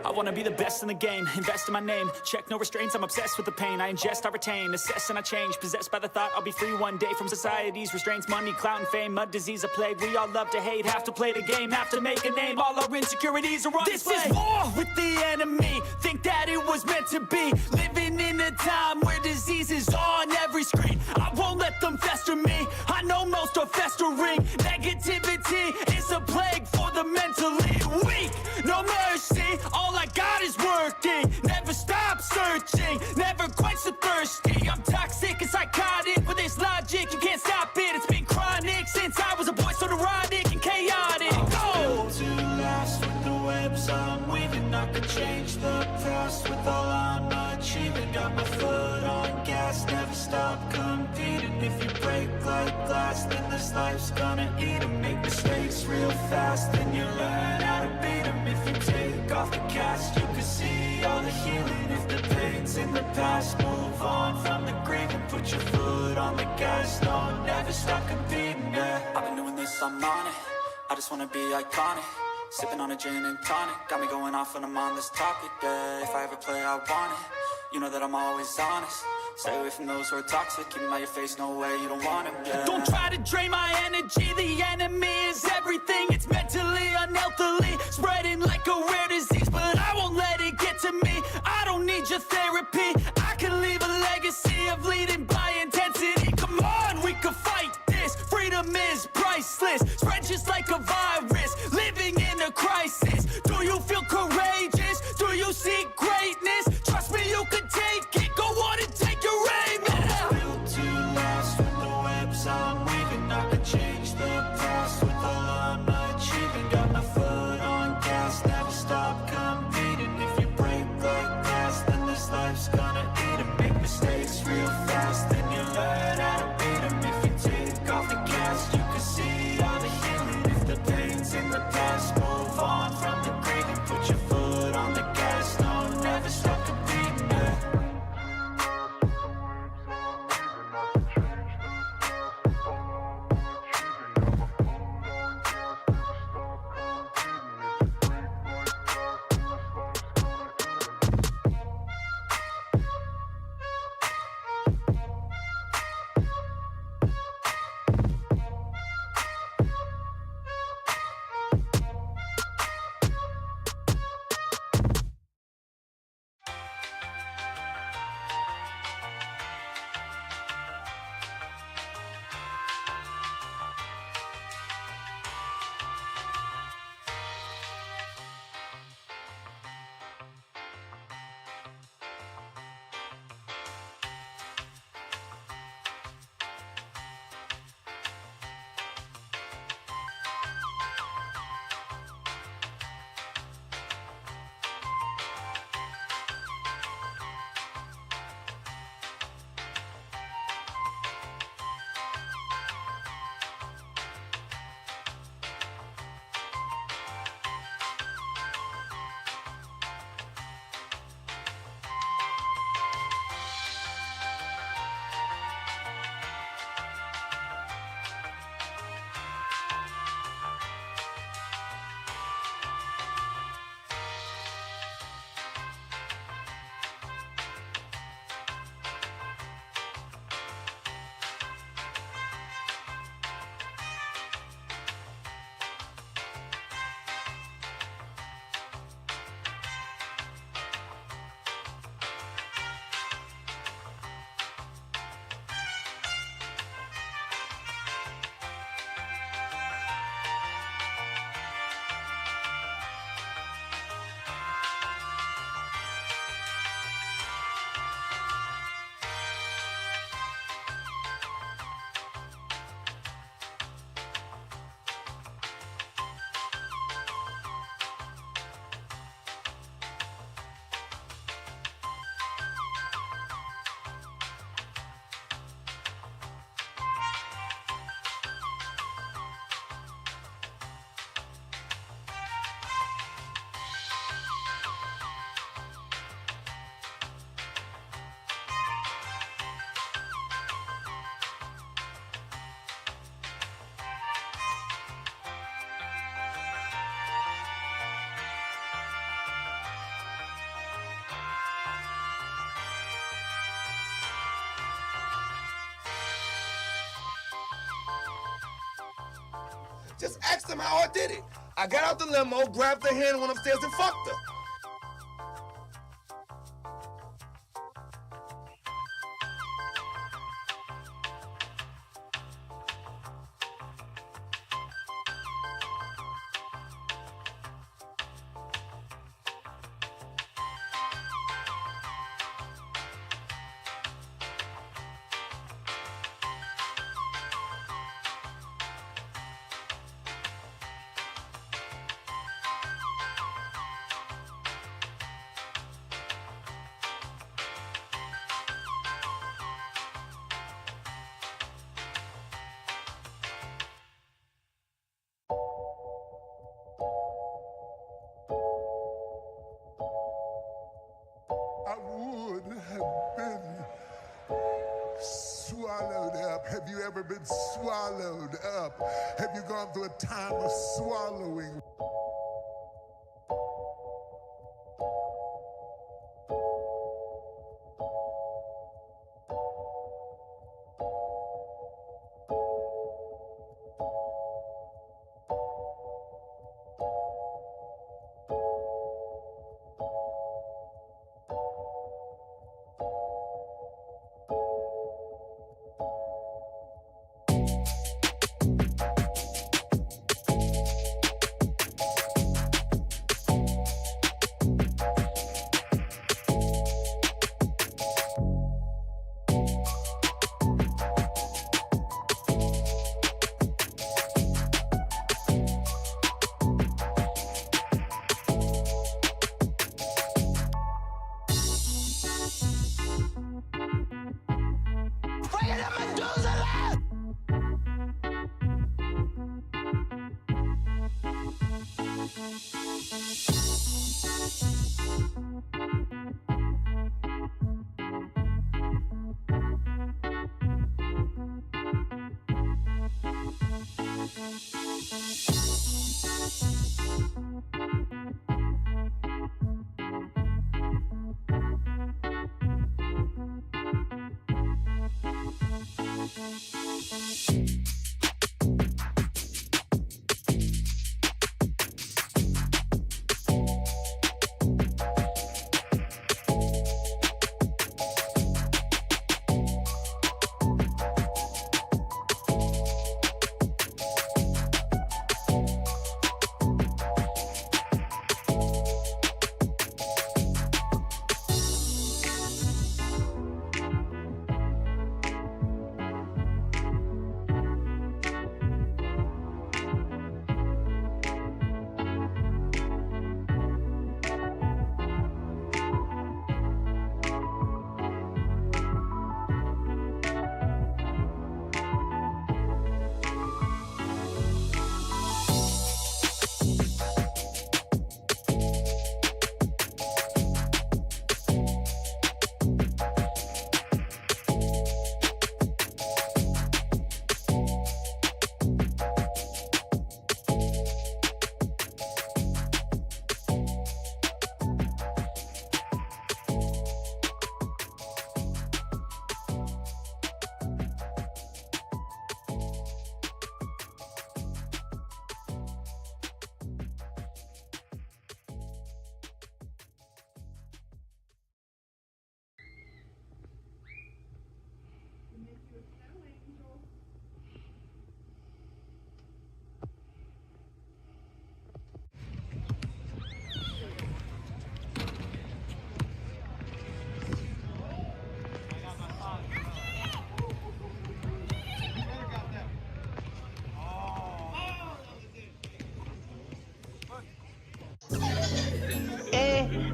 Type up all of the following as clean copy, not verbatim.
I wanna be the best in the game, invest in my name, check no restraints, I'm obsessed with the pain. I ingest, I retain, assess and I change, possessed by the thought I'll be free one day from society's restraints. Money, clout and fame, mud, disease, a plague. We all love to hate, have to play the game, have to make a name. All our insecurities are on display. This is war with the enemy, think that it was meant to be. Living in a time where disease is on every screen. I won't let them fester me, I know most are festering. Negativity is a plague for the mentally weak. No mercy, all I got is working. Never stop searching, never quench the thirsty. I'm toxic and psychotic, with this logic you can't stop it. It's been chronic since I was a boy, so neurotic and chaotic. Built to last with the webs I'm weaving. I could change the past with all I'm achieving. Got my foot on gas, never stop competing. If you break like glass, then this life's gonna eat 'em. Make mistakes real fast, then you learn how to beat 'em. If you take off the cast, you can see all the healing. If the pain's in the past, move on from the grave and put your foot on the gas. No, never stop competing, yeah. I've been doing this, I'm on it. I just wanna be iconic. Sipping on a gin and tonic, got me going off when I'm on this topic, yeah. If I ever play, I want it. You know that I'm always honest. Stay away from those who are toxic. Keep them out your face, no way, you don't want them, yeah. Don't try to drain my energy. The enemy is everything. It's mentally, unhealthily, spreading like a rare disease. But I won't let it get to me. I don't need your therapy. I can leave a legacy of leading by intensity. Come on, we can fight this. Freedom is priceless. Spread just like a virus. Living in a crisis. Do you feel courageous? Do you seek greatness? Trust me, you can take it. Go on and take your aim. Yeah. Built to last with the webs I'm weaving. I could change the past with all I'm achieving. Got my foot on gas, never stop competing. If you break like glass, then this life's gonna eat 'em. Make mistakes real fast, then you learn how to beat 'em. If you take off the cast, you can see all the healing. If the Just ask them how I did it. I got out the limo, grabbed her hand, went upstairs and fucked her. I would have been swallowed up. Have you ever been swallowed up? Have you gone through a time of swallowing?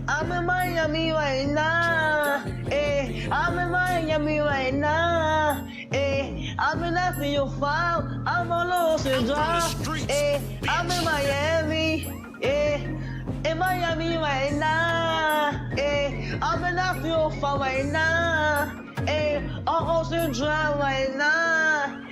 I'm in Miami right now. I'm in Miami right now. I've been after your file. I'm on Ocean Drive. I'm in Miami. In Miami right now. I've been after your file right now. On Ocean Drive right now.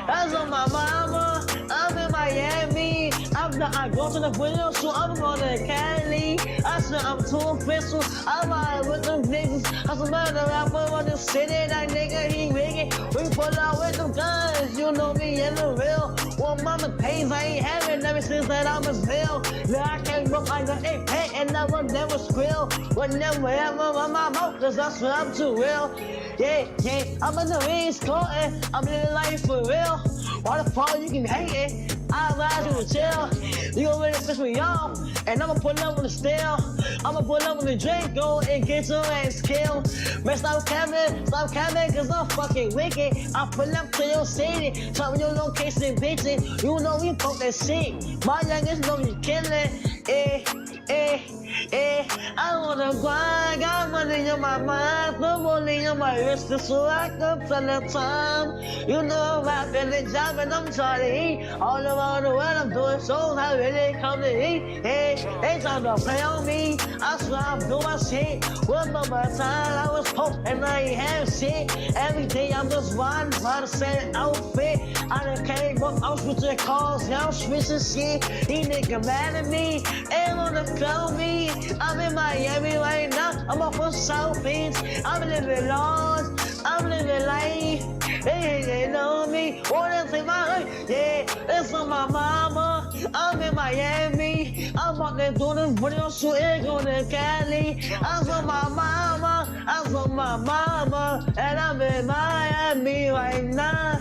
That's on my mama. I'm in Miami. I go to the video, so I'm going to Cali. I swear I'm too official. I'm out with them niggas. I smell the rapper on the city. That nigga, he rigging. We pull out with them guns. You know me in the real. Well, mama pays, I ain't having ever since that I was ill. Now I came up like an 8-pack and I will never squill. Would never ever on my mouth, cause I swear I'm too real. Yeah, I'm in the ring scoring, I'm living life for real. Why the fuck you can hate it? I ride you to chill. You gon' really piss me off, and I'ma pull up with the steel. I'ma pull up with the drink, go and get your ass killed. Man, stop capping, cause I'm fucking wicked. I pull up to your city, tell me your location, bitches. You know we fuck that shit. My youngest know you killin', I wanna grind, got money on my mind, put money on my wrist, so I can tell the time. You know I'm rapping and jobbing, I'm trying to eat. All around the world, I'm doing shows, I really come to eat. They trying to play on me, I swear I'm doing my shit. Remember my time, I was poor and I ain't have shit. Every day I'm just riding by the same outfit. I done came up, I'm switching cars, yeah, I'm switching shit. These niggas mad at me, ain't wanna call me. I'm in Miami right now, I'm off of South Beach. I'm living large, I'm living life. They know me, wanna take my life. Yeah, it's on my mama. I'm in Miami. I'm out there doing this video shooting, going to Cali. I'm on my mama, I'm on my mama, and I'm in Miami right now.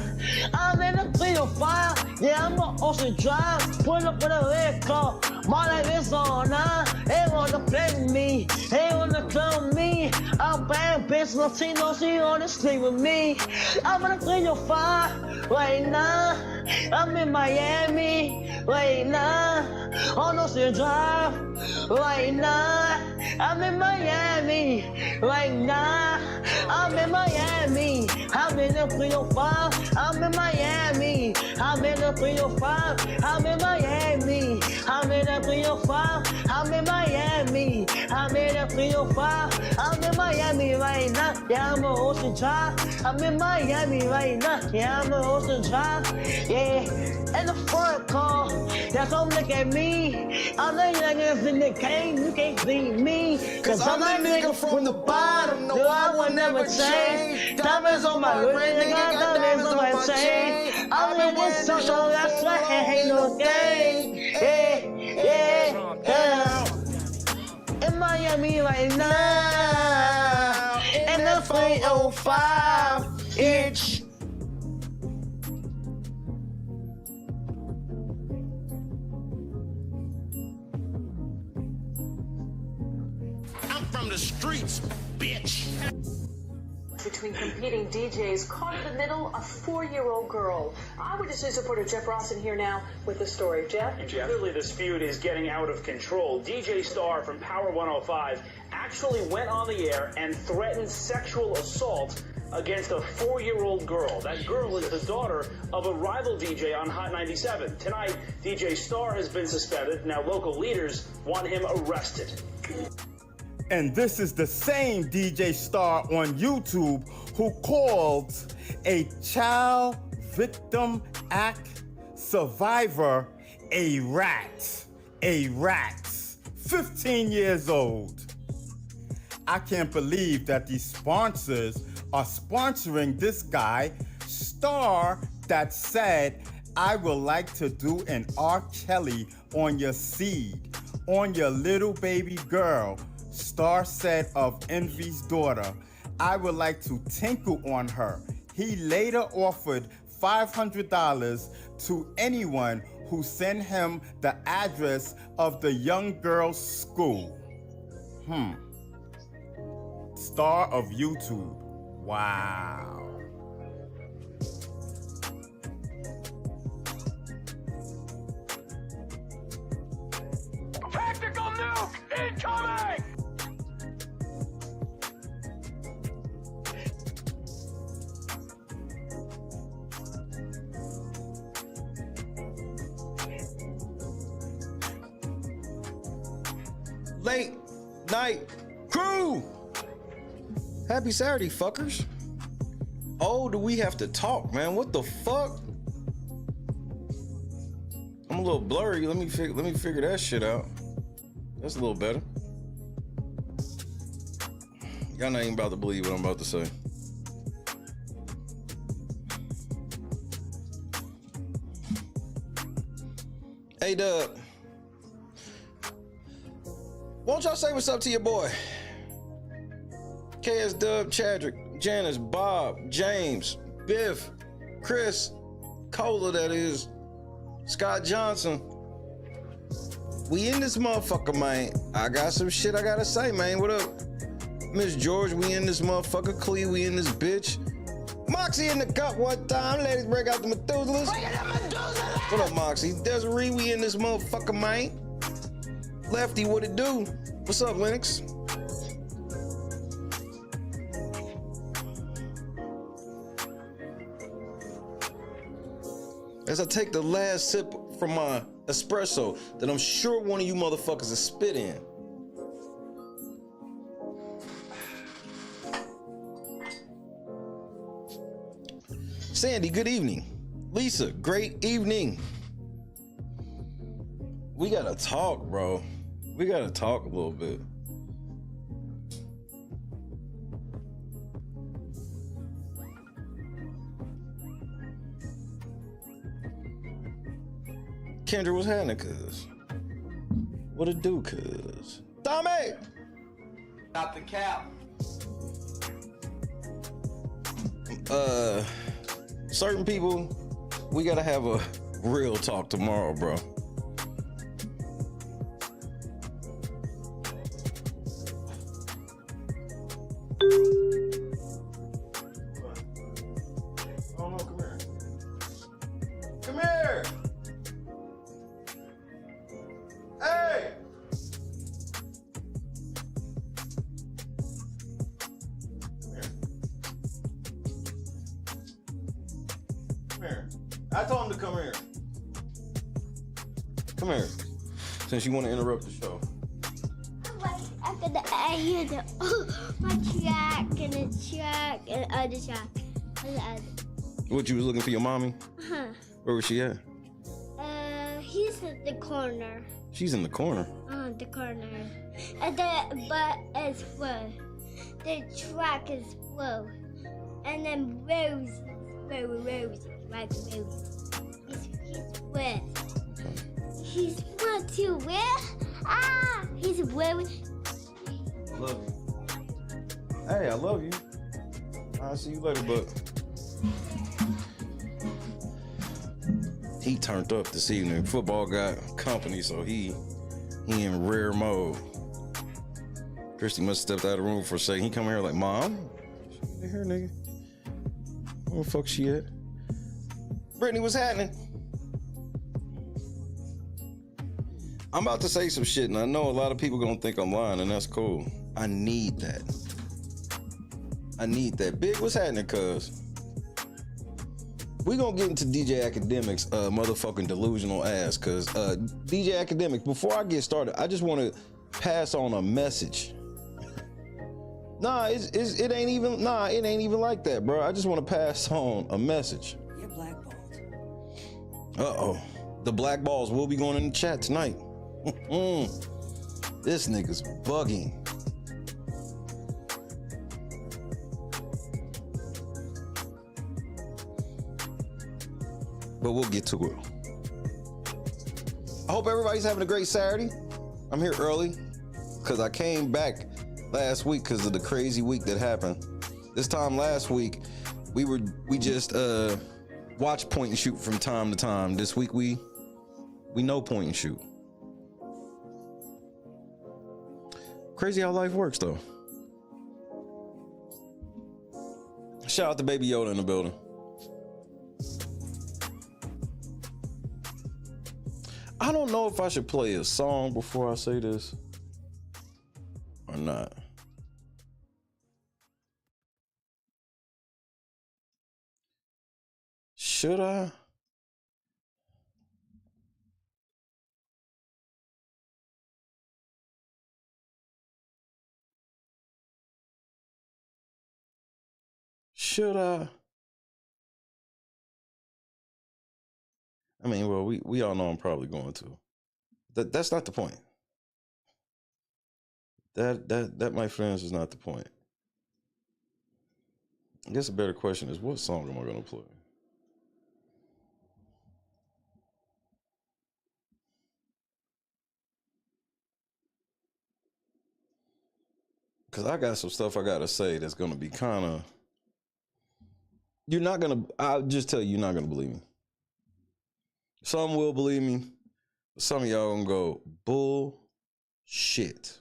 I'm in the 305, yeah, I'm on Ocean Drive. Pull up with a red car, my life is on now. They wanna play with me, they wanna clone me. I'm bad bitch, Latino, she wanna sleep with me. I'm in the 305 right now. I'm in Miami right now. On Ocean Drive right now. I'm in Miami right now. I'm in Miami. I'm in the 305. I'm in Miami. I'm in the 305. I'm in Miami. I'm in the 305. I'm in Miami. I'm in the 305. I'm in Miami right now. Yeah, I'm on Ocean Drive. I'm in Miami right now. Yeah, I'm on Ocean Drive. Yeah, in the front car. That's don't look at me. I'm the youngest in the game. You can't beat me. Cause I'm that nigga from the bottom. No, I will never change. Diamonds on my ring, nigga, got diamonds on my chain. I'm in this circle, that's why I ain't no game. Yeah. In Miami right now. In the 305 inch. I'm from the streets, bitch. Between competing DJs caught in the middle, a 4-year-old girl. Eyewitness News reporter Jeff Rawson here now with the story. Jeff? Clearly this feud is getting out of control. DJ Star from Power 105 actually went on the air and threatened sexual assault against a 4-year-old girl. That girl is the daughter of a rival DJ on Hot 97. Tonight, DJ Star has been suspended. Now local leaders want him arrested. And this is the same DJ Star on YouTube who called a child victim act survivor a rat. A rat. 15 years old. I can't believe that these sponsors are sponsoring this guy, Star, that said, I would like to do an R. Kelly on your seed, on your little baby girl. Star said of Envy's daughter, I would like to tinkle on her. He later offered $500 to anyone who sent him the address of the young girl's school. Star of YouTube. Wow. Tactical nuke incoming! Late night crew. Happy Saturday, fuckers. Oh, do we have to talk, man? What the fuck? I'm a little blurry. Let me figure that shit out. That's a little better. Y'all not even about to believe what I'm about to say. Hey, Dub. Won't y'all say what's up to your boy? KS Dub, Chadrick, Janice, Bob, James, Biff, Chris, Cola, that is, Scott Johnson. We in this motherfucker, man. I got some shit I gotta say, man. What up? Miss George, we in this motherfucker. Clee, we in this bitch. Moxie in the cup one time. Ladies, break out the Methuselahs. What up, Moxie? Desiree, we in this motherfucker, man. Lefty, what it do? What's up, Lennox? As I take the last sip from my espresso that I'm sure one of you motherfuckers has spit in. Sandy, good evening. Lisa, great evening. We gotta talk, bro. We gotta talk a little bit. Kendra, what's happening, cuz? What it do, cuz? Tommy! Not the cap. Certain people, we gotta have a real talk tomorrow, bro. Oh no, come here. Come here! Hey! Come here. I told him to come here. Come here. Since you want to interrupt the show. I'm gonna hear the my track and the track and other track and the other. What, you was looking for your mommy? Huh. Where was she at? He's in the corner. She's in the corner. The corner. And the but is full. The track is full. And then Rose, like Rose. He's wet. He's wet too. Where? Ah, he's wet. I love you. Hey, I love you. I'll see you later, but he turned up this evening. Football got company, so he in rare mode. Christy must have stepped out of the room for a second. He come here like, Mom, she here, nigga. Where the fuck she at? Brittany, what's happening? I'm about to say some shit, and I know a lot of people gonna think I'm lying, and that's cool. I need that. I need that. Big, what's happening, cuz? We gonna get into DJ Akademiks' motherfucking delusional ass, cuz DJ Akademiks, before I get started, I just want to pass on a message. It ain't even like that, bro. I just want to pass on a message. You're blackballed. Uh-oh. The black balls will be going in the chat tonight. This nigga's bugging. But we'll get to it. I hope everybody's having a great Saturday. I'm here early because I came back last week because of the crazy week that happened. This time last week, we just watch point and shoot from time to time. This week we know point and shoot. Crazy how life works, though. Shout out to Baby Yoda in the building. I don't know if I should play a song before I say this or not. Should I? Should I? I mean, well, we all know I'm probably going to. That's not the point. That, my friends, is not the point. I guess a better question is, what song am I going to play? Because I got some stuff I got to say that's going to be kind of... You're not going to... I'll just tell you, you're not going to believe me. Some will believe me. But some of y'all going to go, bullshit.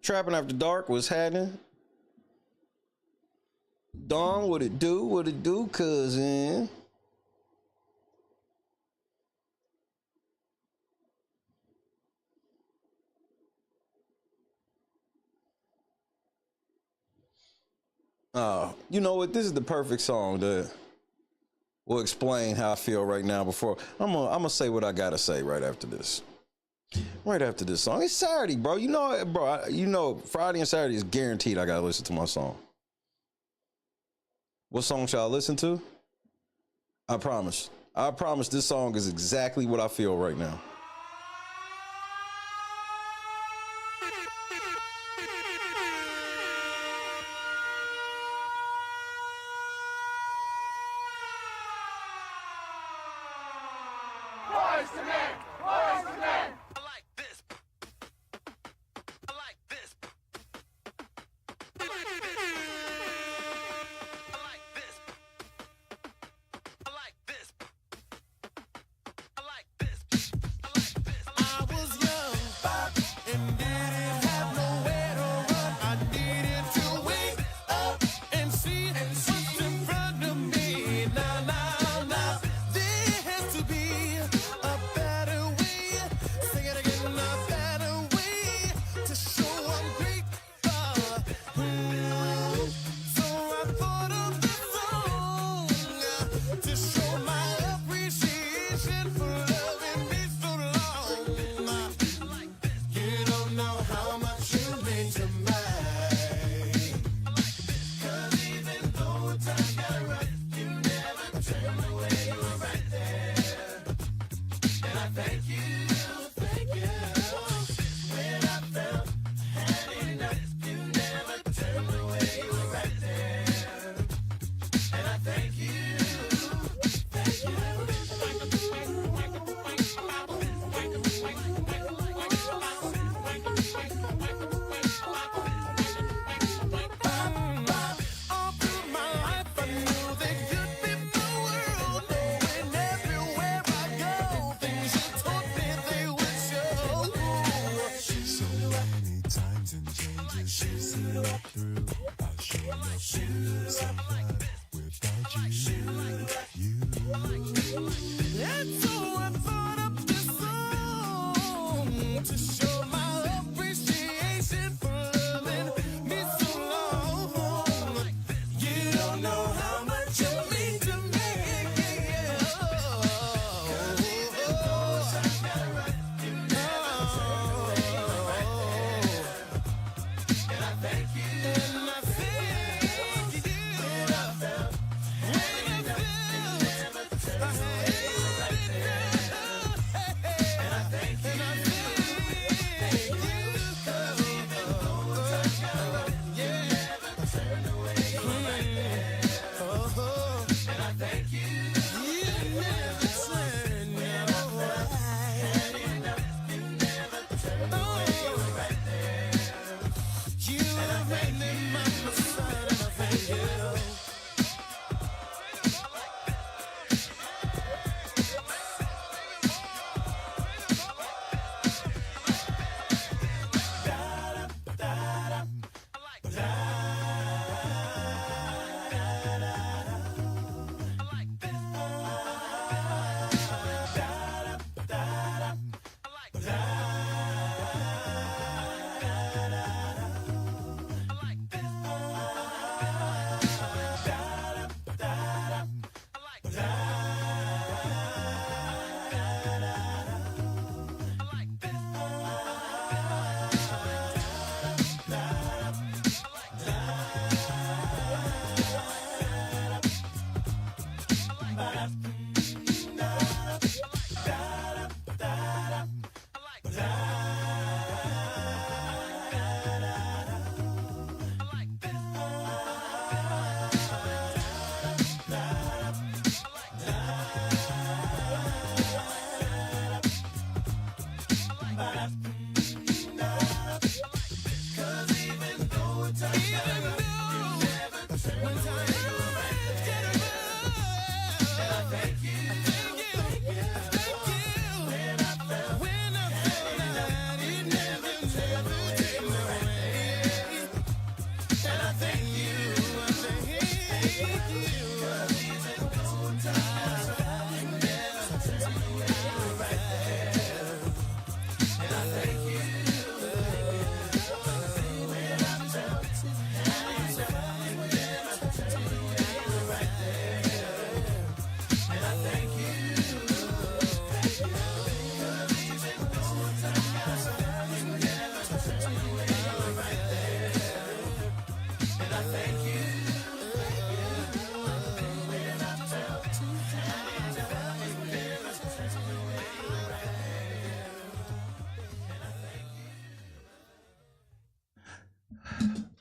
Trapping After Dark was happening. Dawn, what it do? What it do, cousin? You know what? This is the perfect song that will explain how I feel right now. Before I'm gonna say what I gotta say right after this. Right after this song. It's Saturday, bro. You know, Friday and Saturday is guaranteed I gotta listen to my song. What song shall I listen to? I promise. I promise this song is exactly what I feel right now.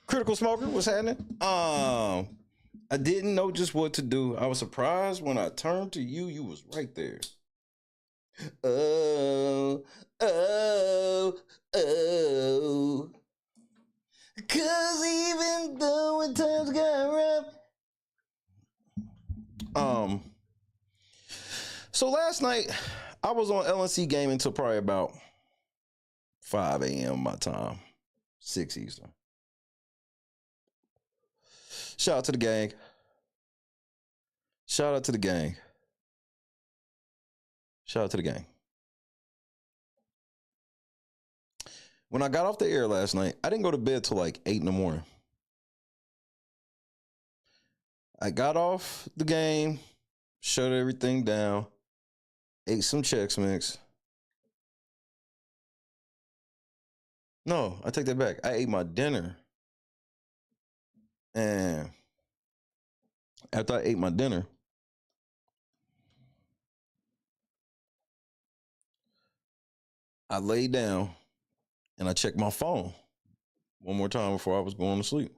Critical Smoker, what's happening? I didn't know just what to do. I was surprised when I turned to you. You was right there. Oh, oh, oh. 'Cause even though when times got rough. So last night I was on LNC game until probably about 5 a.m. my time, 6 Eastern. Shout out to the gang. Shout out to the gang. Shout out to the gang. When I got off the air last night, I didn't go to bed till like 8 in the morning. I got off the game, shut everything down, ate some Chex Mix. No, I take that back. I ate my dinner. And after I ate my dinner, I laid down and I checked my phone one more time before I was going to sleep.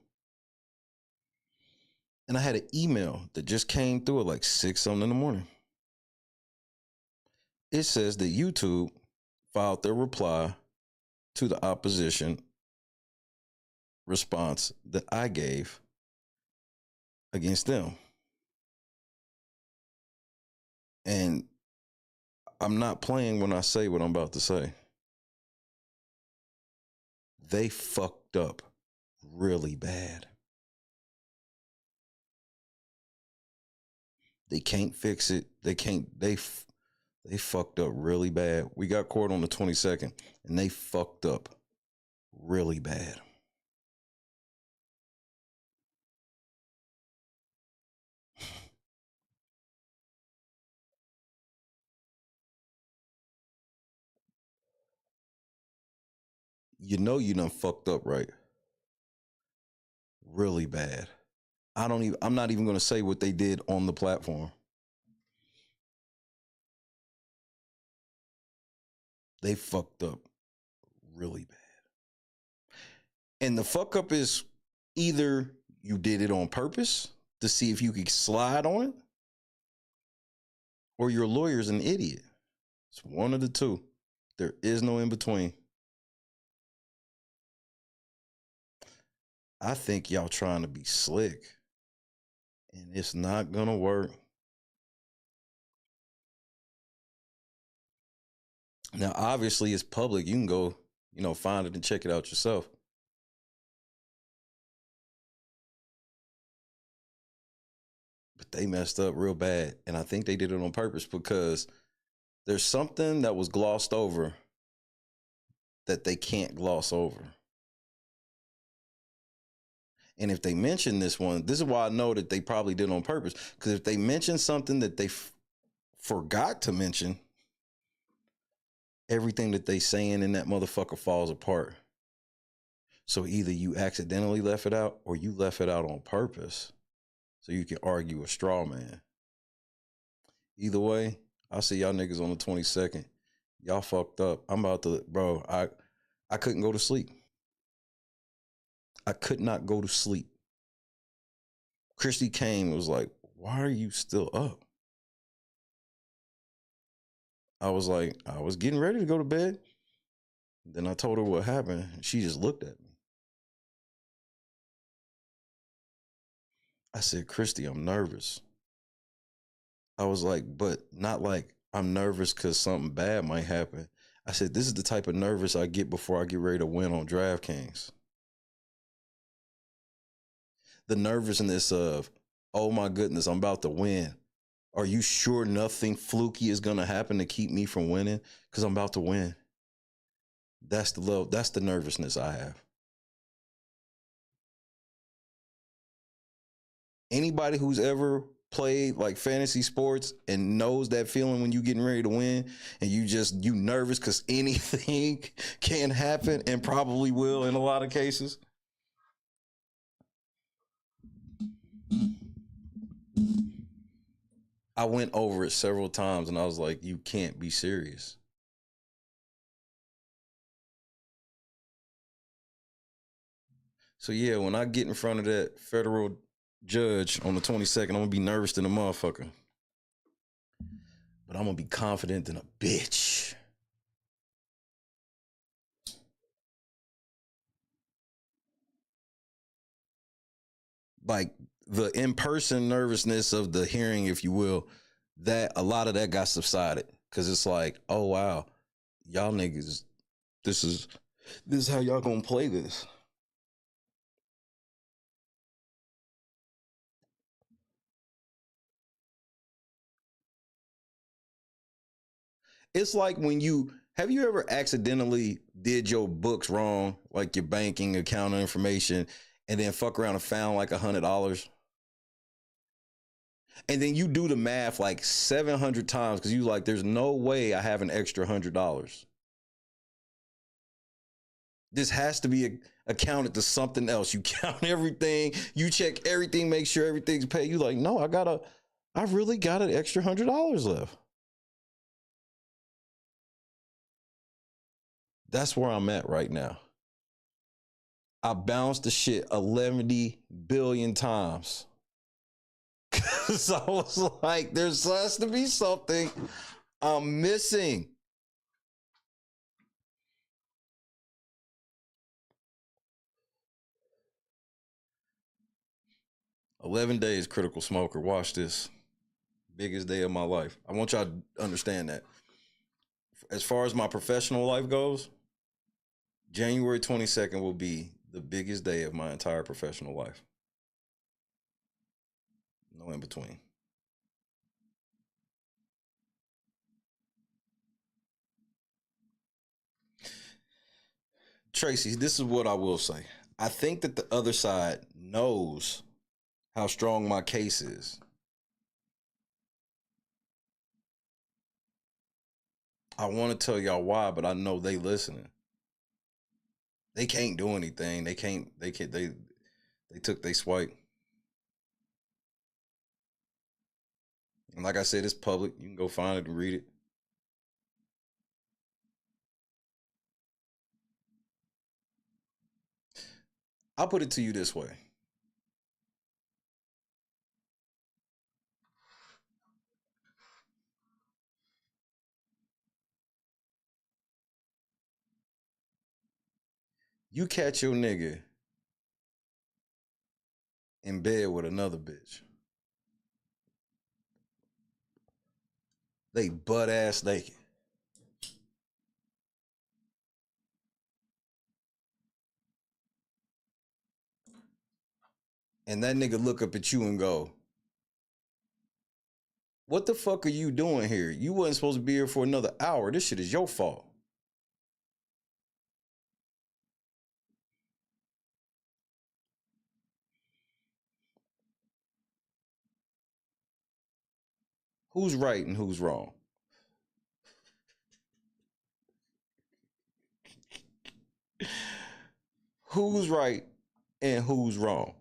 And I had an email that just came through at like 6 something in the morning. It says that YouTube filed their reply to the opposition response that I gave against them. And I'm not playing when I say what I'm about to say. They fucked up really bad. They can't fix it. They fucked up really bad. We got court on the 22nd and they fucked up really bad. You know you done fucked up, right? Really bad. I'm not even going to say what they did on the platform. They fucked up really bad. And the fuck up is either you did it on purpose to see if you could slide on it, or your lawyer's an idiot. It's one of the two. There is no in between. I think y'all trying to be slick, and it's not gonna work. Now, obviously, it's public. You can go, find it and check it out yourself. But they messed up real bad, and I think they did it on purpose because there's something that was glossed over that they can't gloss over. And if they mention this one, this is why I know that they probably did it on purpose. Because if they mention something that they forgot to mention, everything that they saying in that motherfucker falls apart. So either you accidentally left it out or you left it out on purpose so you can argue a straw man. Either way, I'll see y'all niggas on the 22nd. Y'all fucked up. I'm about to, bro, I couldn't go to sleep. I could not go to sleep. Christy came and was like, why are you still up? I was like, I was getting ready to go to bed. Then I told her what happened. She just looked at me. I said, Christy, I'm nervous. I was like, but not like I'm nervous because something bad might happen. I said, this is the type of nervous I get before I get ready to win on DraftKings. The nervousness of, oh my goodness, I'm about to win. Are you sure nothing fluky is going to happen to keep me from winning? Because I'm about to win. That's the love. That's the nervousness I have. Anybody who's ever played like fantasy sports and knows that feeling when you getting ready to win and you nervous because anything can happen and probably will in a lot of cases. I went over it several times and I was like, you can't be serious. So yeah, when I get in front of that federal judge on the 22nd, I'm gonna be nervous than a motherfucker. But I'm gonna be confident than a bitch. Like the in-person nervousness of the hearing, if you will, that a lot of that got subsided. Cause it's like, oh wow, y'all niggas, this is how y'all gonna play this. It's like when have you ever accidentally did your books wrong, like your banking account information, and then fuck around and found like $100? And then you do the math like 700 times because you like, there's no way I have an extra $100. This has to be accounted to something else. You count everything, you check everything, make sure everything's paid. You like, no, I really got an extra $100 left. That's where I'm at right now. I bounced the shit 11 billion times. Cause I was like, there has to be something I'm missing. "11 days, critical smoker. Watch this. Biggest day of my life." I want y'all to understand that. As far as my professional life goes, January 22nd will be the biggest day of my entire professional life. No in between. Tracy, this is what I will say. I think that the other side knows how strong my case is. I want to tell y'all why, but I know they listening. They can't do anything. They took their swipe. And like I said, it's public. You can go find it and read it. I'll put it to you this way. You catch your nigga in bed with another bitch. They butt ass naked. And that nigga look up at you and go, what the fuck are you doing here? You wasn't supposed to be here for another hour. This shit is your fault. Who's right and who's wrong? Who's right and who's wrong?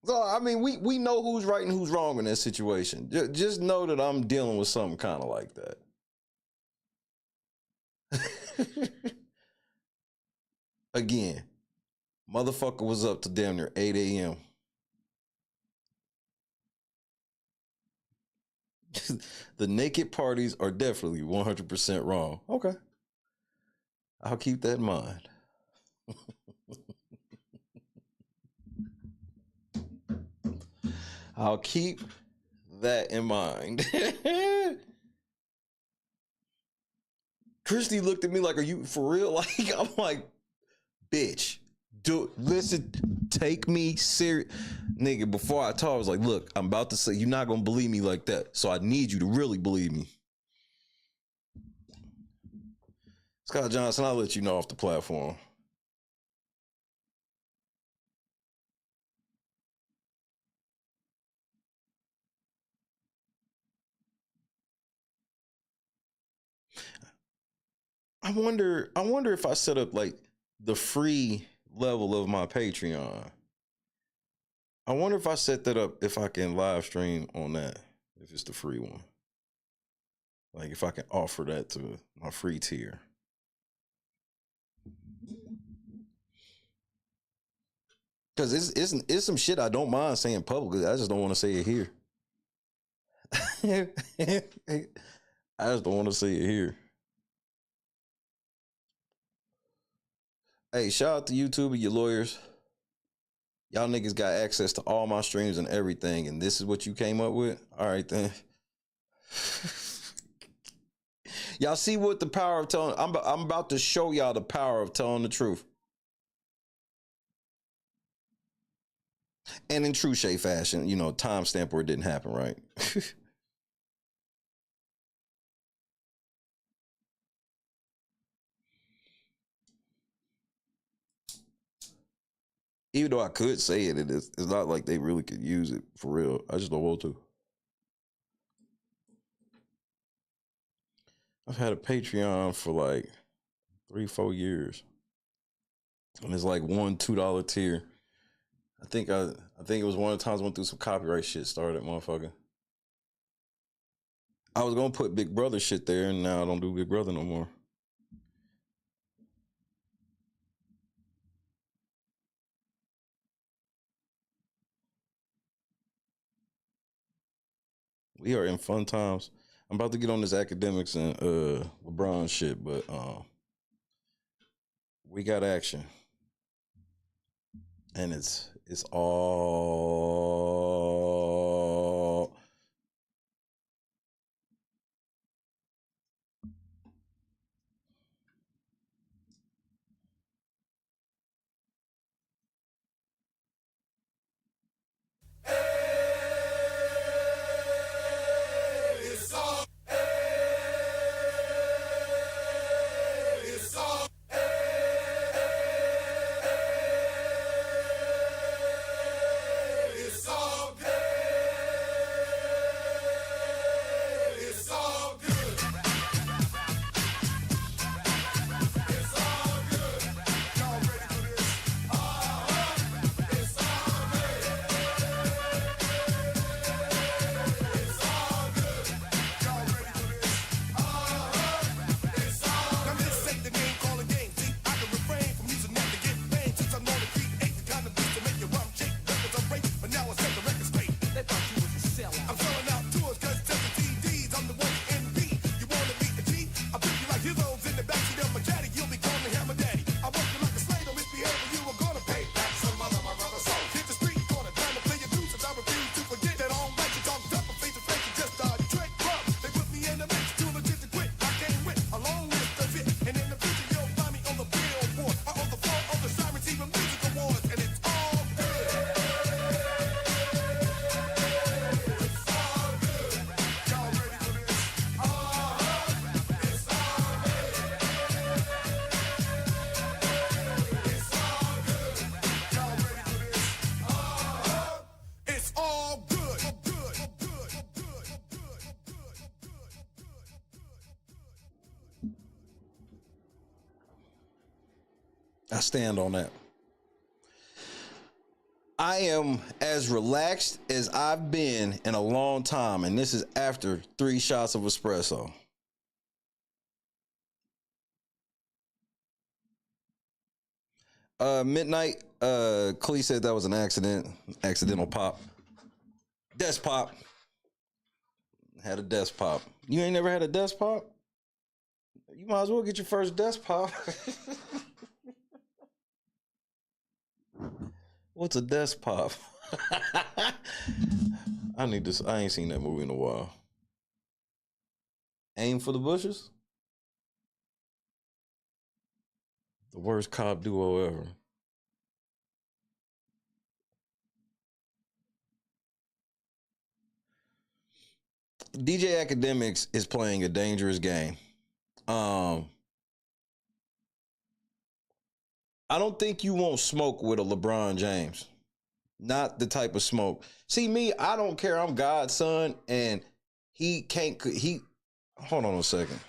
So, I mean, we know who's right and who's wrong in that situation. Just know that I'm dealing with something kind of like that. Again, motherfucker was up to damn near 8 a.m. The naked parties are definitely 100% wrong. Okay. I'll keep that in mind. I'll keep that in mind. Christy looked at me like, are you for real? Like, I'm like, bitch, listen, take me serious. Nigga, before I talk, I was like, look, I'm about to say, you're not going to believe me like that. So I need you to really believe me. Scott Johnson, I'll let you know off the platform. I wonder if I set up like the free level of my Patreon. I wonder if I set that up, if I can live stream on that, if it's the free one. Like if I can offer that to my free tier. Because it's some shit I don't mind saying publicly. I just don't want to say it here. I just don't want to say it here. Hey, shout out to YouTube and your lawyers. Y'all niggas got access to all my streams and everything, and this is what you came up with? All right, then. Y'all see what the power of telling... I'm about to show y'all the power of telling the truth. And in true Shay fashion, you know, timestamp where it didn't happen, right? Even though I could say it, it's not like they really could use it for real. I just don't want to. I've had a Patreon for like 3-4 years. And it's like $1-2 tier. I think it was one of the times I went through some copyright shit, started, motherfucker. I was gonna put Big Brother shit there, and now I don't do Big Brother no more. We are in fun times. I'm about to get on this Akademiks and LeBron's shit, but we got action. And it's all I stand on that. I am as relaxed as I've been in a long time, and this is after 3 shots of espresso. Midnight, Clee said that was an accidental pop. That's pop. Had a desk pop. You ain't never had a desk pop? You might as well get your first desk pop. What's a desk pop? I ain't seen that movie in a while. Aim for the bushes? The worst cop duo ever. DJ Akademiks is playing a dangerous game. I don't think you won't smoke with a LeBron James. Not the type of smoke. See me, I don't care. I'm God's son, and he can't. Hold on a second.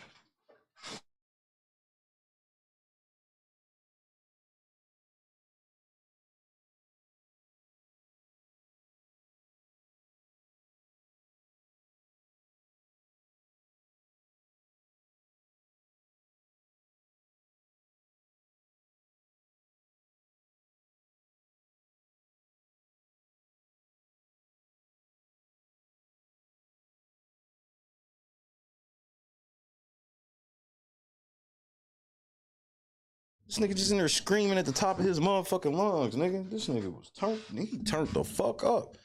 This nigga just in there screaming at the top of his motherfucking lungs, nigga. This nigga was he turned the fuck up.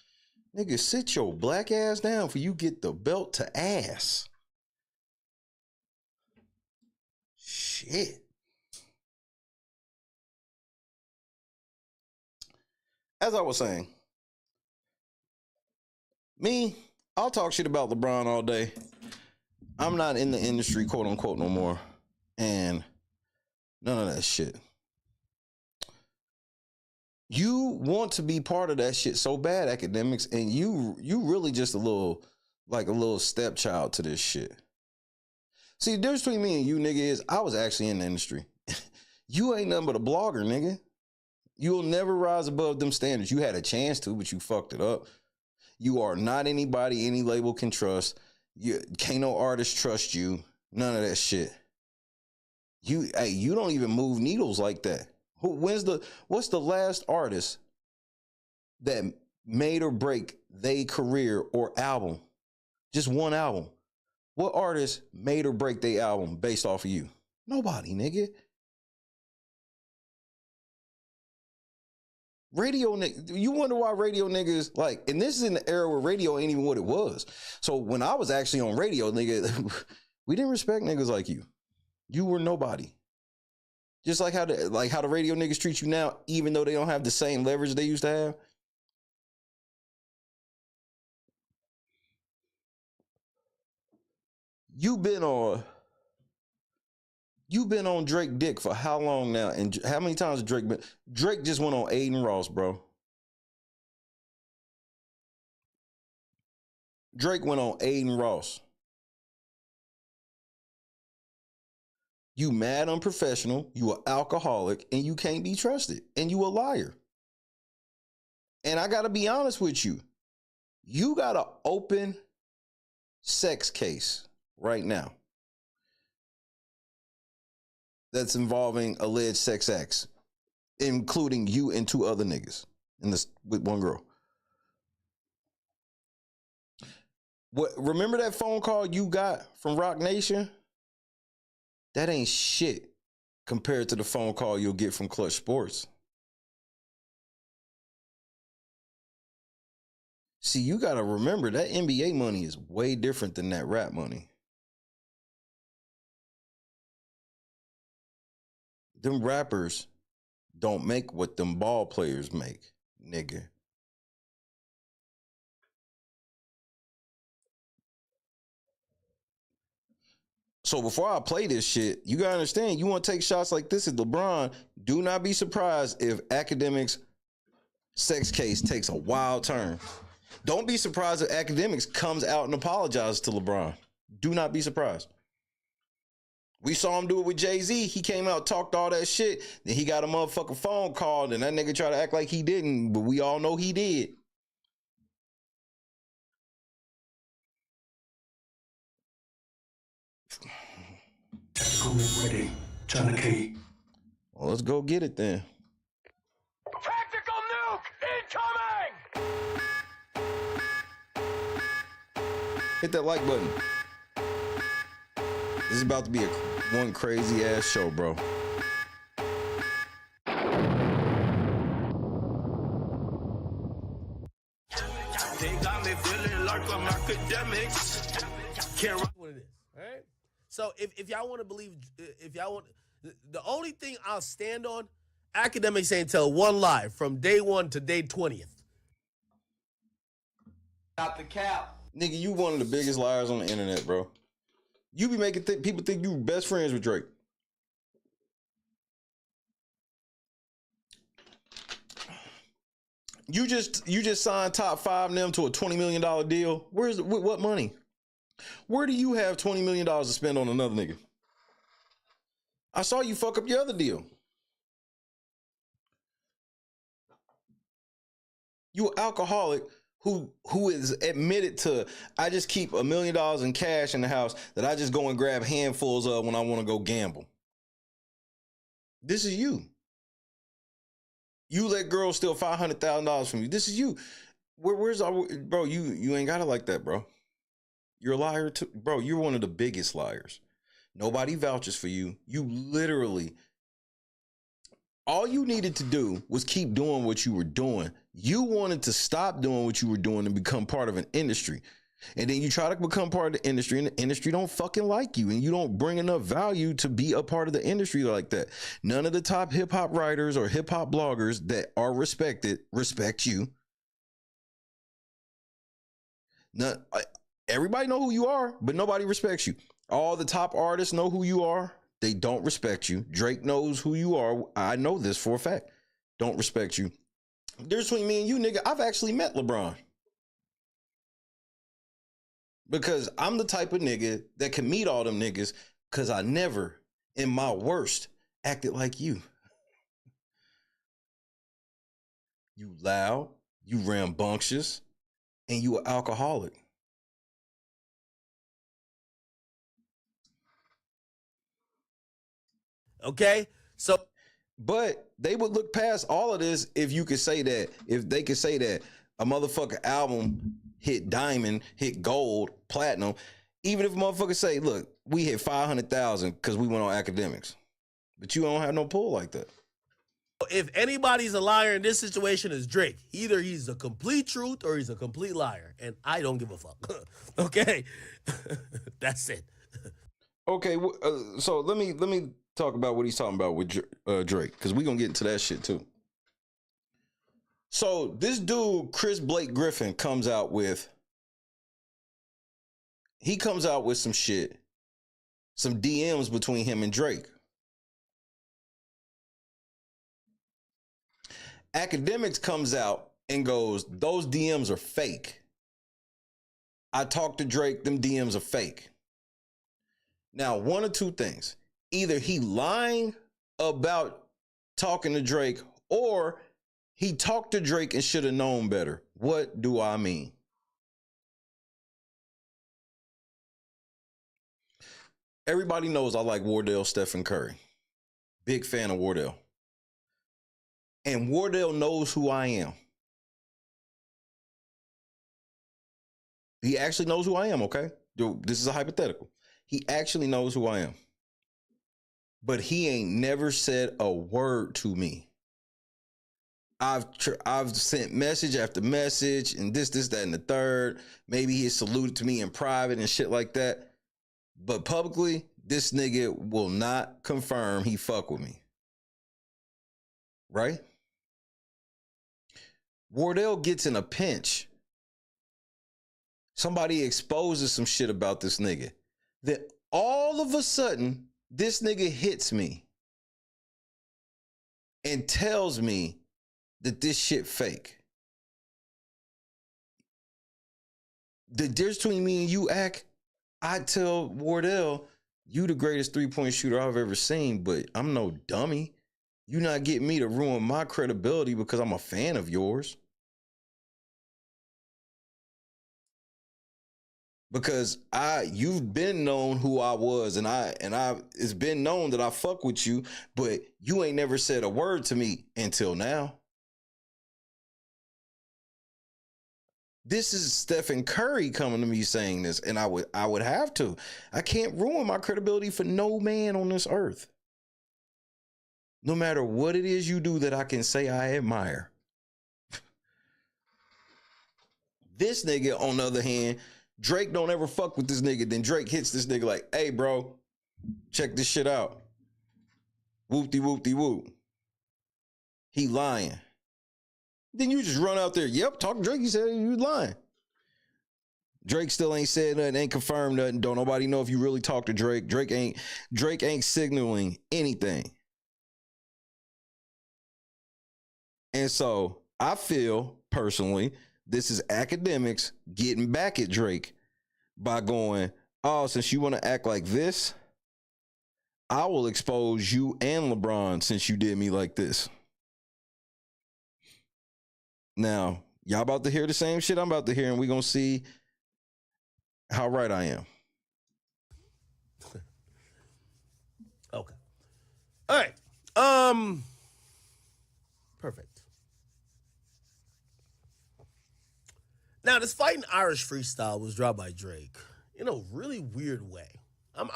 Nigga, sit your black ass down for you get the belt to ass. Shit. As I was saying, I'll talk shit about LeBron all day. I'm not in the industry, quote unquote, no more. And none of that shit. You want to be part of that shit so bad, Akademiks, and you really just a little stepchild to this shit. See, the difference between me and you, nigga, is I was actually in the industry. You ain't nothing but a blogger, nigga. You'll never rise above them standards. You had a chance to, but you fucked it up. You are not anybody any label can trust. Can't no artist trust you. None of that shit. You don't even move needles like that. What's the last artist that made or break their career or album? Just one album. What artist made or break their album based off of you? Nobody, nigga. Radio niggas, you wonder why radio niggas, like, and this is in the era where radio ain't even what it was. So when I was actually on radio, nigga, we didn't respect niggas like you. You were nobody. Just like how the radio niggas treat you now, even though they don't have the same leverage they used to have. You've been on Drake dick for how long now? And how many times Drake been? Drake just went on Aiden Ross, bro. Drake went on Aiden Ross. You mad unprofessional, you an alcoholic, and you can't be trusted, and you a liar. And I gotta be honest with you. You got an open sex case right now that's involving alleged sex acts, including you and two other niggas in this with one girl. Remember that phone call you got from Rock Nation? That ain't shit compared to the phone call you'll get from Clutch Sports. See, you got to remember that NBA money is way different than that rap money. Them rappers don't make what them ball players make, nigga. So before I play this shit, you gotta understand, you want to take shots like this at LeBron, do not be surprised if Akademiks' sex case takes a wild turn. Don't be surprised if Akademiks comes out and apologizes to LeBron. Do not be surprised. We saw him do it with Jay-Z. He came out, talked all that shit. Then he got a motherfucking phone call, and that nigga tried to act like he didn't, but we all know he did. Ready. Turn the key. Well, let's go get it then. Tactical nuke incoming! Hit that like button. This is about to be one crazy ass show, bro. They got me feeling like I'm Akademiks. Can't what it is, all right? So if y'all want to believe, if y'all want, the only thing I'll stand on, Akademiks ain't tell one lie from day 1 to day 20th. Not the cap. Nigga, you one of the biggest liars on the internet, bro. You be making people think you best friends with Drake. You just signed top 5 of them to a $20 million deal. Where's what money? Where do you have $20 million to spend on another nigga? I saw you fuck up your other deal. You an alcoholic who is admitted to, I just keep $1 million in cash in the house that I just go and grab handfuls of when I want to go gamble. This is you. You let girls steal $500,000 from you. This is you. Where's our, bro? You ain't got it like that, bro. You're a liar too, bro. You're one of the biggest liars. Nobody vouches for you. You literally, all you needed to do was keep doing what you were doing. You wanted to stop doing what you were doing and become part of an industry. And then you try to become part of the industry, and the industry don't fucking like you, and you don't bring enough value to be a part of the industry like that. None of the top hip hop writers or hip hop bloggers that are respected respect you. Everybody know who you are, but nobody respects you. All the top artists know who you are. They don't respect you. Drake knows who you are. I know this for a fact. Don't respect you. There's between me and you, nigga. I've actually met LeBron. Because I'm the type of nigga that can meet all them niggas, because I never, in my worst, acted like you. You loud, you rambunctious, and you an alcoholic. Okay? So, but they would look past all of this if you could say that, if they could say that a motherfucker album hit diamond, hit gold, platinum. Even if a motherfucker say, look, we hit 500,000 because we went on Akademiks. But you don't have no pull like that. If anybody's a liar in this situation, is Drake. Either he's a complete truth or he's a complete liar. And I don't give a fuck. Okay? That's it. Okay, so let me talk about what he's talking about with Drake, because we're going to get into that shit too. So this dude, Chris Blake Griffin, comes out with some shit, some DMs between him and Drake. Akademiks comes out and goes, those DMs are fake. I talked to Drake, them DMs are fake. Now, one of two things. Either he lying about talking to Drake, or he talked to Drake and should have known better. What do I mean? Everybody knows I like Wardell Stephen Curry. Big fan of Wardell. And Wardell knows who I am. He actually knows who I am, okay? This is a hypothetical. He actually knows who I am. But he ain't never said a word to me. I've sent message after message and this, that, and the third. Maybe he saluted to me in private and shit like that. But publicly, this nigga will not confirm he fuck with me. Right? Wardell gets in a pinch. Somebody exposes some shit about this nigga. Then all of a sudden, this nigga hits me and tells me that this shit fake. The difference between me and you, I tell Wardell, you the greatest three-point shooter I've ever seen, but I'm no dummy. You not getting me to ruin my credibility because I'm a fan of yours. Because you've been known who I was, and it's been known that I fuck with you, but you ain't never said a word to me until now. This is Stephen Curry coming to me saying this, and I would have to. I can't ruin my credibility for no man on this earth. No matter what it is you do that I can say I admire. This nigga, on the other hand, Drake don't ever fuck with this nigga. Then Drake hits this nigga like, hey, bro, check this shit out. Whoop-de-whoop-de-whoop. He lying. Then you just run out there. Yep, talk to Drake. He said you lying. Drake still ain't said nothing, ain't confirmed nothing. Don't nobody know if you really talk to Drake. Drake ain't signaling anything. And so I feel personally, this is Akademiks getting back at Drake by going, oh, since you want to act like this, I will expose you and LeBron since you did me like this. Now, y'all about to hear the same shit I'm about to hear, and we're going to see how right I am. Okay. All right. Perfect. Now, this Fighting Irish freestyle was dropped by Drake in a really weird way. I'm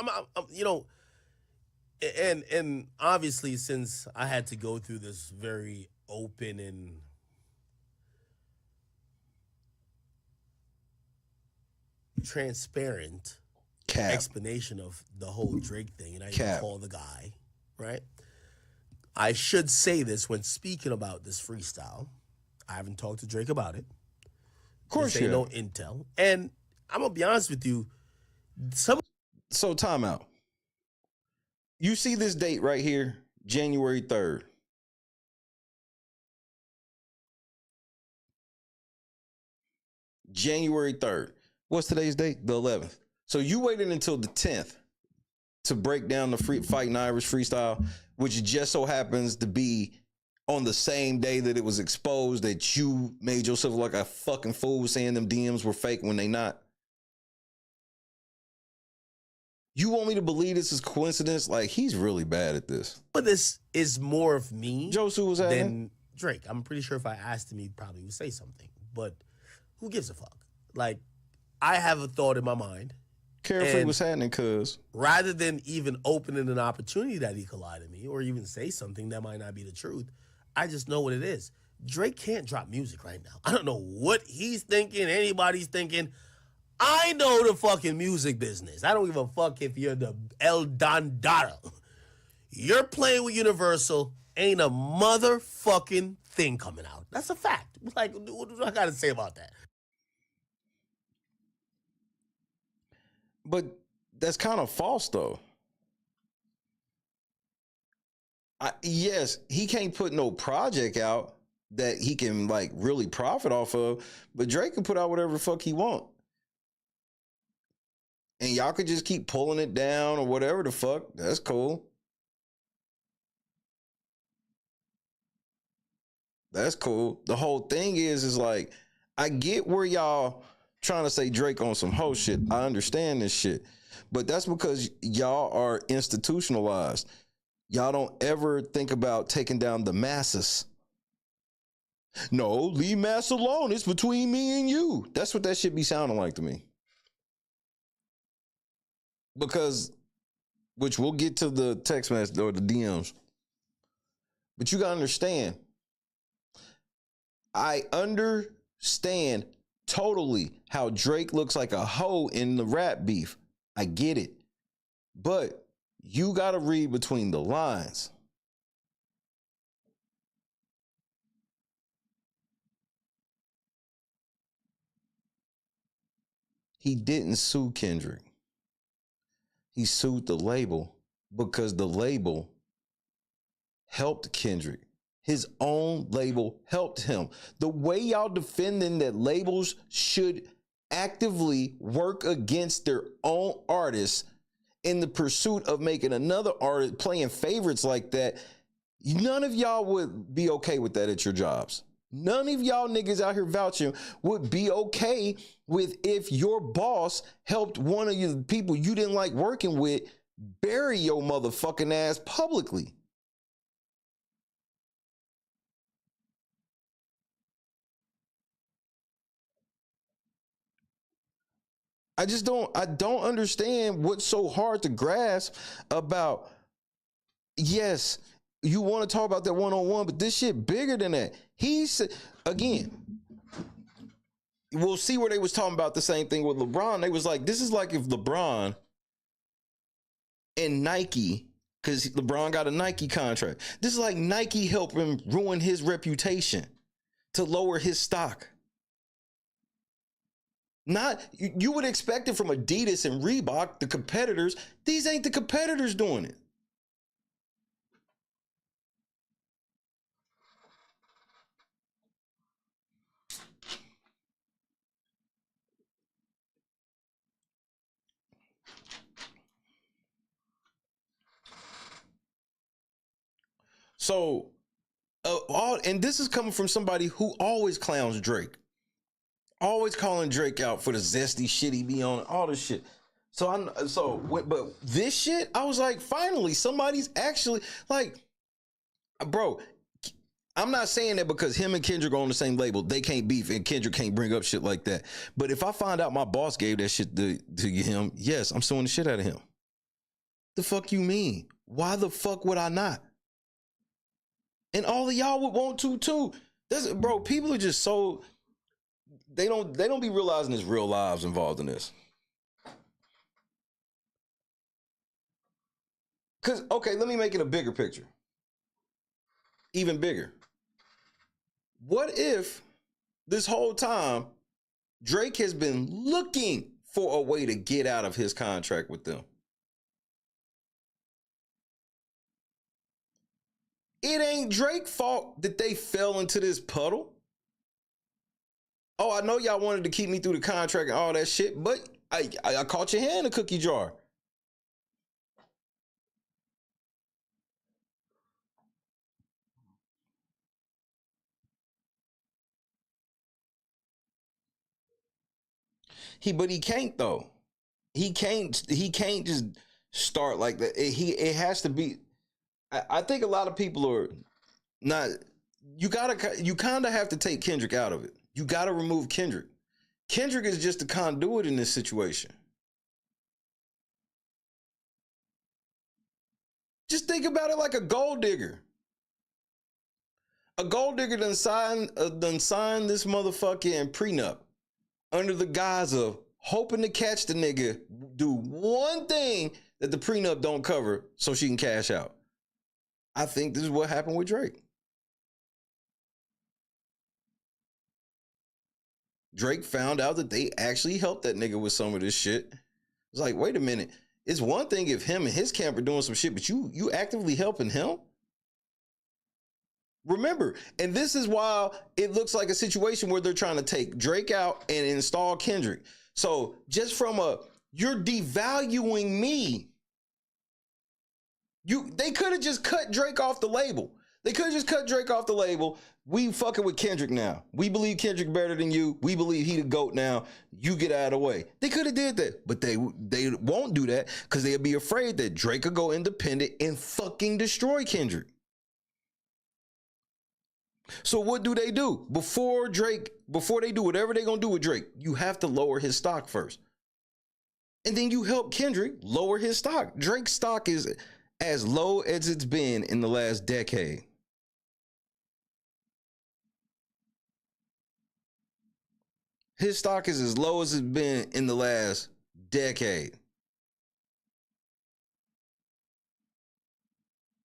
you know, and obviously, since I had to go through this very open and transparent explanation of the whole Drake thing, and I didn't call the guy, right? I should say this when speaking about this freestyle. I haven't talked to Drake about it. Of course, you no intel, and I'm gonna be honest with you. So time out. You see this date right here, January 3rd. January 3rd. What's today's date? The 11th. So you waited until the 10th to break down the Fighting Irish freestyle, which just so happens to be on the same day that it was exposed that you made yourself like a fucking fool saying them DMs were fake when they not. You want me to believe this is coincidence? Like, he's really bad at this. But this is more of me was than Drake. I'm pretty sure if I asked him, he probably would say something. But who gives a fuck? Like, I have a thought in my mind. Carefree was happening, cuz. Rather than even opening an opportunity that he could lie to me or even say something that might not be the truth, I just know what it is. Drake can't drop music right now. I don't know what he's thinking, anybody's thinking. I know the fucking music business. I don't give a fuck if you're the El Dondado. You're playing with Universal, ain't a motherfucking thing coming out. That's a fact. Like, what do I got to say about that? But that's kind of false, though. Yes, he can't put no project out that he can, like, really profit off of, but Drake can put out whatever the fuck he want. And y'all could just keep pulling it down or whatever the fuck. That's cool. That's cool. The whole thing is like, I get where y'all trying to say Drake on some hoe shit. I understand this shit. But that's because y'all are institutionalized. Y'all don't ever think about taking down the masses. No, leave mass alone. It's between me and you. That's what that shit be sounding like to me. Because, which we'll get to the text message or the DMs. But you gotta understand, I understand totally how Drake looks like a hoe in the rap beef. I get it. But you gotta read between the lines. He didn't sue Kendrick. He sued the label because the label helped Kendrick. His own label helped him. The way y'all defending that labels should actively work against their own artists in the pursuit of making another artist playing favorites like that, none of y'all would be okay with that at your jobs. None of y'all niggas out here vouching would be okay with if your boss helped one of the people you didn't like working with bury your motherfucking ass publicly. I don't understand what's so hard to grasp about, yes, you want to talk about that one-on-one, but this shit bigger than that. He said, again, we'll see where they was talking about the same thing with LeBron. They was like, this is like if LeBron and Nike, because LeBron got a Nike contract. This is like Nike helped him ruin his reputation to lower his stock. Not, you would expect it from Adidas and Reebok, the competitors. These ain't the competitors doing it. So, and this is coming from somebody who always clowns Drake. Always calling Drake out for the zesty shit he be on, all this shit. But this shit, I was like, finally, somebody's actually like, bro, I'm not saying that because him and Kendrick are on the same label, they can't beef and Kendrick can't bring up shit like that. But if I find out my boss gave that shit to him, yes, I'm suing the shit out of him. The fuck you mean? Why the fuck would I not? And all of y'all would want to too. Bro, people are just so, they don't be realizing there's real lives involved in this. Cause, okay, let me make it a bigger picture. Even bigger. What if this whole time Drake has been looking for a way to get out of his contract with them? It ain't Drake's fault that they fell into this puddle. Oh, I know y'all wanted to keep me through the contract and all that shit, but I caught your hand in a cookie jar. But he can't though. He can't just start like that. It has to be. I think a lot of people are not. You kind of have to take Kendrick out of it. You got to remove Kendrick. Kendrick is just a conduit in this situation. Just think about it like a gold digger. A gold digger done signed this motherfucking prenup under the guise of hoping to catch the nigga do one thing that the prenup don't cover so she can cash out. I think this is what happened with Drake. Drake found out that they actually helped that nigga with some of this shit. It's like, wait a minute. It's one thing if him and his camp are doing some shit, but you actively helping him? Remember, and this is why it looks like a situation where they're trying to take Drake out and install Kendrick. So just from you're devaluing me. They could have just cut Drake off the label. They could have just cut Drake off the label. We fucking with Kendrick now. We believe Kendrick better than you. We believe he the GOAT now. You get out of the way. They could have did that, but they won't do that because they'll be afraid that Drake could go independent and fucking destroy Kendrick. So what do? Before they do whatever they're gonna do with Drake, you have to lower his stock first. And then you help Kendrick lower his stock. Drake's stock is as low as it's been in the last decade. His stock is as low as it's been in the last decade.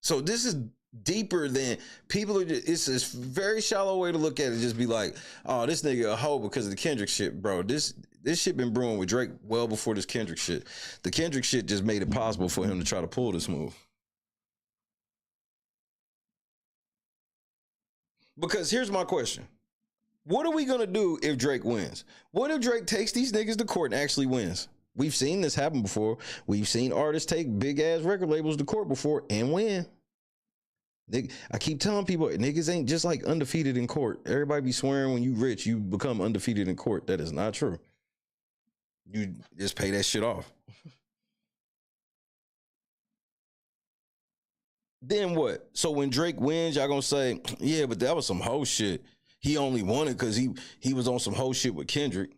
So this is deeper than people are. It's a very shallow way to look at it. Just be like, oh, this nigga a hoe because of the Kendrick shit, bro. This shit been brewing with Drake well before this Kendrick shit. The Kendrick shit just made it possible for him to try to pull this move. Because here's my question. What are we going to do if Drake wins? What if Drake takes these niggas to court and actually wins? We've seen this happen before. We've seen artists take big ass record labels to court before and win. I keep telling people, niggas ain't just like undefeated in court. Everybody be swearing when you rich, you become undefeated in court. That is not true. You just pay that shit off. Then what? So when Drake wins, y'all gonna say, yeah, but that was some hoe shit. He only won it because he was on some hoe shit with Kendrick.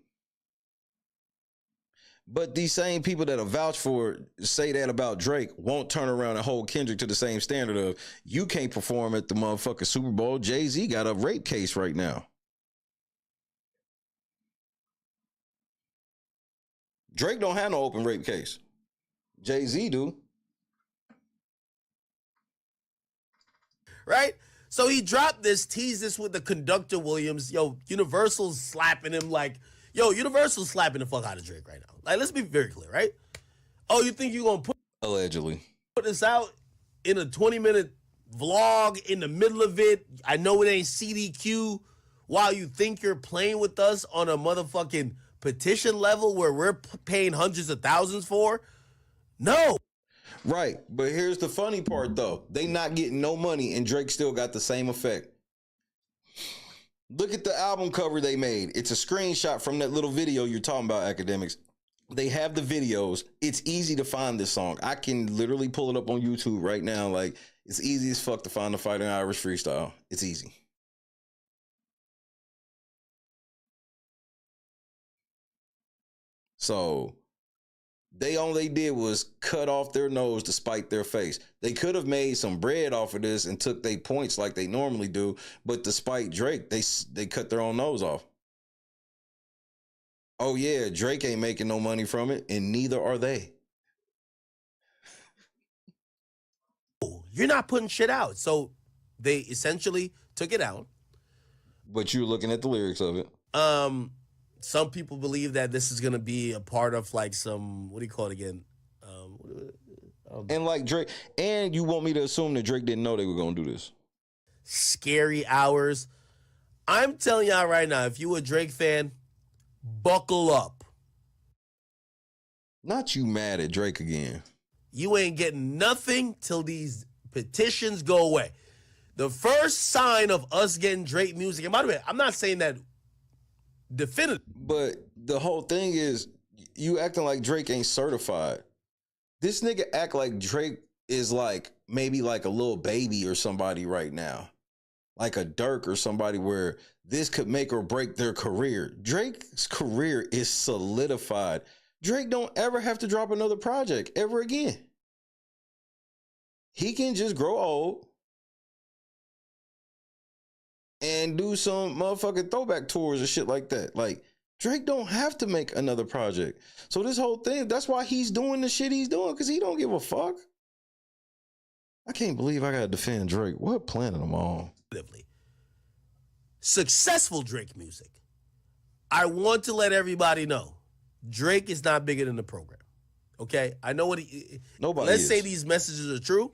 But these same people that are vouch for say that about Drake won't turn around and hold Kendrick to the same standard of you can't perform at the motherfucking Super Bowl. Jay-Z got a rape case right now. Drake don't have no open rape case. Jay-Z do. Right? So he dropped this, teased this with the conductor Williams. Yo, Universal's slapping him like, yo, Universal's slapping the fuck out of Drake right now. Like, let's be very clear, right? Oh, you think you're going to allegedly put this out in a 20-minute vlog in the middle of it? I know it ain't CDQ while you think you're playing with us on a motherfucking petition level where we're paying hundreds of thousands for? No. Right, but here's the funny part though. They not getting no money and Drake still got the same effect. Look at the album cover they made. It's a screenshot from that little video you're talking about, Akademiks. They have the videos. It's easy to find this song. I can literally pull it up on YouTube right now. Like, it's easy as fuck to find the Fighting Irish freestyle. It's easy. So all they did was cut off their nose to spite their face. They could have made some bread off of this and took their points like they normally do, but to spite Drake, they cut their own nose off. Oh yeah, Drake ain't making no money from it, and neither are they. You're not putting shit out. So they essentially took it out. But you're looking at the lyrics of it. Some people believe that this is going to be a part of like some, what do you call it again? And like Drake, and you want me to assume that Drake didn't know they were going to do this? Scary hours. I'm telling y'all right now, if you a Drake fan, buckle up. Not you mad at Drake again. You ain't getting nothing till these petitions go away. The first sign of us getting Drake music, and by the way, I'm not saying that definitive. But the whole thing is, you acting like Drake ain't certified. This nigga act like Drake is like maybe like a little baby or somebody right now. Like a Dirk or somebody where this could make or break their career. Drake's career is solidified. Drake don't ever have to drop another project ever again. He can just grow old and do some motherfucking throwback tours and shit like that. Like, Drake don't have to make another project. So this whole thing, that's why he's doing the shit he's doing, because he don't give a fuck. I can't believe I gotta defend Drake. What planet am I on? Successful Drake music. I want to let everybody know, Drake is not bigger than the program. Okay? I know what nobody let's is. say these messages are true.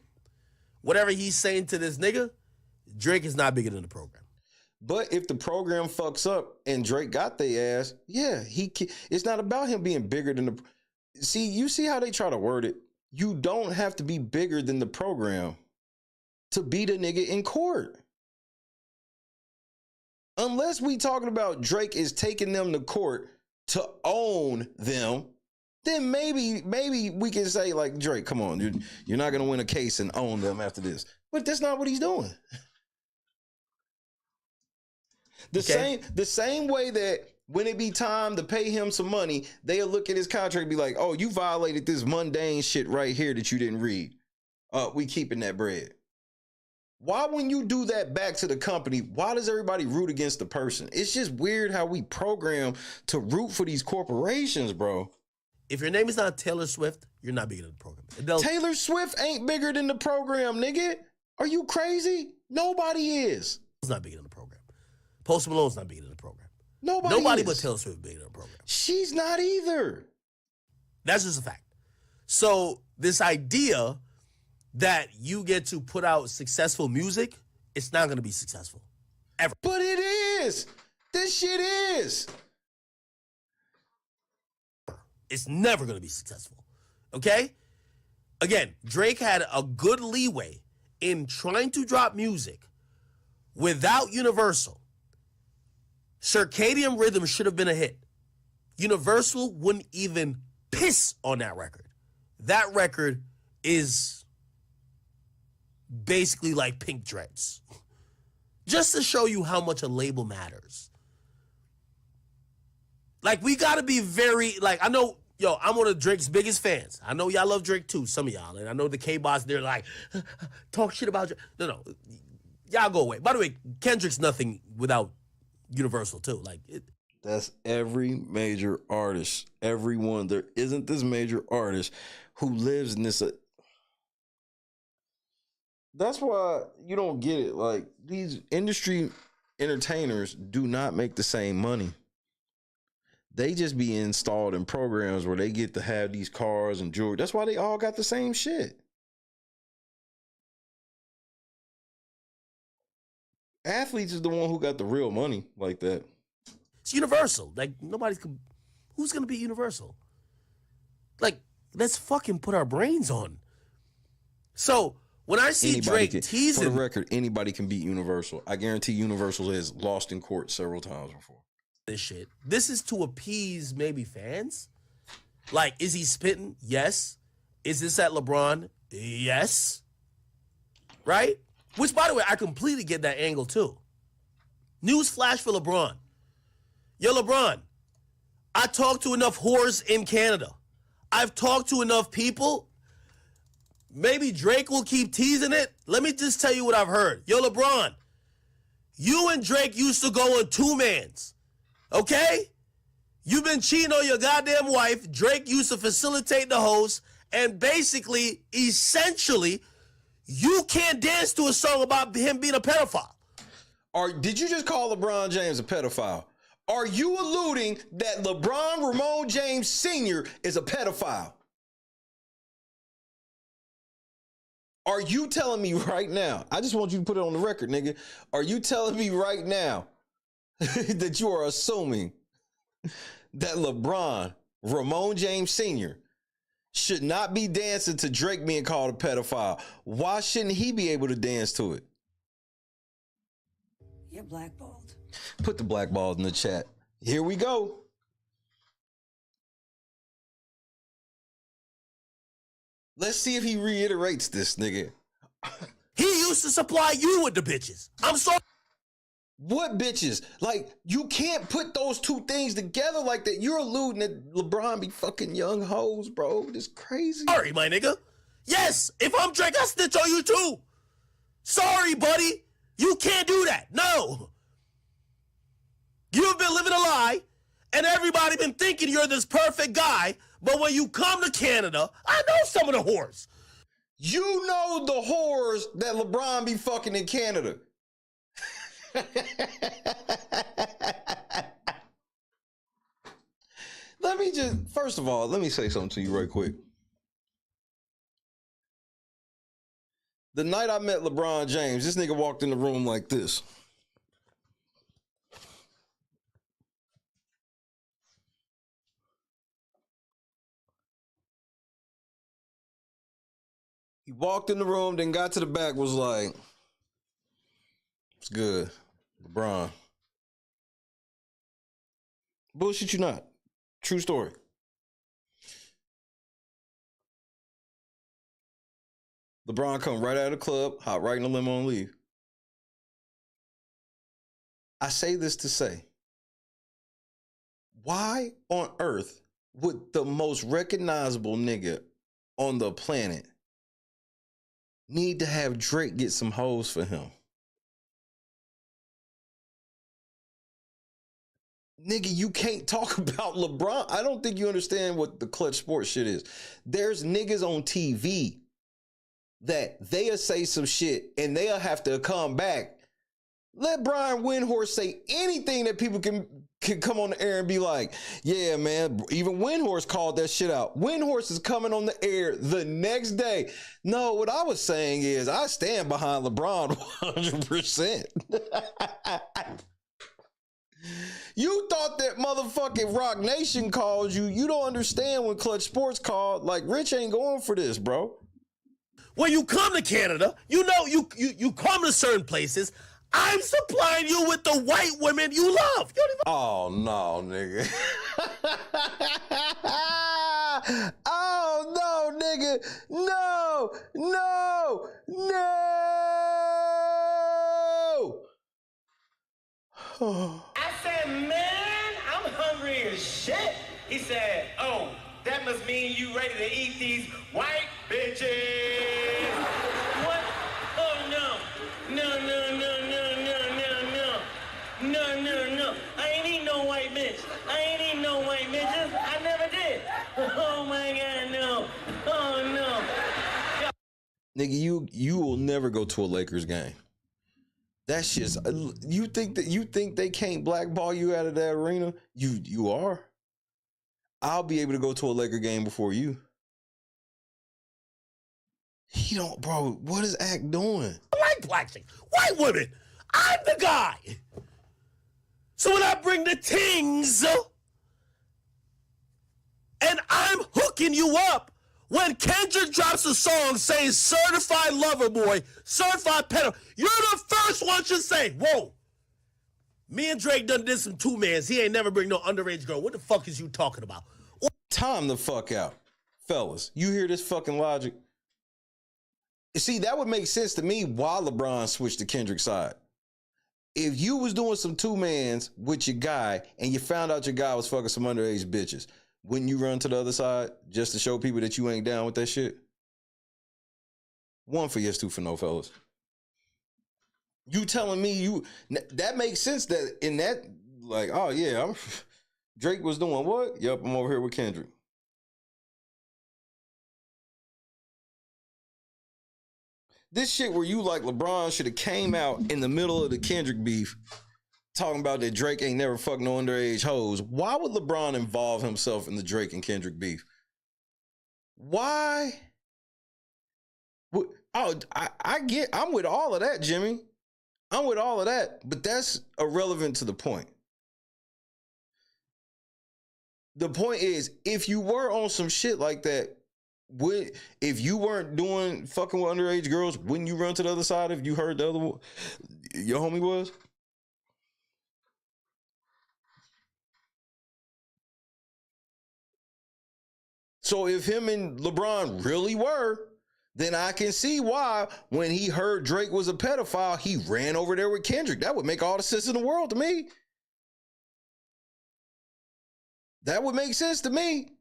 Whatever he's saying to this nigga, Drake is not bigger than the program. But if the program fucks up and Drake got their ass, yeah, it's not about him being bigger than the. See, you see how they try to word it? You don't have to be bigger than the program to beat a nigga in court. Unless we talking about Drake is taking them to court to own them, then maybe we can say like, Drake, come on, dude, you're not going to win a case and own them after this. But that's not what he's doing. The same way that when it be time to pay him some money, they'll look at his contract and be like, oh, you violated this mundane shit right here that you didn't read. We keeping that bread. Why, when you do that back to the company, why does everybody root against the person? It's just weird how we program to root for these corporations, bro. If your name is not Taylor Swift, you're not bigger than the program. Taylor Swift ain't bigger than the program, nigga. Are you crazy? Nobody is. It's not bigger than the program. Post Malone's not bigger than the program. Nobody but Taylor Swift is bigger than the program. She's not either. That's just a fact. So this idea that you get to put out successful music, it's not going to be successful. Ever. But it is. This shit is. It's never going to be successful. Okay? Again, Drake had a good leeway in trying to drop music without Universal. Circadian Rhythm should have been a hit. Universal wouldn't even piss on that record. That record is basically like Pink Dreads. Just to show you how much a label matters. Like, we got to be very, like, I know, Yo, I'm one of Drake's biggest fans. I know y'all love Drake too, some of y'all. And I know the K-Bots, they're like, talk shit about Drake. No. Y'all go away. By the way, Kendrick's nothing without Universal too. That's every major artist. Everyone. There isn't this major artist who lives in this. That's why you don't get it. Like, these industry entertainers do not make the same money. They just be installed in programs where they get to have these cars and jewelry. That's why they all got the same shit. Athletes is the one who got the real money like that. It's Universal. Like, who's going to be Universal? Like, let's fucking put our brains on. So, when I see Drake teasing... For the record, anybody can beat Universal. I guarantee Universal has lost in court several times before. This shit. This is to appease maybe fans? Like, is he spitting? Yes. Is this at LeBron? Yes. Right? Which, by the way, I completely get that angle, too. News flash for LeBron. Yo, LeBron, I talked to enough whores in Canada. I've talked to enough people. Maybe Drake will keep teasing it. Let me just tell you what I've heard. Yo, LeBron, you and Drake used to go on two-mans, okay? You've been cheating on your goddamn wife. Drake used to facilitate the host, and basically, essentially, you can't dance to a song about him being a pedophile. Did you just call LeBron James a pedophile? Are you alluding that LeBron James Sr. is a pedophile? Are you telling me right now? I just want you to put it on the record, nigga. Are you telling me right now that you are assuming that LeBron James Sr. should not be dancing to Drake being called a pedophile? Why shouldn't he be able to dance to it? You're blackballed. Put the blackballed in the chat. Here we go. Let's see if he reiterates this, nigga. He used to supply you with the bitches. I'm sorry. What bitches? Like, you can't put those two things together like that. You're alluding that LeBron be fucking young hoes, bro. This crazy. Sorry, my nigga. Yes, if I'm Drake, I snitch on you too. Sorry, buddy. You can't do that. No. You've been living a lie, and everybody been thinking you're this perfect guy, but when you come to Canada, I know some of the whores. You know the whores that LeBron be fucking in Canada. First of all, let me say something to you right quick. The night I met LeBron James, this nigga walked in the room like this. He walked in the room, then got to the back, was like, "It's good, LeBron." Bullshit you not. True story. LeBron come right out of the club, hop right in the limo and leave. I say this to say, why on earth would the most recognizable nigga on the planet need to have Drake get some hoes for him? Nigga, you can't talk about LeBron. I don't think you understand what the clutch sports shit is. There's niggas on TV that they'll say some shit and they'll have to come back. Let Brian Windhorst say anything that people can come on the air and be like, yeah, man, even Windhorst called that shit out. Windhorst is coming on the air the next day. No, what I was saying is I stand behind LeBron 100%. You thought that motherfucking Rock Nation called you. You don't understand when Clutch Sports called. Like, Rich ain't going for this, bro. When you come to Canada, you know you come to certain places. I'm supplying you with the white women you love. You oh, no, nigga. Oh, no, nigga. No, no, no. I said, man, I'm hungry as shit. He said, oh, that must mean you ready to eat these white bitches. What? Oh, no. No, no, no, no, no, no, no. No, no, no. I ain't eat no white bitch. I ain't eat no white bitches. I never did. Oh, my God, no. Oh, no. Nigga, you will never go to a Lakers game. That's just, you think they can't blackball you out of that arena? You are. I'll be able to go to a Laker game before you. He don't, bro. What is Act doing? I like black chicks. White women. I'm the guy. So when I bring the tings, and I'm hooking you up, when Kendrick drops a song saying certified lover boy, certified pedo, you're the first one to say, whoa, me and Drake done did some two-mans. He ain't never bring no underage girl. What the fuck is you talking about? Time the fuck out. Fellas, you hear this fucking logic? You see, that would make sense to me why LeBron switched to Kendrick's side. If you was doing some two-mans with your guy and you found out your guy was fucking some underage bitches, wouldn't you run to the other side just to show people that you ain't down with that shit? One for yes, two for no, fellas. You telling me that makes sense that in that, like, oh yeah, Drake was doing what? Yep, I'm over here with Kendrick. This shit where you like LeBron should have came out in the middle of the Kendrick beef talking about that Drake ain't never fucked no underage hoes. Why would LeBron involve himself in the Drake and Kendrick beef? Why? Oh, I'm with all of that, Jimmy. I'm with all of that, but that's irrelevant to the point. The point is, if you were on some shit like that, if you weren't doing fucking with underage girls, wouldn't you run to the other side if you heard the other one, your homie was? So if him and LeBron really were, then I can see why when he heard Drake was a pedophile, he ran over there with Kendrick. That would make all the sense in the world to me. That would make sense to me.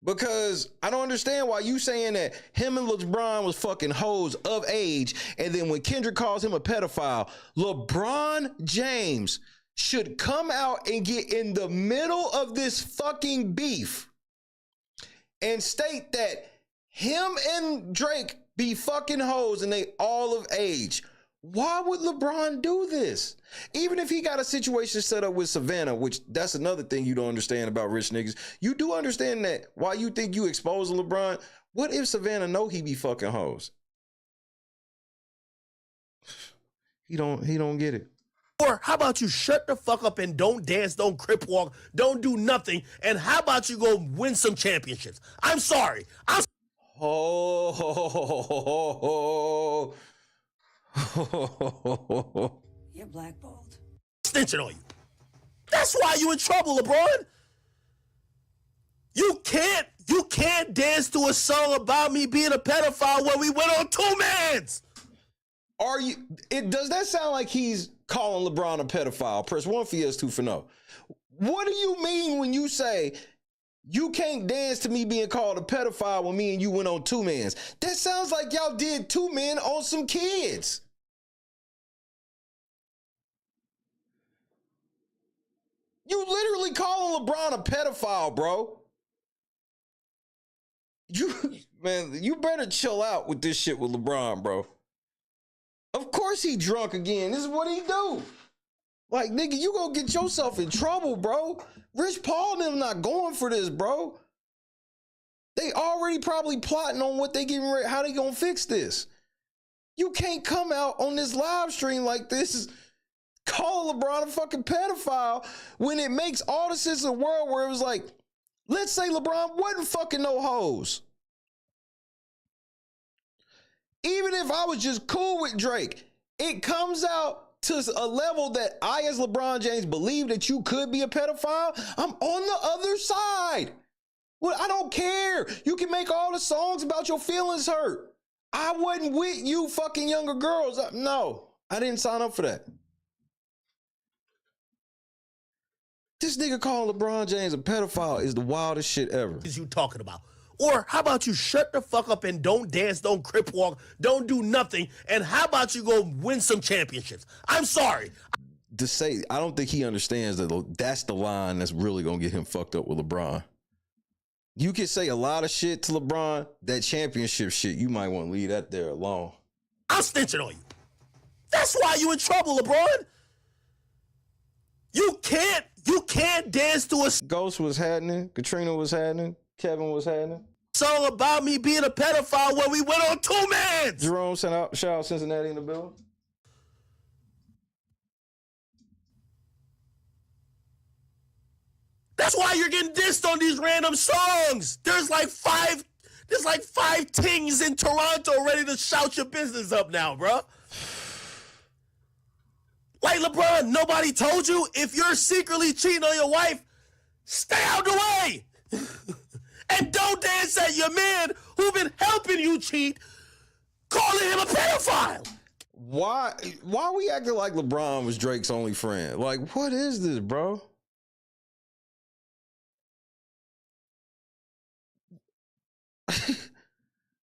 Because I don't understand why you saying that him and LeBron was fucking hoes of age, and then when Kendrick calls him a pedophile, LeBron James should come out and get in the middle of this fucking beef and state that him and Drake be fucking hoes and they all of age. Why would LeBron do this? Even if he got a situation set up with Savannah, which that's another thing you don't understand about rich niggas. You do understand that while you think you exposing LeBron, what if Savannah know he be fucking hoes? He don't get it. Or how about you shut the fuck up and don't dance, don't crip walk, don't do nothing, and how about you go win some championships? I'm sorry. You're blackballed. Extension on you. That's why you in trouble, LeBron. You can't dance to a song about me being a pedophile when we went on two-mans. Does that sound like he's calling LeBron a pedophile? Press 1 for yes, 2 for no. What do you mean when you say you can't dance to me being called a pedophile when me and you went on two-mans? That sounds like y'all did two men on some kids. You literally calling LeBron a pedophile, bro. You better chill out with this shit with LeBron, bro. Of course he drunk again. This is what he do. Like, nigga, you gonna get yourself in trouble, bro. Rich Paul and them not going for this, bro. They already probably plotting on what they getting ready, how they gonna fix this. You can't come out on this live stream like this, call LeBron a fucking pedophile when it makes all the sense in the world where it was like, let's say LeBron wasn't fucking no hoes. Even if I was just cool with Drake, it comes out to a level that I, as LeBron James, believe that you could be a pedophile. I'm on the other side. Well, I don't care. You can make all the songs about your feelings hurt. I wasn't with you fucking younger girls. No, I didn't sign up for that. This nigga calling LeBron James a pedophile is the wildest shit ever. Is you talking about? Or how about you shut the fuck up and don't dance, don't crip walk, don't do nothing, and how about you go win some championships? I'm sorry. To say, I don't think he understands that that's the line that's really gonna get him fucked up with LeBron. You can say a lot of shit to LeBron, that championship shit, you might want to leave that there alone. I'm snitching on you. That's why you in trouble, LeBron. You can't dance to a... Ghost was happening, Katrina was happening, Kevin was happening. Song about me being a pedophile when we went on 2 mans. Jerome sent out, shout out Cincinnati in the building. That's why you're getting dissed on these random songs. There's like five tings in Toronto ready to shout your business up now, bro. Like LeBron, nobody told you if you're secretly cheating on your wife, stay out the way. And don't dance at your man who been helping you cheat, calling him a pedophile. Why we acting like LeBron was Drake's only friend? Like, what is this, bro?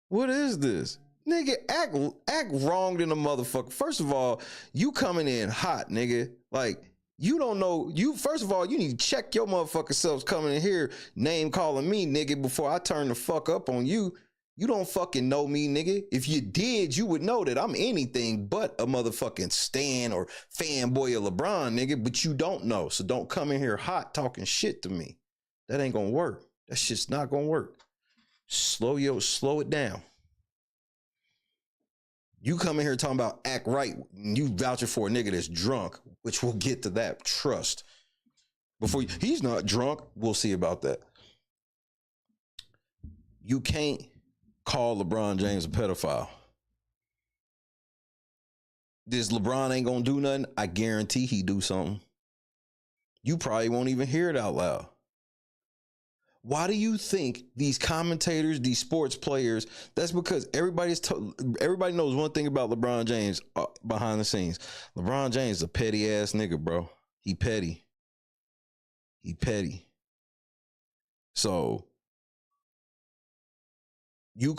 What is this? Nigga, act wrong than a motherfucker. First of all, you coming in hot, nigga. Like, you don't know. First of all, you need to check your motherfucking selves coming in here name calling me, nigga, before I turn the fuck up on you. You don't fucking know me, nigga. If you did, you would know that I'm anything but a motherfucking stan or fanboy of LeBron, nigga, but you don't know. So don't come in here hot talking shit to me. That ain't gonna work. That shit's not gonna work. Slow it down. You come in here talking about act right, you vouching for a nigga that's drunk, which we'll get to that. Trust. He's not drunk. We'll see about that. You can't call LeBron James a pedophile. This LeBron ain't gonna do nothing. I guarantee he do something. You probably won't even hear it out loud. Why do you think these commentators, these sports players, that's because everybody knows one thing about LeBron James behind the scenes. LeBron James is a petty ass nigga, bro. He petty. So you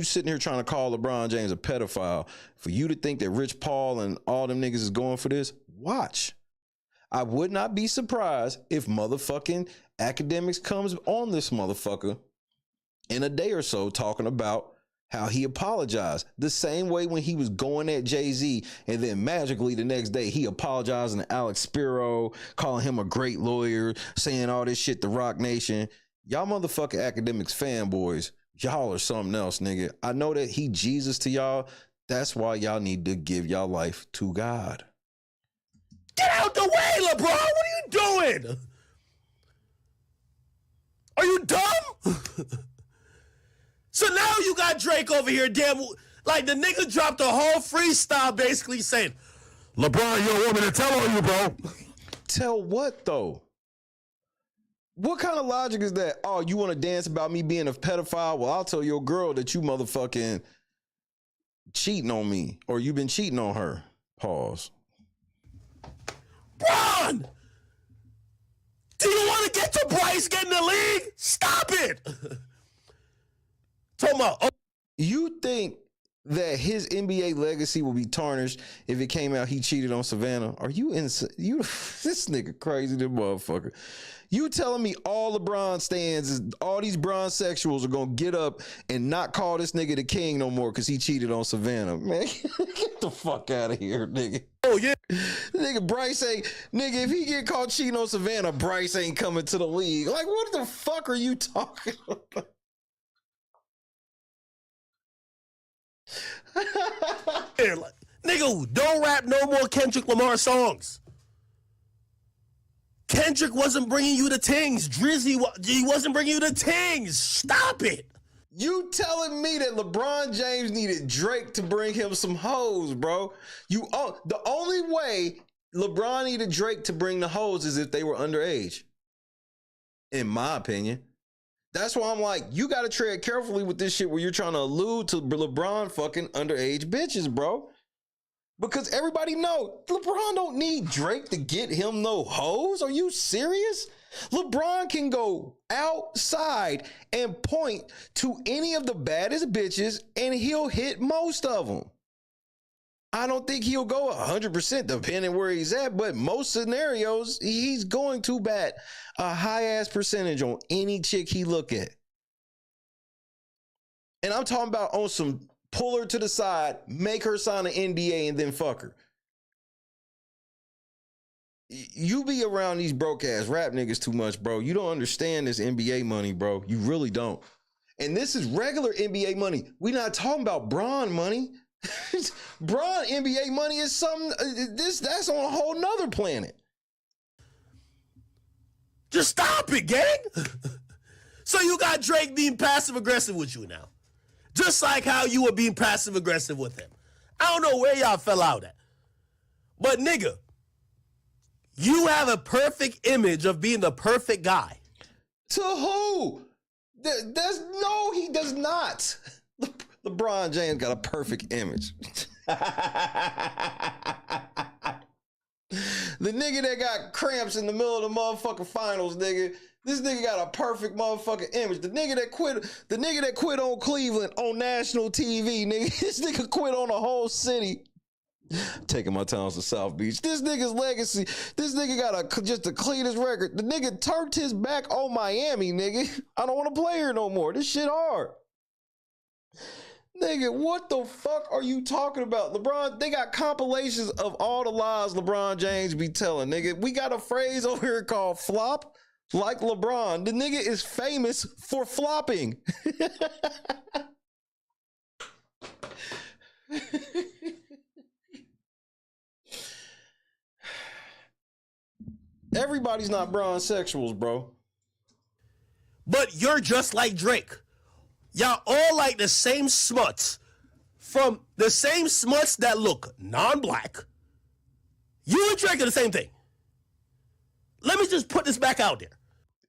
sitting here trying to call LeBron James a pedophile, for you to think that Rich Paul and all them niggas is going for this, watch. I would not be surprised if motherfucking Akademiks comes on this motherfucker in a day or so talking about how he apologized. The same way when he was going at Jay-Z and then magically the next day he apologizing to Alex Spiro, calling him a great lawyer, saying all this shit to Rock Nation. Y'all motherfucking Akademiks fanboys, y'all are something else, nigga. I know that he Jesus to y'all. That's why y'all need to give y'all life to God. Get out the way, LeBron. What are you doing? Are you dumb? So now you got Drake over here, damn, like the nigga dropped a whole freestyle basically saying, LeBron, you're a woman to tell on you, bro. Tell what, though? What kind of logic is that? Oh, you want to dance about me being a pedophile? Well, I'll tell your girl that you motherfucking cheating on me, or you've been cheating on her. Pause. Bron! Do you want to get to Bryce getting the league? Stop it! You think that his NBA legacy will be tarnished if it came out he cheated on Savannah? Are you insane? This nigga crazy, the motherfucker. You telling me all LeBron stands, all these bronze sexuals are gonna get up and not call this nigga the king no more because he cheated on Savannah? Man, get the fuck out of here, nigga. Oh, yeah. Nigga, Bryce ain't, nigga, if he get caught cheating on Savannah, Bryce ain't coming to the league. Like, what the fuck are you talking about? Nigga, don't rap no more Kendrick Lamar songs. Kendrick wasn't bringing you the tings. Drizzy, he wasn't bringing you the tings. Stop it. You telling me that LeBron James needed Drake to bring him some hoes, bro? The only way LeBron needed Drake to bring the hoes is if they were underage, in my opinion. That's why I'm like, you got to tread carefully with this shit where you're trying to allude to LeBron fucking underage bitches, bro. Because everybody know LeBron don't need Drake to get him no hoes. Are you serious? LeBron can go outside and point to any of the baddest bitches and he'll hit most of them. I don't think he'll go 100% depending where he's at, but most scenarios, he's going to bat a high-ass percentage on any chick he look at. And I'm talking about on some pull her to the side, make her sign an NDA, and then fuck her. You be around these broke-ass rap niggas too much, bro. You don't understand this NBA money, bro. You really don't. And this is regular NBA money. We not talking about Bron money. Bron NBA money is something that's on a whole nother planet. Just stop it, gang. So you got Drake being passive aggressive with you now, just like how you were being passive aggressive with him. I don't know where y'all fell out at, but nigga, you have a perfect image of being the perfect guy. To who? No, he does not. LeBron James got a perfect image. The nigga that got cramps in the middle of the motherfucking finals, nigga. This nigga got a perfect motherfucking image. The nigga that quit on Cleveland on national TV, nigga. This nigga quit on a whole city. Taking my towns to South Beach. This nigga's legacy. This nigga got just the cleanest record. The nigga turned his back on Miami, nigga. I don't want to play here no more. This shit hard. Nigga, what the fuck are you talking about? LeBron, they got compilations of all the lies LeBron James be telling, nigga. We got a phrase over here called flop like LeBron. The nigga is famous for flopping. Everybody's not bronsexuals, bro. But you're just like Drake. Y'all all like the same smuts. From the same smuts that look non-black. You and Drake are the same thing. Let me just put this back out there.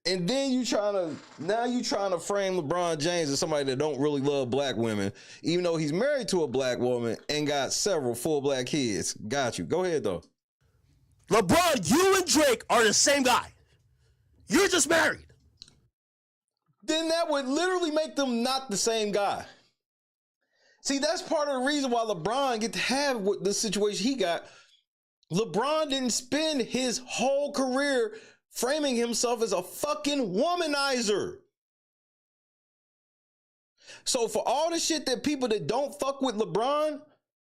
And then you trying to frame LeBron James as somebody that don't really love black women, even though he's married to a black woman and got several full black kids. Got you. Go ahead, though. LeBron, you and Drake are the same guy. You're just married. Then that would literally make them not the same guy. See, that's part of the reason why LeBron get to have the situation he got. LeBron didn't spend his whole career framing himself as a fucking womanizer. So for all the shit that people that don't fuck with LeBron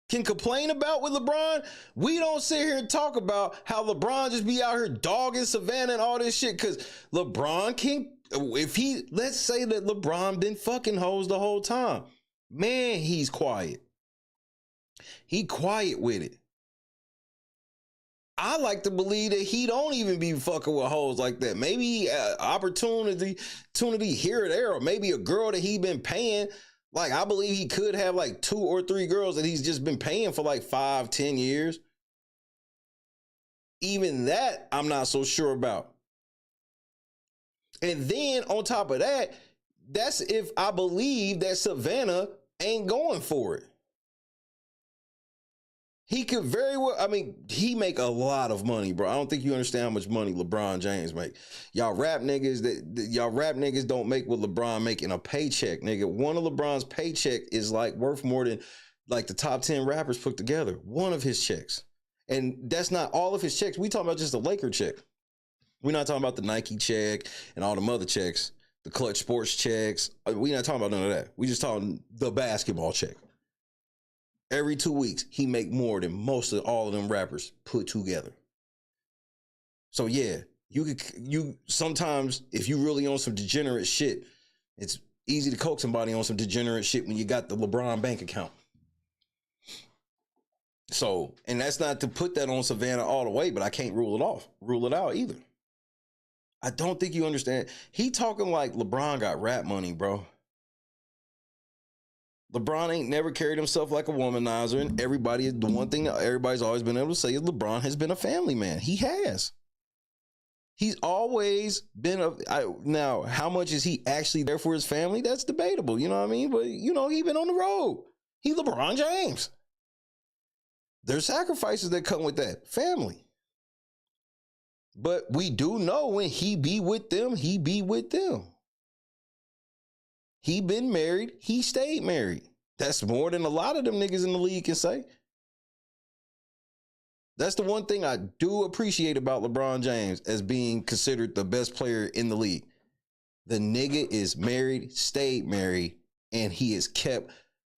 can complain about with LeBron, we don't sit here and talk about how LeBron just be out here dogging Savannah and all this shit, because LeBron can, let's say that LeBron been fucking hoes the whole time. Man, he's quiet. He quiet with it. I like to believe that he don't even be fucking with hoes like that. Maybe opportunity here or there, or maybe a girl that he been paying. Like, I believe he could have like 2 or 3 girls that he's just been paying for like 5-10 years. Even that, I'm not so sure about. And then on top of that, that's if I believe that Savannah ain't going for it. He could very well, I mean, he make a lot of money, bro. I don't think you understand how much money LeBron James make. Y'all rap niggas don't make what LeBron make in a paycheck, nigga. One of LeBron's paycheck is like worth more than like the top 10 rappers put together. One of his checks. And that's not all of his checks. We talking about just the Laker check. We're not talking about the Nike check and all them other checks, the Clutch Sports checks. We not talking about none of that. We just talking the basketball check. Every 2 weeks, he make more than most of all of them rappers put together. So yeah, you sometimes, if you really on some degenerate shit, it's easy to coax somebody on some degenerate shit when you got the LeBron bank account. So, and that's not to put that on Savannah all the way, but I can't rule it out either. I don't think you understand. He talking like LeBron got rap money, bro. LeBron ain't never carried himself like a womanizer, and the one thing that everybody's always been able to say is LeBron has been a family man. He has. He's always been now, how much is he actually there for his family? That's debatable, you know what I mean? But, you know, he been on the road. He LeBron James. There's sacrifices that come with that. Family. But we do know when he be with them, he be with them. He been married, he stayed married. That's more than a lot of them niggas in the league can say. That's the one thing I do appreciate about LeBron James as being considered the best player in the league. The nigga is married, stayed married, and he has kept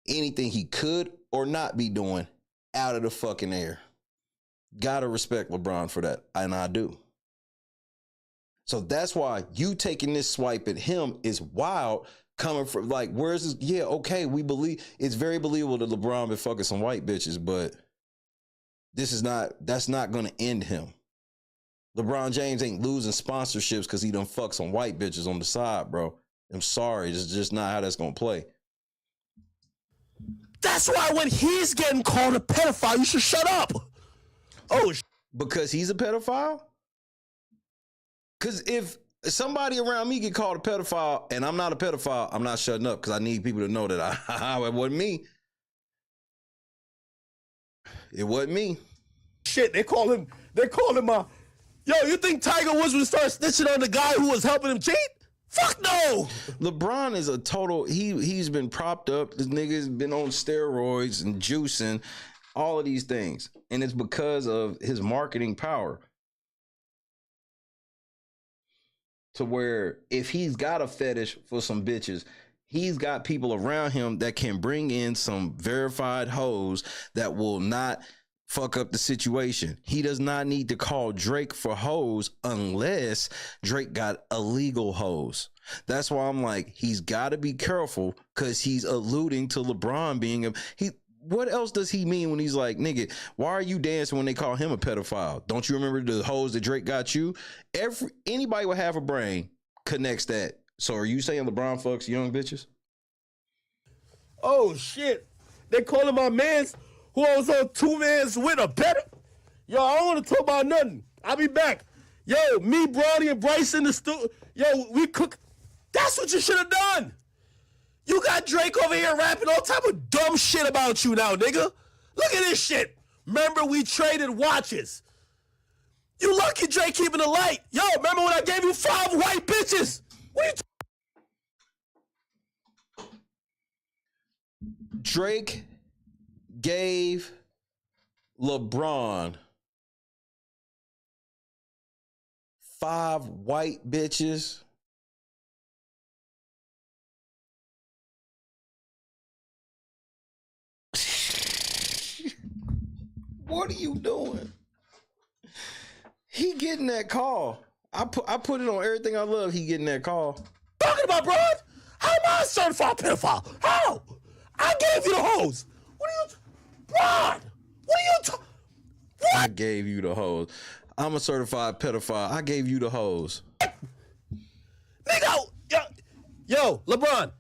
anything he could or not be doing out of the fucking air. Gotta respect LeBron for that, and I do. So that's why you taking this swipe at him is wild, coming from like, where's this? Yeah, okay, we believe it's very believable that LeBron been fucking some white bitches, but that's not gonna end him. LeBron James ain't losing sponsorships because he done fuck some white bitches on the side, bro. I'm sorry, it's just not how that's gonna play. That's why when he's getting called a pedophile, you should shut up. Oh, because he's a pedophile? Because if somebody around me get called a pedophile and I'm not a pedophile, I'm not shutting up because I need people to know that it wasn't me. It wasn't me. Shit, they call him yo, you think Tiger Woods would start snitching on the guy who was helping him cheat? Fuck no! LeBron is a total, he's been propped up. This nigga's been on steroids and juicing, all of these things. And it's because of his marketing power. To where if he's got a fetish for some bitches, he's got people around him that can bring in some verified hoes that will not fuck up the situation. He does not need to call Drake for hoes unless Drake got illegal hoes. That's why I'm like, he's got to be careful because he's alluding to LeBron being what else does he mean when he's like, nigga, why are you dancing when they call him a pedophile? Don't you remember the hoes that Drake got you? Anybody with half a brain connects that. So are you saying LeBron fucks young bitches? Oh shit. They calling my mans who I was on 2 mans with a better. Yo, I don't want to talk about nothing. I'll be back. Yo, me, Brody, and Bryce in the studio. Yo, we cook. That's what you should have done. You got Drake over here rapping all type of dumb shit about you now, nigga. Look at this shit. Remember we traded watches. You lucky Drake keeping the light. Yo, remember when I gave you 5 white bitches? What are you Drake gave LeBron 5 white bitches. What are you doing? He getting that call. I put it on everything I love. He getting that call. Talking about, bro? How am I a certified pedophile? How? I gave you the hose. What are you, Rod? What are you talking? I gave you the hose. I'm a certified pedophile. I gave you the hose. Nigga, yo, LeBron,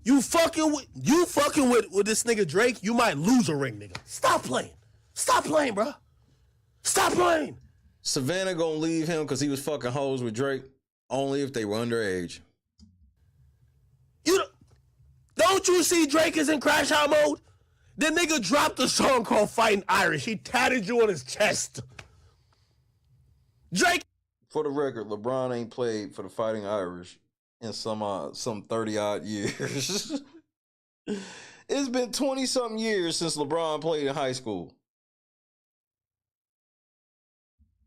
you fucking with this nigga Drake, you might lose a ring, nigga. Stop playing. Stop playing, bro. Stop playing. Savannah gonna leave him because he was fucking hoes with Drake only if they were underage. Don't you see Drake is in crash out mode? The nigga dropped a song called Fighting Irish. He tatted you on his chest. Drake. For the record, LeBron ain't played for the Fighting Irish in some 30-odd years. It's been 20-something years since LeBron played in high school.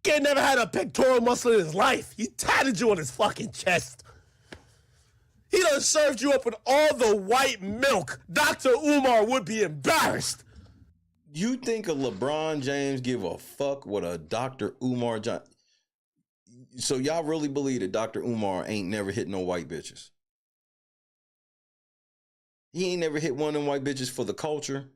He never had a pectoral muscle in his life. He tatted you on his fucking chest. He done served you up with all the white milk. Dr. Umar would be embarrassed. You think a LeBron James give a fuck what a Dr. Umar So y'all really believe that Dr. Umar ain't never hit no white bitches? He ain't never hit one of them white bitches for the culture?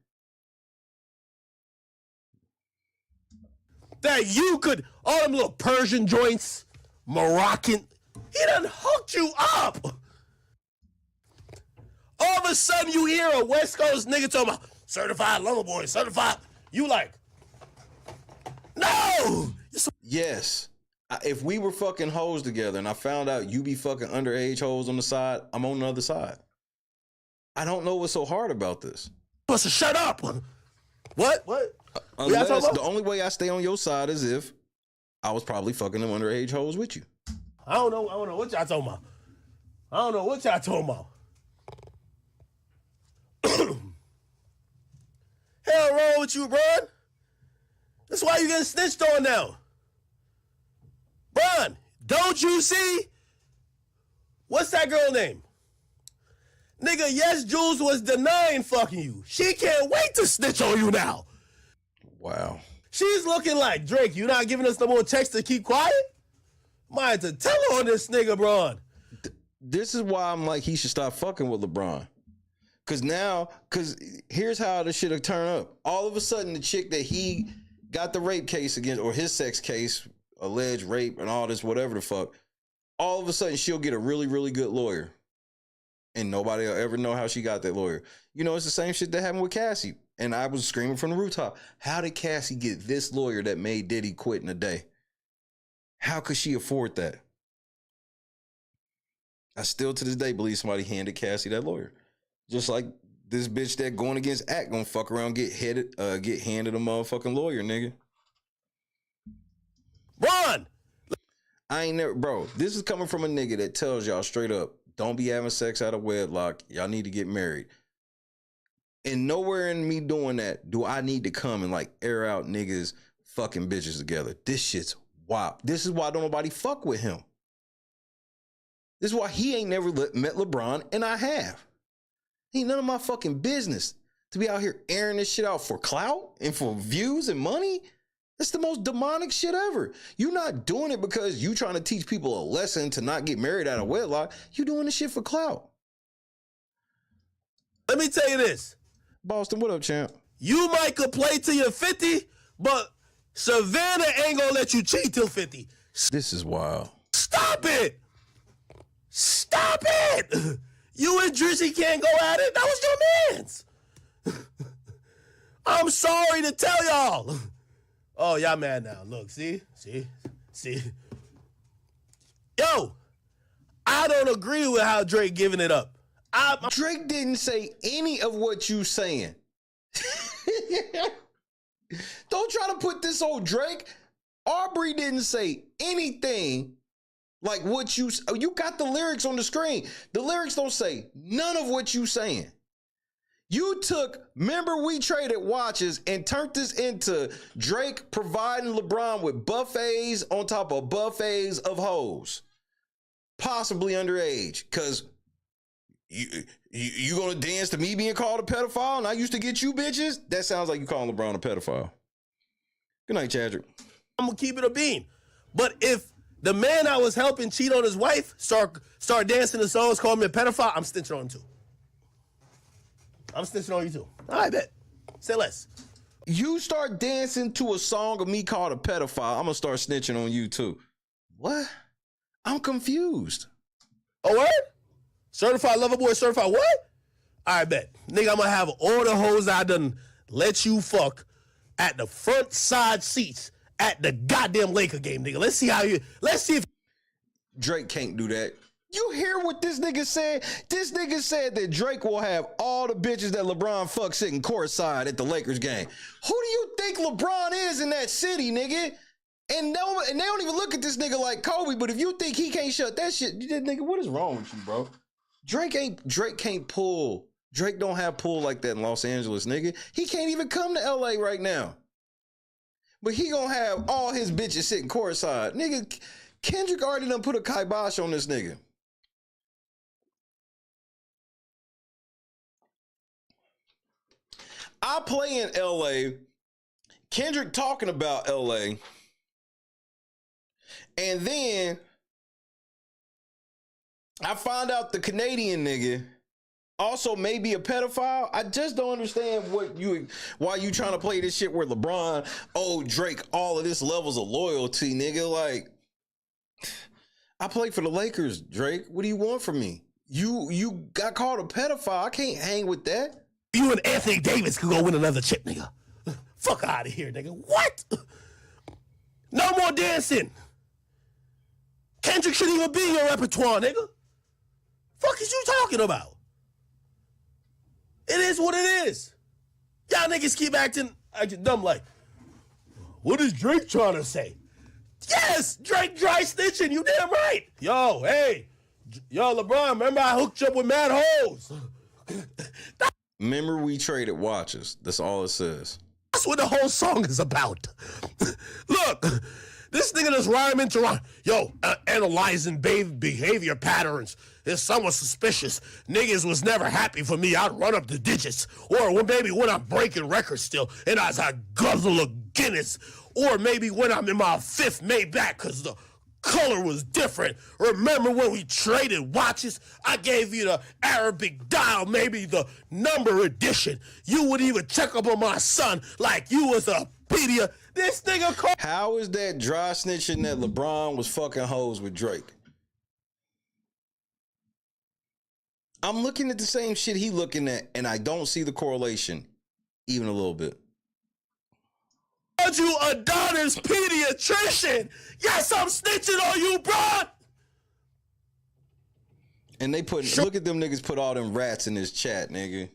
That you could, all them little Persian joints, Moroccan, he done hooked you up. All of a sudden you hear a West Coast nigga talking about certified lover boy, certified. You like, no. Yes. If we were fucking hoes together and I found out you be fucking underage hoes on the side, I'm on the other side. I don't know what's so hard about this. Supposed to shut up. What? Unless the only way I stay on your side is if I was probably fucking them underage hoes with you. I don't know what y'all talking about. I don't know what y'all talking about. Hell wrong with you, Bron? That's why you getting snitched on now. Bron, don't you see? What's that girl name? Nigga, yes, Jules was denying fucking you. She can't wait to snitch on you now. Wow. She's looking like, Drake, you not giving us no more checks to keep quiet? Might have to tell on this nigga, Bron. This is why I'm like, he should stop fucking with LeBron. Cause here's how this shit'll turn up. All of a sudden, the chick that he got the rape case against, or his sex case, alleged rape and all this, whatever the fuck, all of a sudden she'll get a really, really good lawyer. And nobody will ever know how she got that lawyer. You know, it's the same shit that happened with Cassie. And I was screaming from the rooftop, how did Cassie get this lawyer that made Diddy quit in a day? How could she afford that? I still to this day believe somebody handed Cassie that lawyer. Just like this bitch that going against Act gonna fuck around, get handed a motherfucking lawyer, nigga. Run! I ain't never, bro, this is coming from a nigga that tells y'all straight up, don't be having sex out of wedlock. Y'all need to get married. And nowhere in me doing that do I need to come and like air out niggas fucking bitches together. This shit's wild. This is why don't nobody fuck with him. This is why he ain't never met LeBron and I have. Ain't none of my fucking business to be out here airing this shit out for clout and for views and money. That's the most demonic shit ever. You're not doing it because you trying to teach people a lesson to not get married out of wedlock. You doing this shit for clout. Let me tell you this. Boston, what up, champ? You might could play till you're 50, but Savannah ain't gonna let you cheat till 50. This is wild. Stop it! Stop it! You and Drizzy can't go at it. That was your man's. I'm sorry to tell y'all. Oh, y'all mad now. Look, see? Yo, I don't agree with how Drake giving it up. Drake didn't say any of what you saying. Don't try to put this on Drake. Aubrey didn't say anything like what you got the lyrics on the screen. The lyrics don't say none of what you saying. You remember we traded watches and turned this into Drake providing LeBron with buffets on top of buffets of hoes. Possibly underage, because you gonna dance to me being called a pedophile and I used to get you bitches? That sounds like you calling LeBron a pedophile. Good night, Chadrick. I'm gonna keep it a bean. But if the man I was helping cheat on his wife start dancing to songs, call me a pedophile, I'm snitching on him too. I'm snitching on you too. I bet. Say less. You start dancing to a song of me called a pedophile, I'm gonna start snitching on you too. What? I'm confused. Oh, what? Certified lover boy, certified what? I bet. Nigga, I'm gonna have all the hoes I done let you fuck at the front side seats at the goddamn Laker game, nigga. Let's see if Drake can't do that. You hear what this nigga said? This nigga said that Drake will have all the bitches that LeBron fuck sitting courtside at the Lakers game. Who do you think LeBron is in that city, nigga? And they don't even look at this nigga like Kobe, but if you think he can't shut that shit, nigga, what is wrong with you, bro? Drake can't pull. Drake don't have pull like that in Los Angeles, nigga. He can't even come to LA right now. But he gonna have all his bitches sitting courtside. Nigga, Kendrick already done put a kibosh on this nigga. I play in LA. Kendrick talking about LA. And then I find out the Canadian nigga also may be a pedophile. I just don't understand why you trying to play this shit where LeBron, Drake, all of this levels of loyalty, nigga. Like, I play for the Lakers, Drake. What do you want from me? You got called a pedophile. I can't hang with that. You and Anthony Davis could go win another chip, nigga. Fuck out of here, nigga. What? No more dancing. Kendrick shouldn't even be in your repertoire, nigga. Fuck is you talking about? It is what it is. Y'all niggas keep acting. I get dumb like, what is Drake trying to say? Yes, Drake dry snitching. You damn right. Yo, hey, yo, LeBron. Remember I hooked you up with mad hoes. Remember we traded watches. That's all it says. That's what the whole song is about. Look, this nigga just rhyming to rhyme. Yo, analyzing behavior patterns is somewhat suspicious. Niggas was never happy for me. I'd run up the digits. Or maybe when I'm breaking records still and I was a guzzle of Guinness. Or maybe when I'm in my 5th Maybach because the color was different. Remember when we traded watches? I gave you the Arabic dial, maybe the number edition. You would even check up on my son like you was a pedia. This nigga called. How is that dry snitching that LeBron was fucking hoes with Drake? I'm looking at the same shit he looking at, and I don't see the correlation even a little bit. You Adonis pediatrician. Yes, I'm snitching on you, bro. And they look at them niggas put all them rats in this chat, nigga.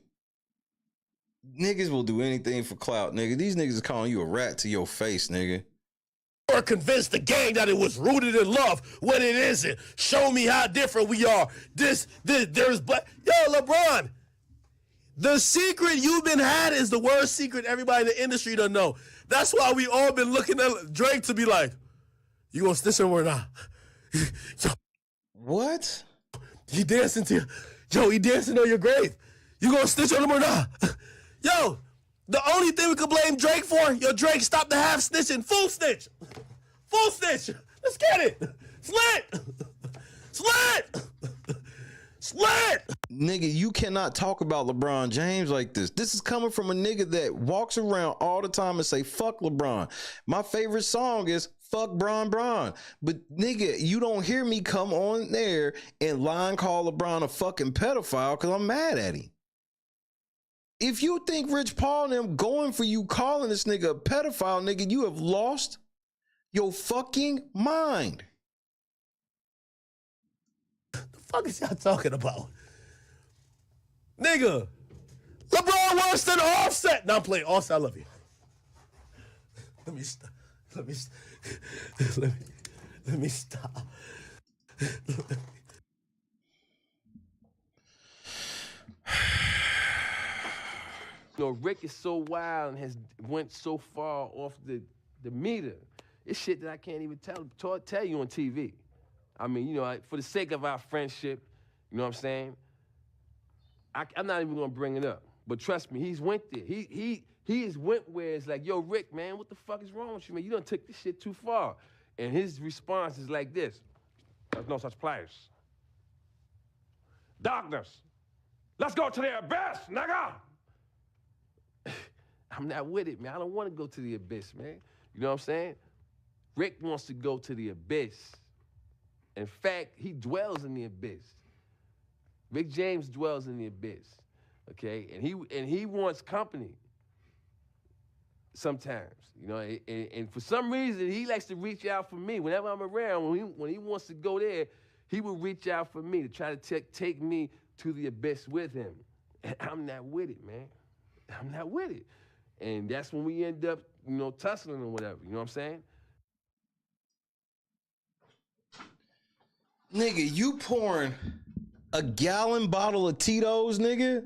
Niggas will do anything for clout, nigga. These niggas is calling you a rat to your face, nigga. Or convince the gang that it was rooted in love when it isn't. Show me how different we are. There's black. Yo, LeBron, the secret you've been had is the worst secret everybody in the industry don't know. That's why we all been looking at Drake to be like, you gonna snitch on him or not? What? He dancing to you. Yo, he dancing on your grave. You gonna snitch on him or not? Yo, the only thing we can blame Drake for, yo, Drake, stop the half snitching. Full snitch. Full snitch. Let's get it. Slit. Slit. Slit. Nigga, you cannot talk about LeBron James like this. This is coming from a nigga that walks around all the time and say, fuck LeBron. My favorite song is fuck Bron. But nigga, you don't hear me come on there and line call LeBron a fucking pedophile because I'm mad at him. If you think Rich Paul and them going for you calling this nigga a pedophile, nigga, you have lost your fucking mind. The fuck is y'all talking about? Nigga, LeBron worse than Offset. Now I'm playing Offset. I love you. Let me stop. Let me stop. You know, Rick is so wild and has went so far off the meter. It's shit that I can't even tell you on TV. I mean, you know, for the sake of our friendship, you know what I'm saying? I'm not even gonna bring it up. But trust me, he's went there. He has went where it's like, yo, Rick, man, what the fuck is wrong with you, man? You done took this shit too far. And his response is like this: there's no such place. Darkness. Let's go to the abyss, nigga. I'm not with it, man. I don't want to go to the abyss, man. You know what I'm saying? Rick wants to go to the abyss. In fact, he dwells in the abyss. Rick James dwells in the abyss, okay? And he wants company sometimes, you know? And for some reason, he likes to reach out for me. Whenever I'm around, when he wants to go there, he will reach out for me to try to take me to the abyss with him. And I'm not with it, man. I'm not with it. And that's when we end up, you know, tussling or whatever, you know what I'm saying? Nigga, you pouring a gallon bottle of Tito's, nigga?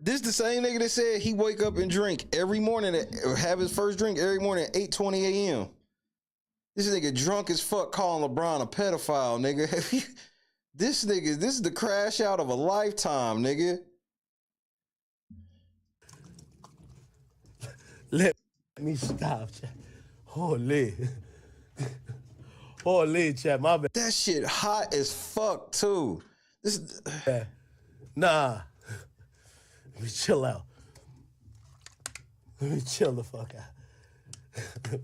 This the same nigga that said he wake up and drink every morning, or have his first drink every morning at 8:20 a.m. This nigga drunk as fuck calling LeBron a pedophile, nigga. This is the crash out of a lifetime, nigga. Let me stop, chat. Holy. Holy, chat, my bad. That shit hot as fuck, too. Nah. Let me chill out. Let me chill the fuck out.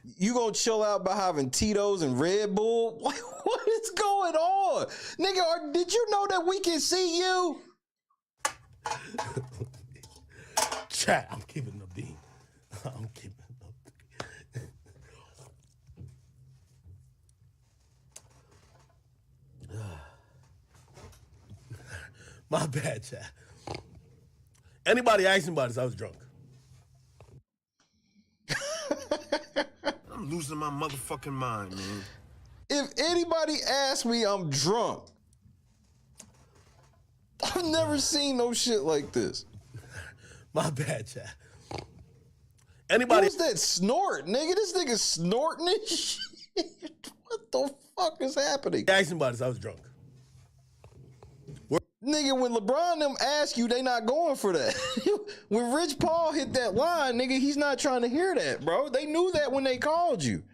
You gonna chill out by having Tito's and Red Bull? What is going on? Nigga, did you know that we can see you? Chat, I'm keeping the beat. I'm keeping the beat. My bad, chat. Anybody asked me about this, I was drunk. I'm losing my motherfucking mind, man. If anybody asks me, I'm drunk. I've never seen no shit like this. My bad, chat. Anybody? Who's that snort, nigga? This nigga snorting and shit. What the fuck is happening? Asked me about this, I was drunk. Nigga, when LeBron them ask you, they not going for that. When Rich Paul hit that line, nigga, he's not trying to hear that, bro. They knew that when they called you.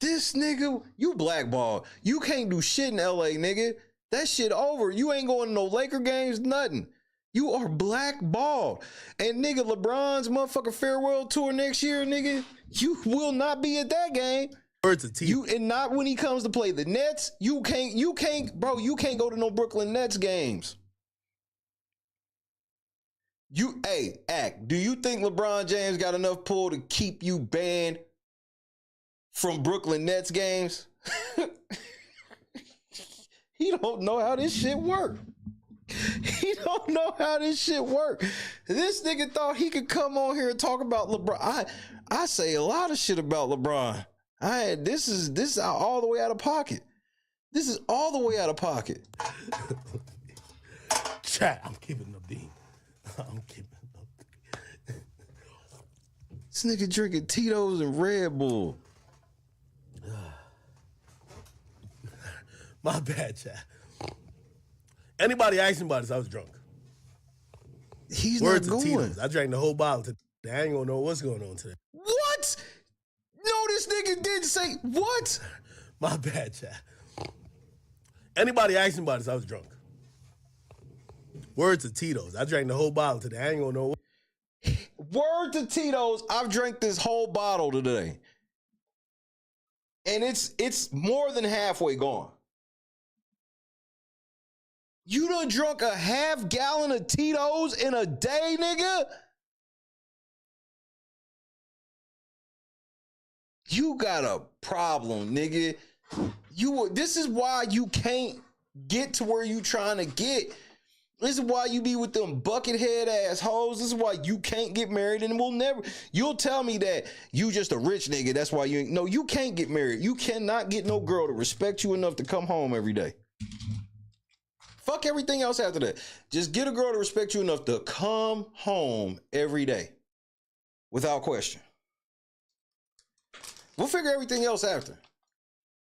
This nigga, you blackball. You can't do shit in LA, nigga. That shit over. You ain't going to no Laker games, nothing. You are blackballed. And nigga, LeBron's motherfucking farewell tour next year, nigga, you will not be at that game. You and not when he comes to play the Nets. You can't, bro. You can't go to no Brooklyn Nets games. Do you think LeBron James got enough pull to keep you banned from Brooklyn Nets games? He don't know how this shit work. He don't know how this shit work. This nigga thought he could come on here and talk about LeBron. I say a lot of shit about LeBron. This is all the way out of pocket. This is all the way out of pocket. Chat, I'm keeping up, D. I'm keeping up. This nigga drinking Tito's and Red Bull. My bad, chat. Anybody asked me about this, I was drunk. He's Words not of going. Tito's. I drank the whole bottle today. I ain't gonna know what's going on today. What? No, this nigga didn't say what? My bad, chat. Anybody asked me about this, I was drunk. Words of Tito's. I drank the whole bottle today. I ain't gonna know. Word to Tito's, I've drank this whole bottle today. And it's more than halfway gone. You done drunk a half gallon of Tito's in a day, nigga? You got a problem, nigga. This is why you can't get to where you trying to get. This is why you be with them buckethead ass hoes. This is why you can't get married and will never. You'll tell me that you just a rich nigga. That's why you ain't. No, you can't get married. You cannot get no girl to respect you enough to come home every day. Fuck everything else after that. Just get a girl to respect you enough to come home every day. Without question. We'll figure everything else after.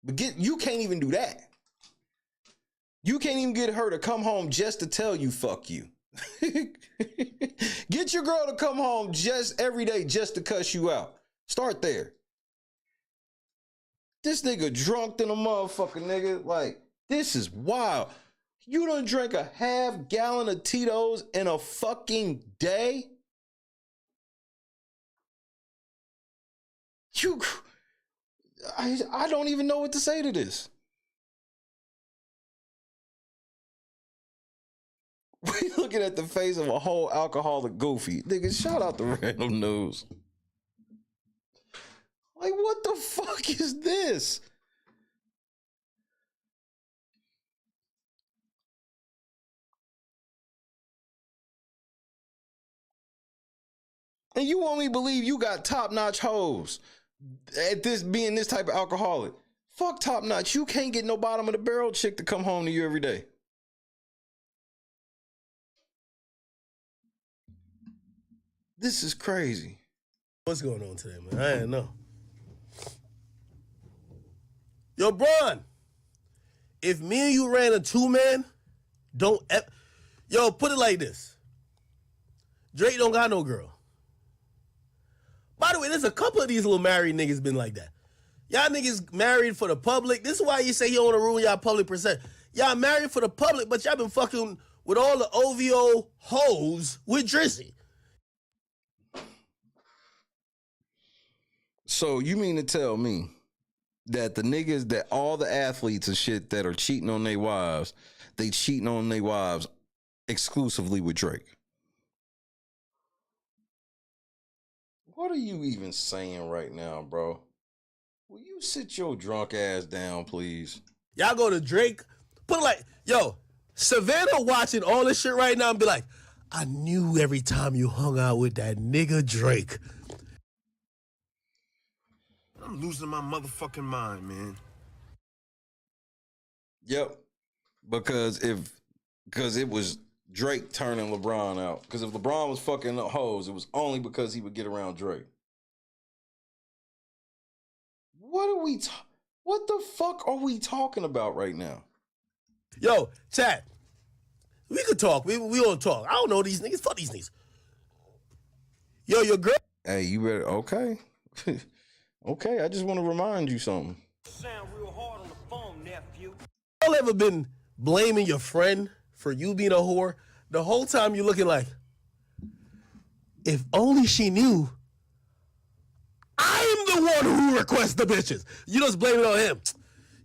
But you can't even do that. You can't even get her to come home just to tell you fuck you. Get your girl to come home just every day just to cuss you out. Start there. This nigga drunk than a motherfucker, nigga. Like, this is wild. You done drank a half gallon of Tito's in a fucking day? I don't even know what to say to this. We looking at the face of a whole alcoholic goofy. Nigga, shout out to Random News. Like, what the fuck is this? And you want me to believe you got top-notch hoes at this being this type of alcoholic? Fuck top-notch. You can't get no bottom of the barrel chick to come home to you every day. This is crazy. What's going on today, man? I didn't know. Yo, Bron, if me and you ran a two-man, yo, put it like this. Drake don't got no girl. By the way, there's a couple of these little married niggas been like that. Y'all niggas married for the public. This is why you say you don't want to ruin y'all public percent. Y'all married for the public, but y'all been fucking with all the OVO hoes with Drizzy. So you mean to tell me that the niggas, that all the athletes and shit that are cheating on their wives, they cheating on their wives exclusively with Drake? What are you even saying right now, bro? Will you sit your drunk ass down, please? Y'all go to Drake, put it like, yo, Savannah watching all this shit right now and be like, I knew every time you hung out with that nigga Drake. I'm losing my motherfucking mind, man. Yep. Because it was Drake turning LeBron out. Because if LeBron was fucking hoes, it was only because he would get around Drake. What the fuck are we talking about right now? Yo, chat. We could talk. We all talk. I don't know these niggas. Fuck these niggas. Yo, your girl. Hey, you better, okay. Okay, I just want to remind you something. Sound real hard on the phone, nephew. You ever been blaming your friend for you being a whore? The whole time you're looking like, if only she knew I'm the one who requests the bitches. You just blame it on him.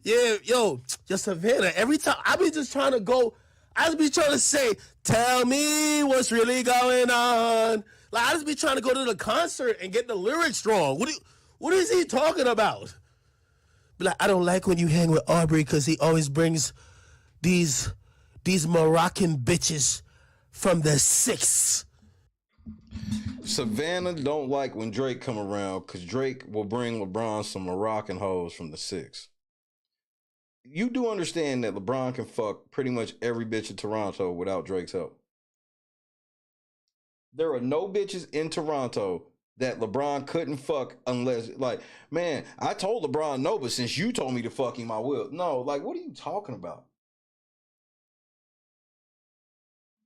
Yeah, yo, just Savannah. Every time I be just trying to go, I just be trying to say, tell me what's really going on. Like I just be trying to go to the concert and get the lyrics wrong. What is he talking about? Be like, I don't like when you hang with Aubrey because he always brings these Moroccan bitches from the 6th. Savannah don't like when Drake come around because Drake will bring LeBron some Moroccan hoes from the 6th. You do understand that LeBron can fuck pretty much every bitch in Toronto without Drake's help. There are no bitches in Toronto that LeBron couldn't fuck unless, like, man, I told LeBron no, but since you told me to fuck him, I will. No, like, what are you talking about?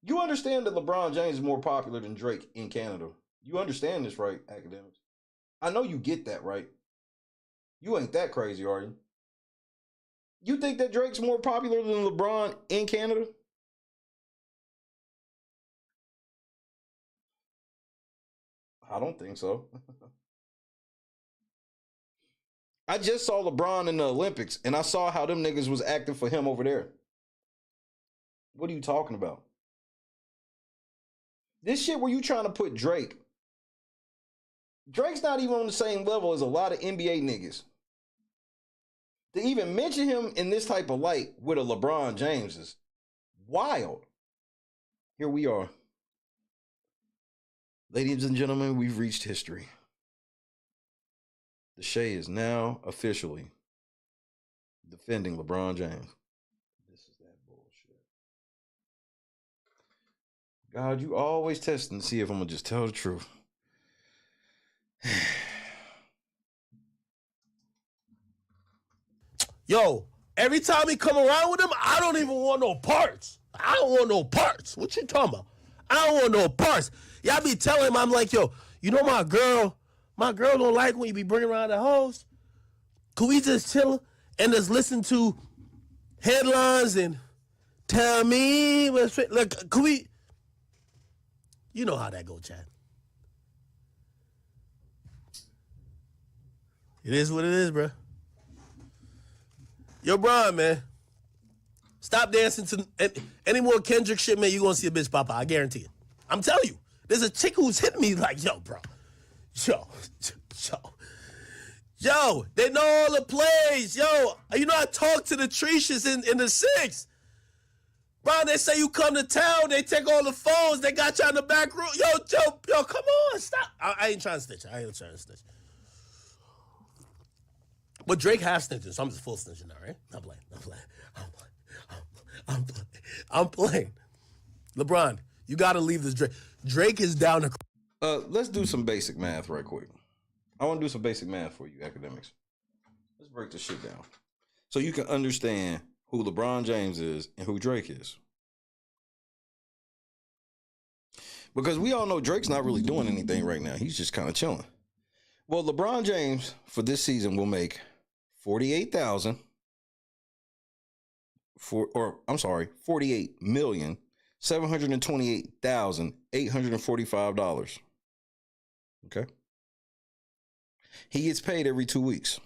You understand that LeBron James is more popular than Drake in Canada. You understand this, right, Akademiks? I know you get that, right? You ain't that crazy, are you? You think that Drake's more popular than LeBron in Canada? I don't think so. I just saw LeBron in the Olympics, and I saw how them niggas was acting for him over there. What are you talking about? This shit where you trying to put Drake. Drake's not even on the same level as a lot of NBA niggas. To even mention him in this type of light with a LeBron James is wild. Here we are. Ladies and gentlemen, we've reached history. The Shay is now officially defending LeBron James. This is that bullshit. God, you always testing to see if I'm going to just tell the truth. Yo, every time he come around with him, I don't even want no parts. I don't want no parts. What you talking about? I don't want no parts. Y'all be telling him, I'm like, yo, you know my girl don't like when you be bringing around the hoes. Could we just chill and just listen to headlines and tell me what's like? Could we? You know how that go, Chad. It is what it is, bro. Yo, Brian, man. Stop dancing to any more Kendrick shit, man. You gonna see a bitch pop out. I guarantee it. I'm telling you. There's a chick who's hitting me like, yo, bro. Yo, they know all the plays. Yo, you know I talk to the Trishas in the 6. Bro, they say you come to town, they take all the phones, they got you in the back room. Yo, come on, stop. I ain't trying to snitch. But Drake has snitching, so I'm just full snitching now, right? I'm playing. LeBron, you got to leave this Drake. Drake is down to... Let's do some basic math right quick. I want to do some basic math for you, Akademiks. Let's break this shit down so you can understand who LeBron James is and who Drake is. Because we all know Drake's not really doing anything right now. He's just kind of chilling. Well, LeBron James for this season will make $48,728,845. Okay. He gets paid every 2 weeks.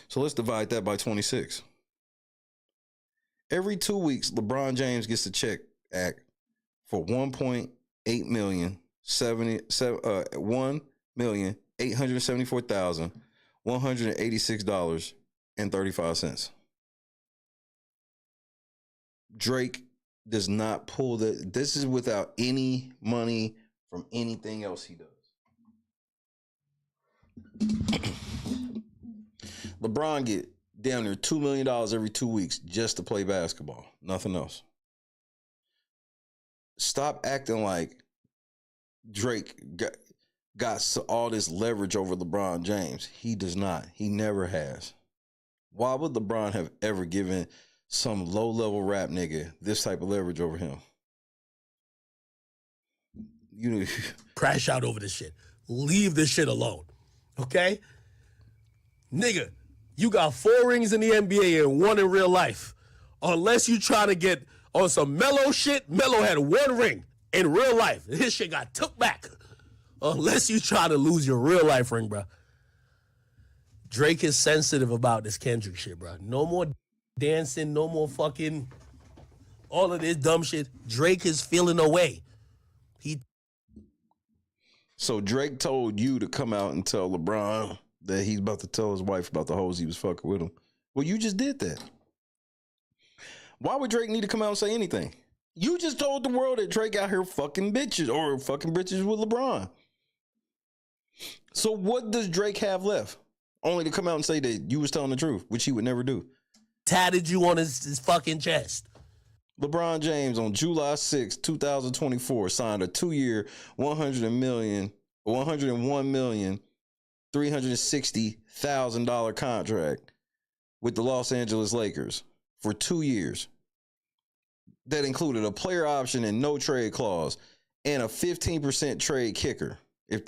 So let's divide that by 26. Every 2 weeks, LeBron James gets a check for $1.8 million, $1,874,186.35. Drake does not pull this is without any money from anything else he does. LeBron get damn near $2 million every 2 weeks just to play basketball. Nothing else. Stop acting like Drake got all this leverage over LeBron James. He does not. He never has. Why would LeBron have ever given some low-level rap nigga this type of leverage over him? You crash out over this shit. Leave this shit alone. Okay? Nigga, you got 4 rings in the NBA and 1 in real life. Unless you trying to get on some Melo shit, Melo had 1 ring in real life. His shit got took back. Unless you try to lose your real life ring, bro. Drake is sensitive about this Kendrick shit, bro. No more dancing, no more fucking all of this dumb shit. Drake is feeling away. So Drake told you to come out and tell LeBron that he's about to tell his wife about the hoes he was fucking with him. Well, you just did that. Why would Drake need to come out and say anything? You just told the world that Drake out here fucking bitches or fucking bitches with LeBron. So what does Drake have left? Only to come out and say that you was telling the truth, which he would never do. Tatted you on his fucking chest. LeBron James on July 6, 2024 signed a 2-year, $101,360,000 contract with the Los Angeles Lakers for 2 years. That included a player option and no trade clause and a 15% trade kicker if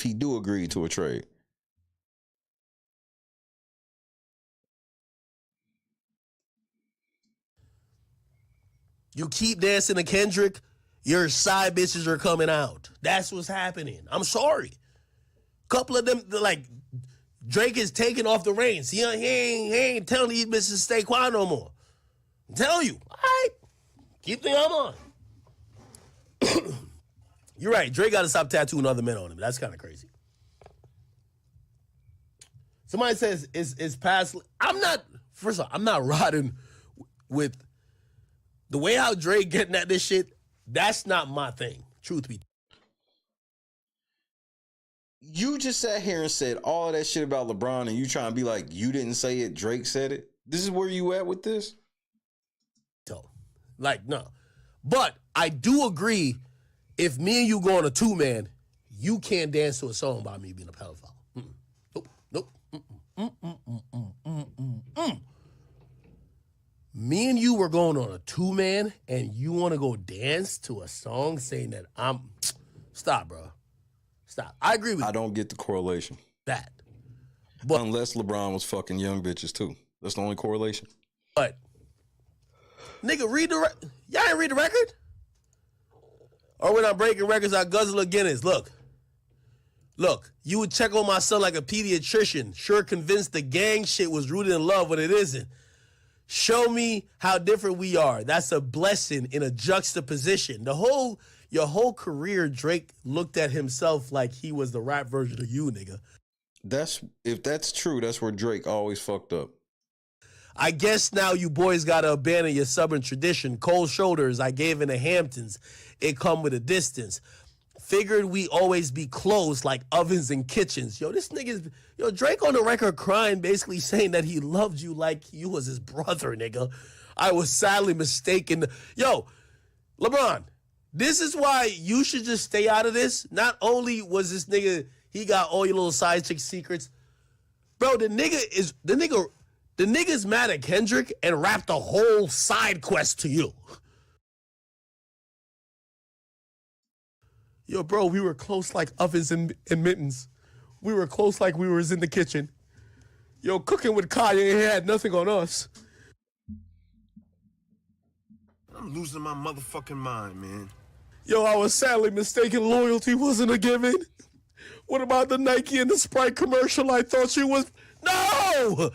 he do agree to a trade. You keep dancing to Kendrick, your side bitches are coming out. That's what's happening. I'm sorry. Couple of them, like, Drake is taking off the reins. He ain't telling these bitches to stay quiet no more. I'm telling you. All right. Keep the arm on. You're right. Drake got to stop tattooing other men on him. That's kind of crazy. Somebody says, it's past. First of all, I'm not riding with the way how Drake getting at this shit. That's not my thing. Truth be told. You just sat here and said all of that shit about LeBron and you trying to be like, you didn't say it, Drake said it. This is where you at with this? Like, no. But I do agree, if me and you go on a 2-man, you can't dance to a song about me being a pedophile. Nope. Me and you were going on a 2-man, and you want to go dance to a song saying that I'm... Stop, bro. Stop. I agree with you. I don't get the correlation. That. But unless LeBron was fucking young bitches, too. That's the only correlation. But... Nigga, read the record. Y'all ain't read the record? Or when I'm breaking records, I guzzle a Guinness. Look, you would check on my son like a pediatrician, sure convinced the gang shit was rooted in love when it isn't. Show me how different we are. That's a blessing in a juxtaposition. Your whole career, Drake looked at himself like he was the rap version of you, nigga. If that's true, that's where Drake always fucked up. I guess now you boys gotta abandon your Southern tradition. Cold shoulders, I gave in the Hamptons. It come with a distance. Figured we always be close like ovens and kitchens. This nigga's... Drake on the record crying, basically saying that he loved you like you was his brother, nigga. I was sadly mistaken. LeBron, this is why you should just stay out of this. Not only was this nigga, he got all your little side chick secrets. Bro, the nigga's mad at Kendrick and rapped a whole side quest to you. Bro, we were close like ovens and mittens. We were close like we was in the kitchen. Cooking with Kanye had nothing on us. I'm losing my motherfucking mind, man. I was sadly mistaken. Loyalty wasn't a given. What about the Nike and the Sprite commercial? I thought you was... No!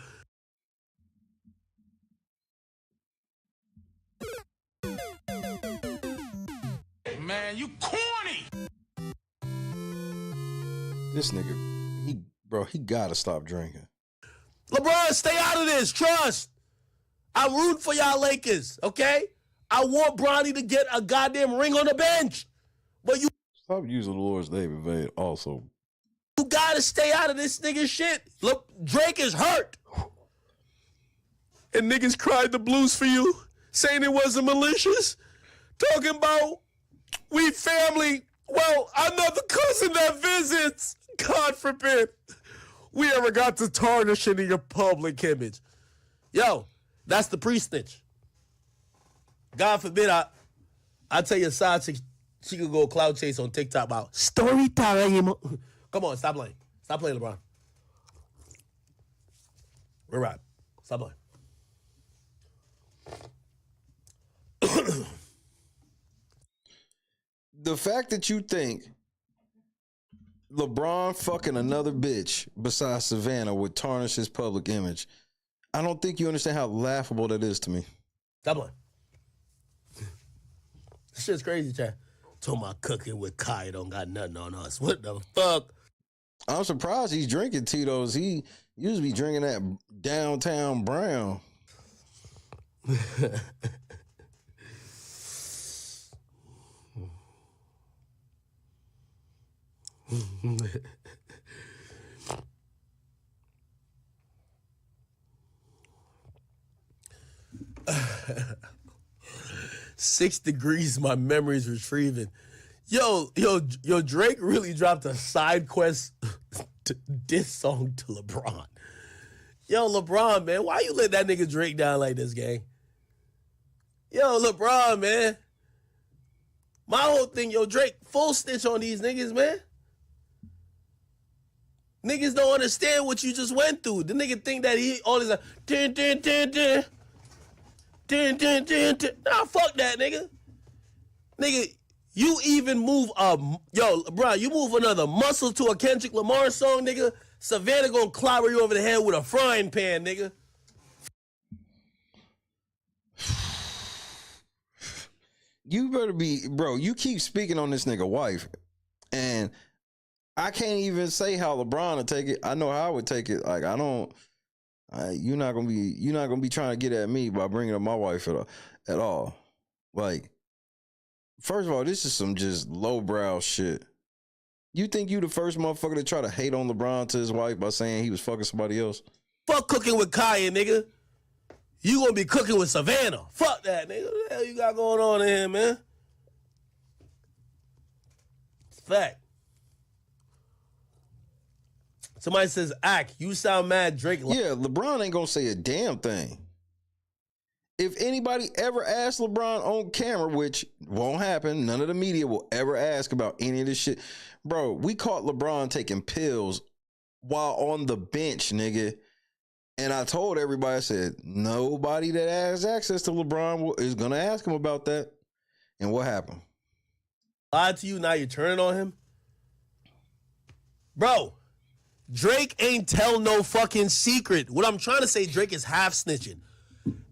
Man, you corny! This nigga, he gotta stop drinking. LeBron, stay out of this. Trust. I'm rooting for y'all Lakers, okay? I want Bronny to get a goddamn ring on the bench. But you stop using the Lord's name in vain also. You gotta stay out of this nigga shit. Look, Drake is hurt. And niggas cried the blues for you, saying it wasn't malicious. Talking about we family. Well, another cousin that visits. God forbid we ever got to tarnish into your public image. Yo, that's the pre-snitch. God forbid I tell your side chick she could go cloud chase on TikTok about story time. Come on, stop playing. Stop playing, LeBron. We're right. Stop playing. The fact that you think LeBron fucking another bitch besides Savannah would tarnish his public image, I don't think you understand how laughable that is to me. Stop playing. This shit's crazy, Chad. Told my cooking with Kai don't got nothing on us. What the fuck? I'm surprised he's drinking Tito's. He usually be drinking that downtown brown. Six degrees, my memory's retrieving. Yo, Drake really dropped a side quest diss song to LeBron. Yo, LeBron, man, why you let that nigga Drake down like this, gang? Yo, LeBron, man. My whole thing, yo, Drake, full stitch on these niggas, man. Niggas don't understand what you just went through. The nigga think that he all this like, dun, dun, dun, dun. Dun, dun, dun, dun. Nah, fuck that, nigga. Nigga, you even move yo, bro, you move another muscle to a Kendrick Lamar song, nigga. Savannah gonna clobber you over the head with a frying pan, nigga. You better be, bro, you keep speaking on this nigga wife, and I can't even say how LeBron would take it. I know how I would take it. Like, you're not gonna be trying to get at me by bringing up my wife at all. Like, first of all, this is some just lowbrow shit. You think you the first motherfucker to try to hate on LeBron to his wife by saying he was fucking somebody else? Fuck cooking with Kaya, nigga. You gonna be cooking with Savannah. Fuck that, nigga. What the hell you got going on in here, man? It's a fact. Somebody says, Ak, you sound mad, Drake. Yeah, LeBron ain't gonna say a damn thing. If anybody ever asked LeBron on camera, which won't happen, none of the media will ever ask about any of this shit. Bro, we caught LeBron taking pills while on the bench, nigga. And I told everybody, I said, nobody that has access to LeBron is gonna ask him about that. And what happened? Lied to you, now you're turning on him? Bro, Drake ain't tell no fucking secret. What I'm trying to say, Drake is half snitching.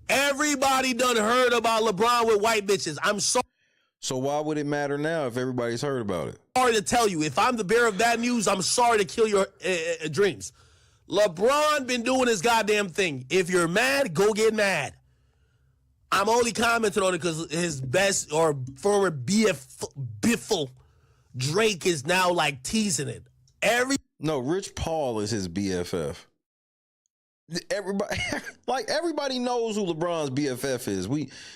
Everybody done heard about LeBron with white bitches. I'm sorry. So why would it matter now if everybody's heard about it? Sorry to tell you. If I'm the bearer of that news, I'm sorry to kill your dreams. LeBron been doing his goddamn thing. If you're mad, go get mad. I'm only commenting on it because his best or former biffle Drake is now like teasing it. No, Rich Paul is his BFF. Everybody knows who LeBron's BFF is.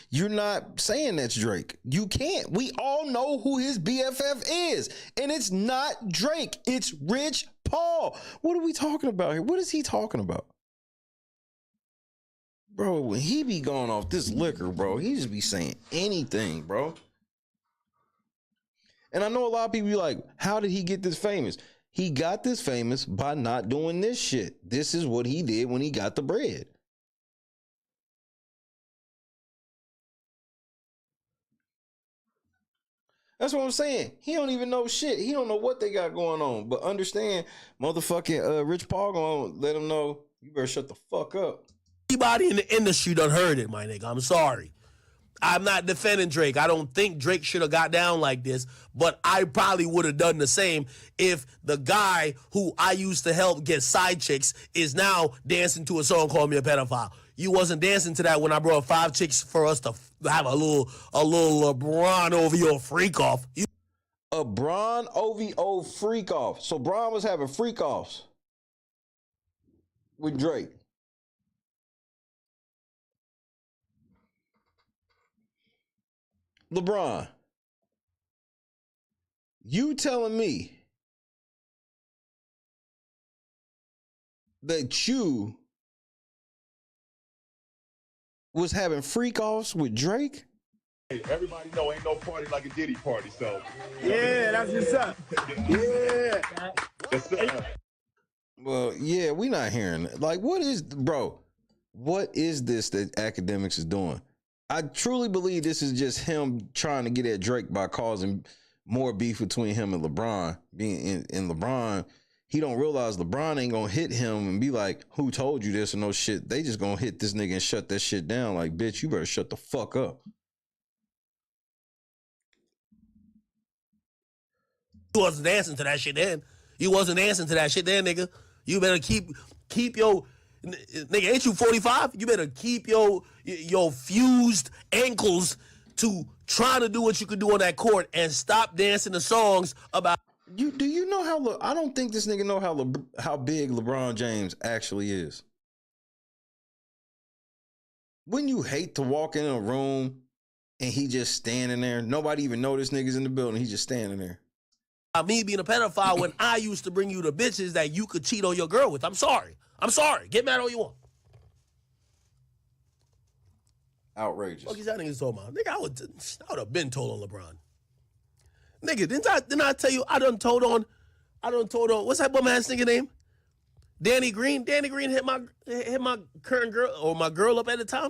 You're not saying that's Drake. You can't. We all know who his BFF is, and it's not Drake. It's Rich Paul. What are we talking about here? What is he talking about? Bro, when he be going off this liquor, bro, he just be saying anything, bro. And I know a lot of people be like, how did he get this famous? He got this famous by not doing this shit. This is what he did when he got the bread. That's what I'm saying. He don't even know shit. He don't know what they got going on. But understand, motherfucking Rich Paul gonna let him know, you better shut the fuck up. Anybody in the industry done heard it, my nigga. I'm sorry. I'm not defending Drake. I don't think Drake should have got down like this, but I probably would have done the same if the guy who I used to help get side chicks is now dancing to a song called Me a Pedophile. you wasn't dancing to that when I brought 5 chicks for us to have a little LeBron OVO freak off. A Bron OVO freak off. So Bron was having freak offs with Drake. LeBron, you telling me that you was having freak offs with Drake? Hey, everybody know ain't no party like a Diddy party, so. Yeah, that's what's up. Yeah. Yes, sir. Well, yeah, we not hearing it. Like, what is this that Akademiks is doing? I truly believe this is just him trying to get at Drake by causing more beef between him and LeBron. Being in LeBron, he don't realize LeBron ain't gonna hit him and be like, who told you this or no shit. They just gonna hit this nigga and shut that shit down. Like, bitch, you better shut the fuck up. You wasn't dancing to that shit then. You wasn't dancing to that shit then, nigga. You better keep your nigga. Ain't you 45? You better keep your fused ankles to trying to do what you could do on that court and stop dancing to songs about. Do you know how? I don't think this nigga know how big LeBron James actually is. Wouldn't you hate to walk in a room and he just standing there? Nobody even know this nigga's in the building. He's just standing there. Me being a pedophile when I used to bring you the bitches that you could cheat on your girl with. I'm sorry. Get mad all you want. Outrageous. What is that nigga talking about? Nigga, I would have been told on LeBron. Nigga, didn't I tell you I done told on, what's that bum ass nigga name? Danny Green. Danny Green hit my current girl, or my girl up at the time.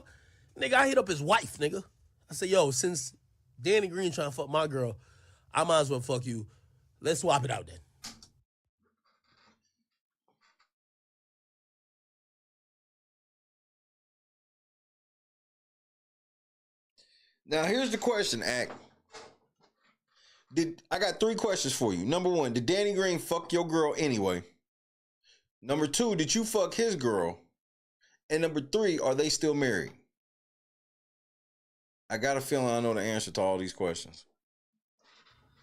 Nigga, I hit up his wife, nigga. I said, yo, since Danny Green trying to fuck my girl, I might as well fuck you. Let's swap it out then. Now, here's the question, Ak. I got 3 questions for you. Number 1, did Danny Green fuck your girl anyway? Number 2, did you fuck his girl? And number 3, are they still married? I got a feeling I know the answer to all these questions.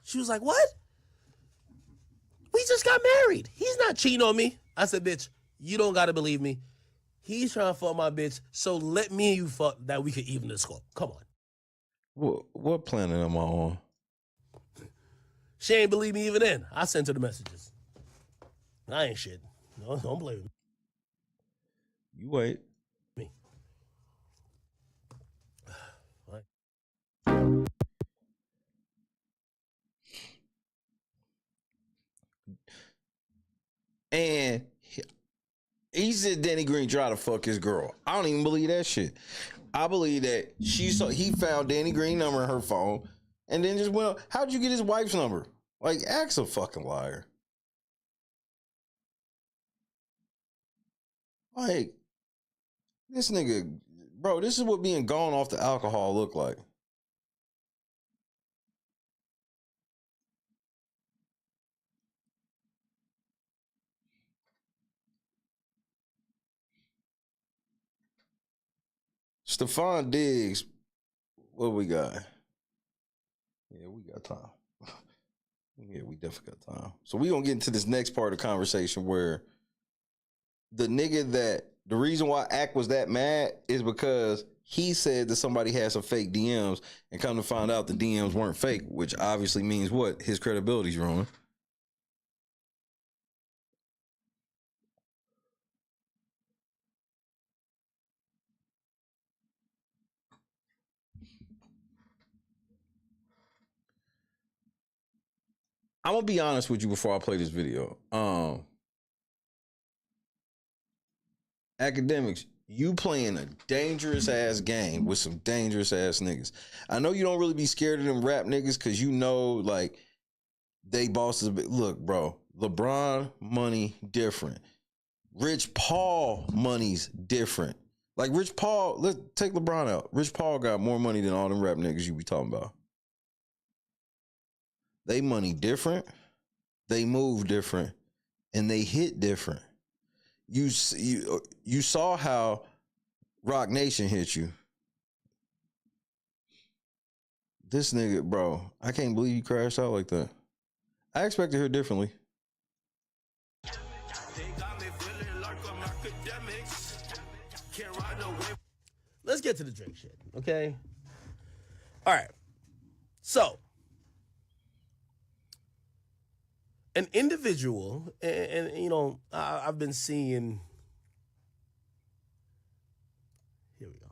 She was like, what? We just got married. He's not cheating on me. I said, bitch, you don't got to believe me. He's trying to fuck my bitch, so let me and you fuck that we could even the score. Come on. What planet am I on? She ain't believe me even then. I sent her the messages. I ain't shit. No, don't blame me. You wait. Me. And he said Danny Green tried to fuck his girl. I don't even believe that shit. I believe that he found Danny Green number in her phone and then just went, how'd you get his wife's number? Like, Ak's a fucking liar. Like, this nigga, bro, this is what being gone off the alcohol look like. Stephon Diggs, what we got? Yeah, we got time. Yeah, we definitely got time. So we gonna get into this next part of the conversation where the reason why Ak was that mad is because he said that somebody had some fake DMs and come to find out the DMs weren't fake, which obviously means what? His credibility's ruined. I'm gonna be honest with you before I play this video. Akademiks, you playing a dangerous ass game with some dangerous ass niggas. I know you don't really be scared of them rap niggas because you know, like, they bosses. Look, bro, LeBron money different. Rich Paul money's different. Like, Rich Paul, let's take LeBron out. Rich Paul got more money than all them rap niggas you be talking about. They money different, they move different, and they hit different. You saw how Rock Nation hit you. This nigga, bro, I can't believe he crashed out like that. I expected her differently. Let's get to the Drake shit, okay? All right. So, an individual, and you know, I've been seeing. Here we go.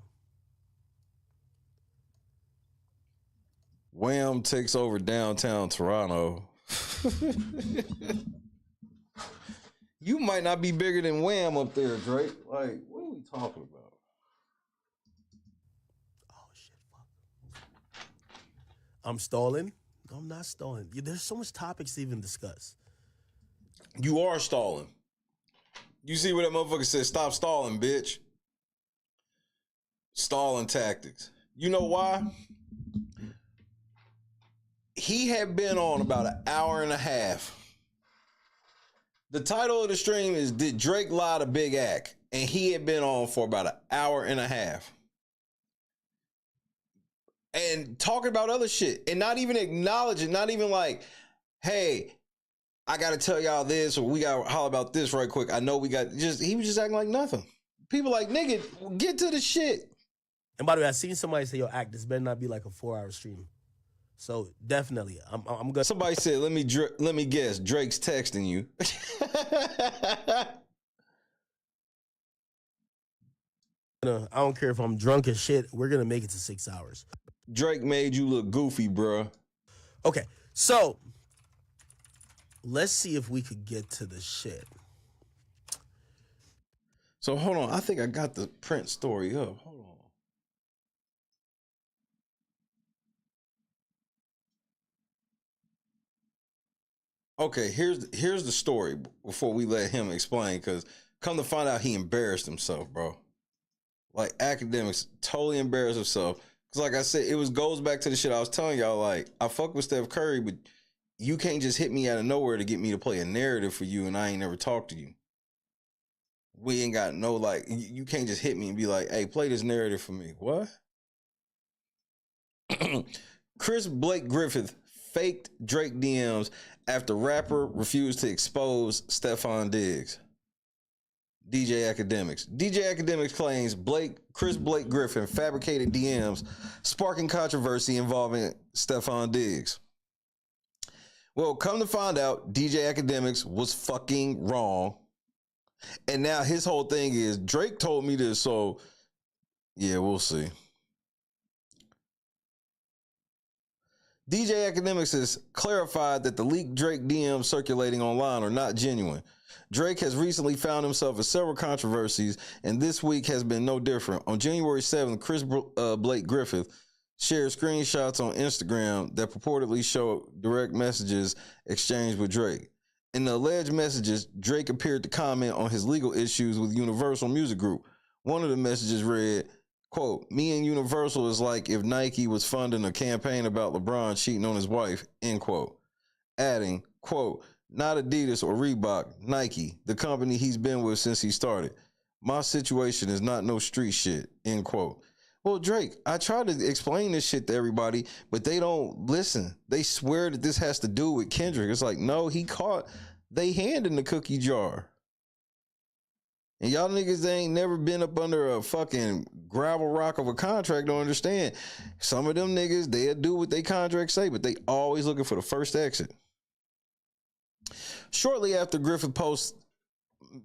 Wham takes over downtown Toronto. You might not be bigger than Wham up there, Drake. Like, what are we talking about? Oh, shit, fuck. I'm stalling. No, I'm not stalling. There's so much topics to even discuss. You are stalling. You see what that motherfucker said? Stop stalling, bitch. Stalling tactics. You know why? He had been on about an hour and a half. The title of the stream is Did Drake Lie to Big Act? And he had been on for about an hour and a half. And talking about other shit. And not even acknowledging, not even like, hey, I got to tell y'all this, or we got to holler about this right quick. I know we got just, he was just acting like nothing. People like, nigga, get to the shit. And by the way, I seen somebody say, yo, Act, this better not be like a 4-hour stream. So definitely, I'm gonna. Somebody said, let me guess, Drake's texting you. I don't care if I'm drunk as shit. We're gonna make it to 6 hours. Drake made you look goofy, bro. Okay, so let's see if we could get to the shit. So hold on, I think I got the print story up. Hold on. Okay, here's the story before we let him explain, because come to find out he embarrassed himself, bro. Like, Akademiks totally embarrassed himself. Because like I said, it goes back to the shit I was telling y'all, like, I fuck with Steph Curry, but you can't just hit me out of nowhere to get me to play a narrative for you and I ain't never talked to you. We ain't got no, like, you can't just hit me and be like, hey, play this narrative for me. What? Chris Blake Griffith faked Drake DMs after rapper refused to expose Stephon Diggs. DJ Akademiks. DJ Akademiks claims Chris Blake Griffin fabricated DMs, sparking controversy involving Stephon Diggs. Well, come to find out, DJ Akademiks was fucking wrong. And now his whole thing is, Drake told me this, so yeah, we'll see. DJ Akademiks has clarified that the leaked Drake DMs circulating online are not genuine. Drake has recently found himself in several controversies, and this week has been no different. On January 7th, Chris Blake Griffith shared screenshots on Instagram that purportedly show direct messages exchanged with Drake. In the alleged messages, Drake appeared to comment on his legal issues with Universal Music Group. One of the messages read, quote, me and Universal is like if Nike was funding a campaign about LeBron cheating on his wife, end quote. Adding, quote, not Adidas or Reebok, Nike, the company he's been with since he started. My situation is not no street shit, end quote. Well, Drake, I try to explain this shit to everybody, but they don't listen. They swear that this has to do with Kendrick. It's like, no, he caught they hand in the cookie jar. And y'all niggas, they ain't never been up under a fucking gravel rock of a contract, don't understand. Some of them niggas, they'll do what they contract say, but they always looking for the first exit. Shortly after Griffith post,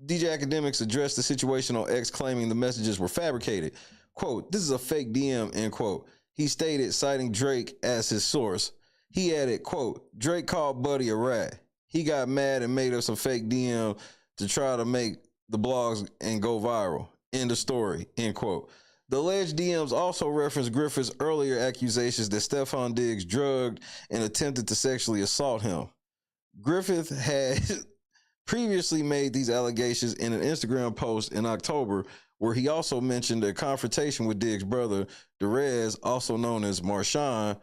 DJ Akademiks addressed the situation on X, claiming the messages were fabricated. Quote, this is a fake DM, end quote. He stated, citing Drake as his source. He added, quote, Drake called Buddy a rat. He got mad and made up some fake DM to try to make the blogs and go viral. End of story, end quote. The alleged DMs also reference Griffith's earlier accusations that Stephon Diggs drugged and attempted to sexually assault him. Griffith had previously made these allegations in an Instagram post in October, where he also mentioned a confrontation with Diggs' brother, Derez, also known as Marshawn.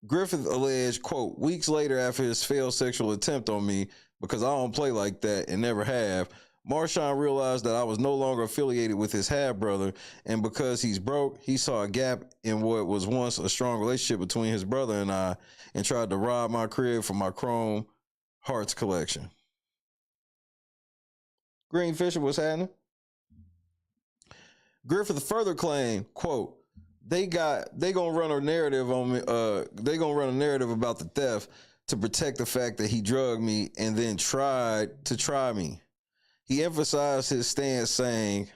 Griffith alleged, quote, weeks later after his failed sexual attempt on me, because I don't play like that and never have, Marshawn realized that I was no longer affiliated with his half-brother, and because he's broke, he saw a gap in what was once a strong relationship between his brother and I, and tried to rob my crib for my Chrome Hearts collection. Green Fisher, what's happening? Griffith further claimed, quote, they gonna run a narrative on me, they gonna run a narrative about the theft to protect the fact that he drugged me and then tried to try me. He emphasized his stance, saying,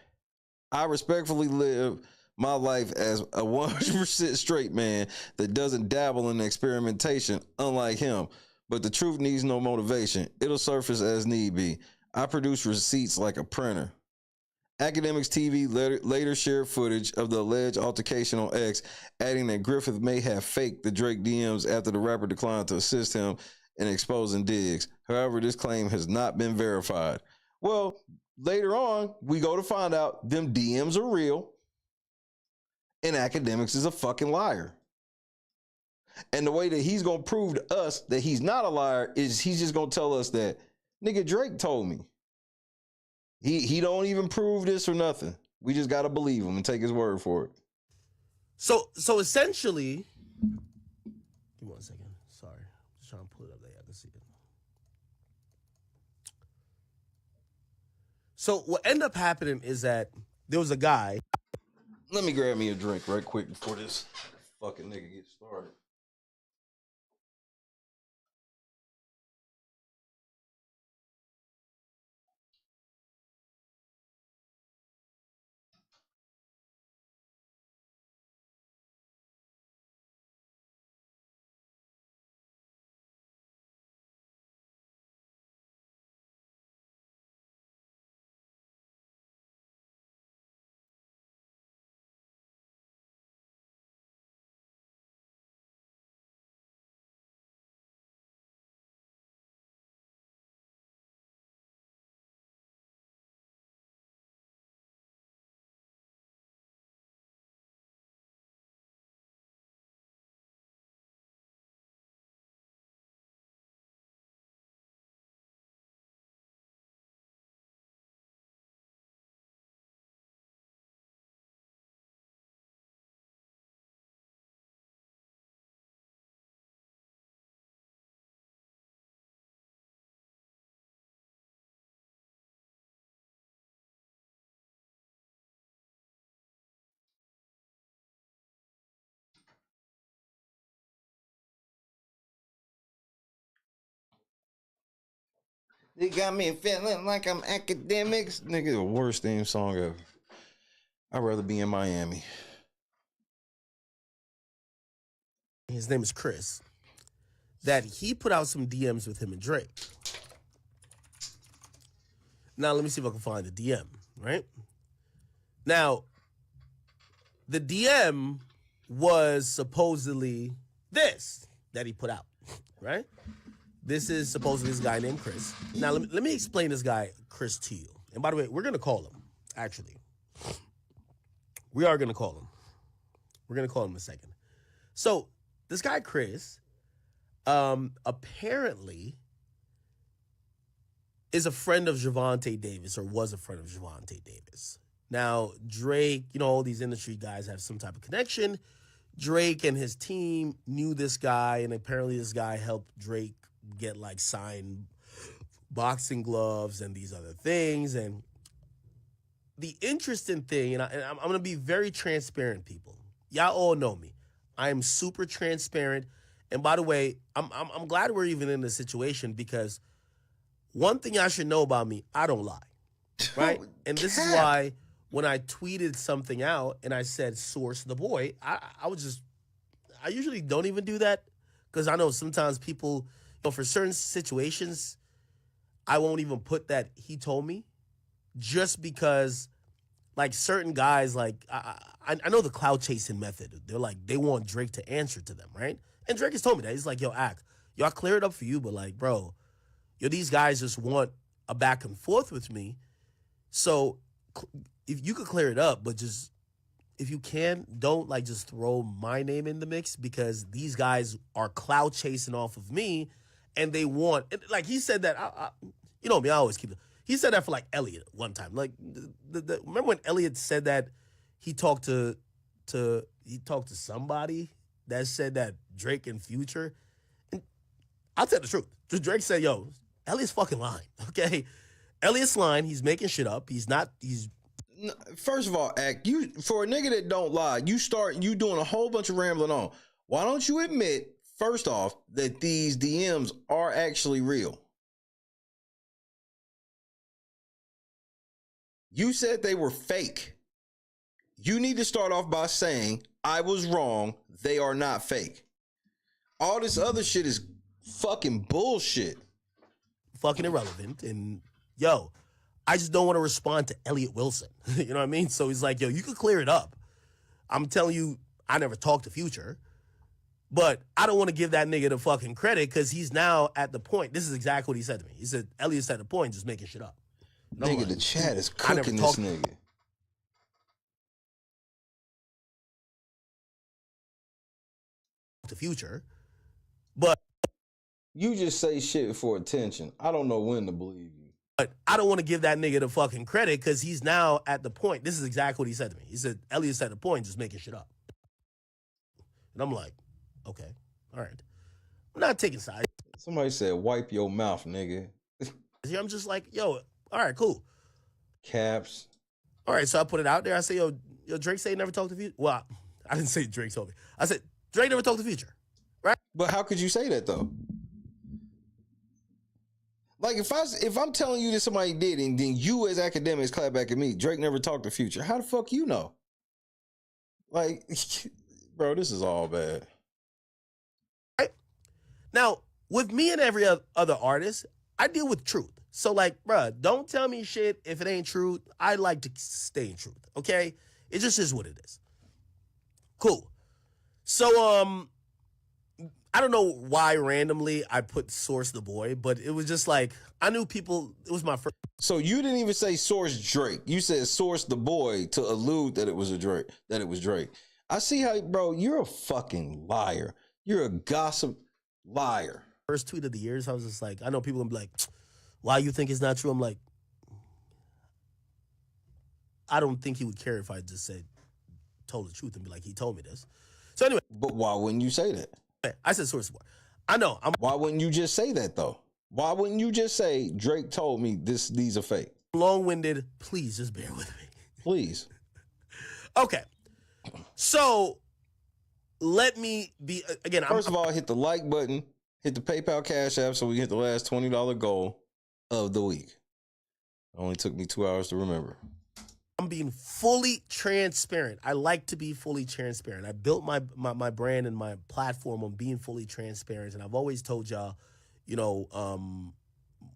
I respectfully live my life as a 100% straight man that doesn't dabble in experimentation, unlike him. But the truth needs no motivation. It'll surface as need be. I produce receipts like a printer. Akademiks TV later shared footage of the alleged altercation on X, adding that Griffith may have faked the Drake DMs after the rapper declined to assist him in exposing Diggs. However, this claim has not been verified. Well, later on, we go to find out them DMs are real and Akademiks is a fucking liar. And the way that he's going to prove to us that he's not a liar is he's just going to tell us that, nigga, Drake told me. He don't even prove this or nothing. We just got to believe him and take his word for it. So essentially, give me 1 second. Sorry. Just trying to pull it up there. I can see it. So what ended up happening is that there was a guy. Let me grab me a drink right quick before this fucking nigga gets started. They got me feeling like I'm Akademiks. Nigga, the worst theme song ever. I'd rather be in Miami. His name is Chris. That he put out some DMs with him and Drake. Now, let me see if I can find the DM, right? Now, the DM was supposedly this that he put out, right? This is supposedly this guy named Chris. Now, let me explain this guy, Chris, to you. And by the way, we're going to call him, actually. We are going to call him. We're going to call him in a second. So, this guy, Chris, apparently is a friend of Javante Davis, or was a friend of Javante Davis. Now, Drake, you know, all these industry guys have some type of connection. Drake and his team knew this guy, and apparently this guy helped Drake get like signed boxing gloves and these other things. And the interesting thing, and I'm going to be very transparent, people. Y'all all know me. I am super transparent. And by the way, I'm glad we're even in this situation, because one thing y'all should know about me, I don't lie, right? And this is why when I tweeted something out and I said source the boy, I usually don't even do that, because I know sometimes people, for certain situations, I won't even put that he told me, just because, like, certain guys, like, I know the cloud chasing method. They're like, they want Drake to answer to them, right? And Drake has told me that. He's like, yo, I'll clear it up for you, but like, bro, these guys just want a back and forth with me. So if you could clear it up, but just, if you can, don't like just throw my name in the mix, because these guys are cloud chasing off of me, and they want, like he said that, you know me, I always keep it. He said that for like Elliot one time. Like, remember when Elliot said that he talked to somebody that said that Drake and Future. And I'll tell the truth. Drake said, "Yo, Elliot's fucking lying." Okay, Elliot's lying. He's making shit up. He's not. He's First of all, you for a nigga that don't lie, you doing a whole bunch of rambling on. Why don't you admit first off that these DMs are actually real? You said they were fake. You need to start off by saying, I was wrong. They are not fake. All this other shit is fucking bullshit. Fucking irrelevant. And yo, I just don't want to respond to Elliot Wilson. You know what I mean? So he's like, yo, you could clear it up. I'm telling you, I never talked to Future. But I don't want to give that nigga the fucking credit because he's now at the point. This is exactly what he said to me. He said, Elliot's at the point just making shit up. Nigga, the chat is cooking this nigga. The Future, but you just say shit for attention. I don't know when to believe you. But I don't want to give that nigga the fucking credit because he's now at the point. This is exactly what he said to me. He said, Elliot's at the point just making shit up. And I'm like, okay, all right. I'm not taking sides. Somebody said, wipe your mouth, nigga. I'm just like, yo, all right, cool. Caps. All right, so I put it out there. I say, yo, Drake say he never talked to Future. Well, I didn't say Drake told me. I said, Drake never talked to Future, right? But how could you say that, though? Like, if I'm telling you that somebody did, and then you as Akademiks clap back at me, Drake never talked to Future, how the fuck you know? Like, bro, this is all bad. Right? Now, with me and every other artist, I deal with truth. So, like, bruh, don't tell me shit if it ain't true. I like to stay in truth, okay? It just is what it is. Cool. So, I don't know why randomly I put Source the Boy, but it was just like, I knew people, it was my first. So you didn't even say Source Drake. You said Source the Boy to allude that it was Drake. I see how, bro, you're a fucking liar. You're a gossip liar. First tweet of the years, I was just like, I know people gonna be like, why you think it's not true? I'm like, I don't think he would care if I just said, told the truth and be like, he told me this. So anyway. But why wouldn't you say that? I said Source Boy. I know. Why wouldn't you just say that, though? Why wouldn't you just say, Drake told me these are fake? Long-winded. Please just bear with me. Please. Okay. So, let me be, again. First of all, hit the like button. Hit the PayPal Cash App so we hit the last $20 goal of the week. It only took me 2 hours to remember. I'm being fully transparent. I like to be fully transparent. I built my brand and my platform on being fully transparent. And I've always told y'all, you know,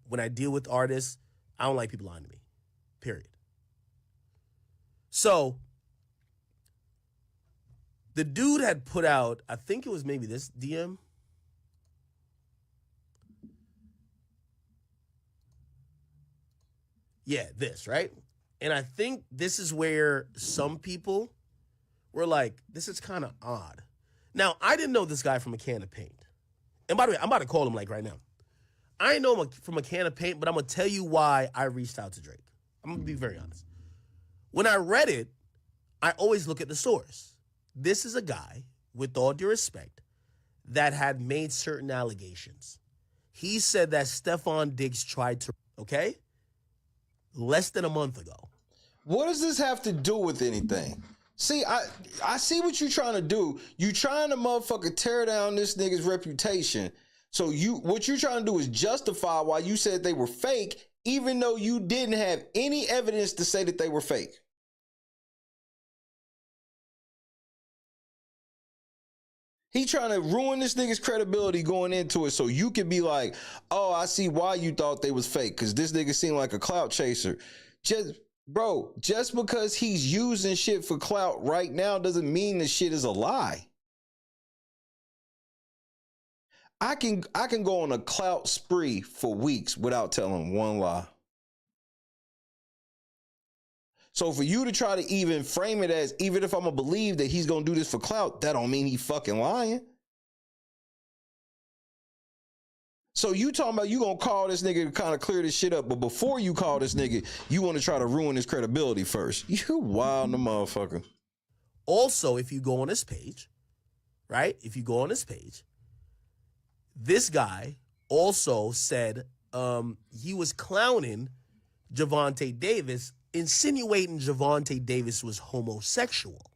when I deal with artists, I don't like people lying to me, period. So the dude had put out, I think it was maybe this DM. Yeah, this, right? And I think this is where some people were like, this is kind of odd. Now, I didn't know this guy from a can of paint. And by the way, I'm about to call him like right now. I didn't know him from a can of paint, but I'm going to tell you why I reached out to Drake. I'm going to be very honest. When I read it, I always look at the source. This is a guy, with all due respect, that had made certain allegations. He said that Stephon Diggs tried to, okay? Less than a month ago. What does this have to do with anything? See, I see what you're trying to do. You trying to motherfucker tear down this nigga's reputation. So what you're trying to do is justify why you said they were fake, even though you didn't have any evidence to say that they were fake. He trying to ruin this nigga's credibility going into it so you can be like, oh, I see why you thought they was fake, because this nigga seemed like a clout chaser. Just because he's using shit for clout right now doesn't mean the shit is a lie. I can go on a clout spree for weeks without telling one lie. So for you to try to even frame it as, even if I'm gonna believe that he's gonna do this for clout, that don't mean he fucking lying. So you talking about you gonna call this nigga to kind of clear this shit up, but before you call this nigga, you want to try to ruin his credibility first. You wild the motherfucker. Also, if you go on his page, right? If you go on his page, this guy also said he was clowning Javonte Davis, insinuating Javonte Davis was homosexual.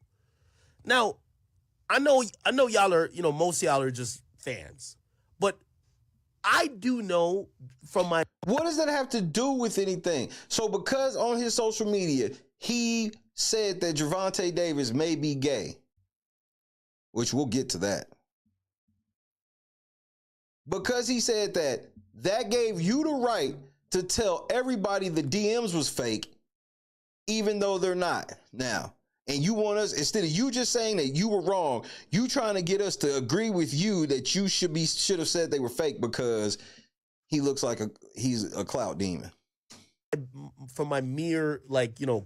Now, I know y'all are, most of y'all are just fans, but I do know from my... What does that have to do with anything? So because on his social media, he said that Javonte Davis may be gay, which we'll get to that. Because he said that, that gave you the right to tell everybody the DMs was fake, even though they're not now. And you want us, instead of you just saying that you were wrong, you trying to get us to agree with you that you should have said they were fake because he looks like he's a clout demon. From my mere,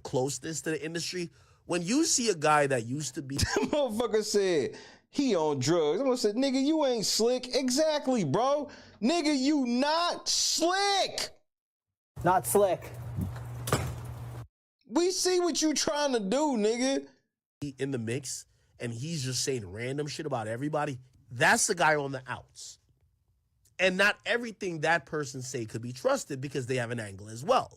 closeness to the industry, when you see a guy that used to be... That motherfucker said he on drugs. I'm gonna say, nigga, you ain't slick. Exactly, bro. Nigga, you not slick. Not slick. We see what you trying to do, nigga. In the mix, and he's just saying random shit about everybody. That's the guy on the outs. And not everything that person say could be trusted because they have an angle as well.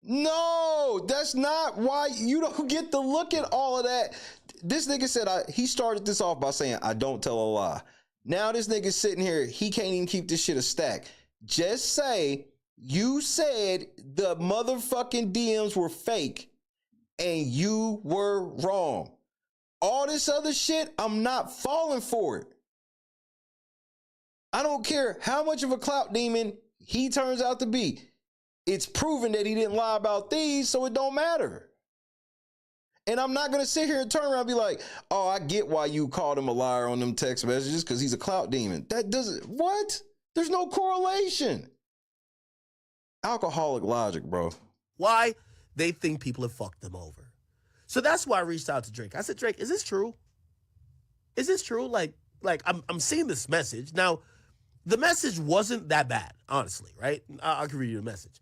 No, that's not why. You don't get to look at all of that. This nigga said, he started this off by saying, I don't tell a lie. Now this nigga sitting here, he can't even keep this shit a stack. Just say, you said the motherfucking DMs were fake and you were wrong. All this other shit, I'm not falling for it. I don't care how much of a clout demon he turns out to be. It's proven that he didn't lie about these, so it don't matter. And I'm not going to sit here and turn around and be like, oh, I get why you called him a liar on them text messages because he's a clout demon. That doesn't, what? There's no correlation. Alcoholic logic, bro. Why? They think people have fucked them over. So that's why I reached out to Drake. I said, Drake, is this true? Is this true? Like I'm seeing this message. Now, the message wasn't that bad, honestly, right? I can read you the message.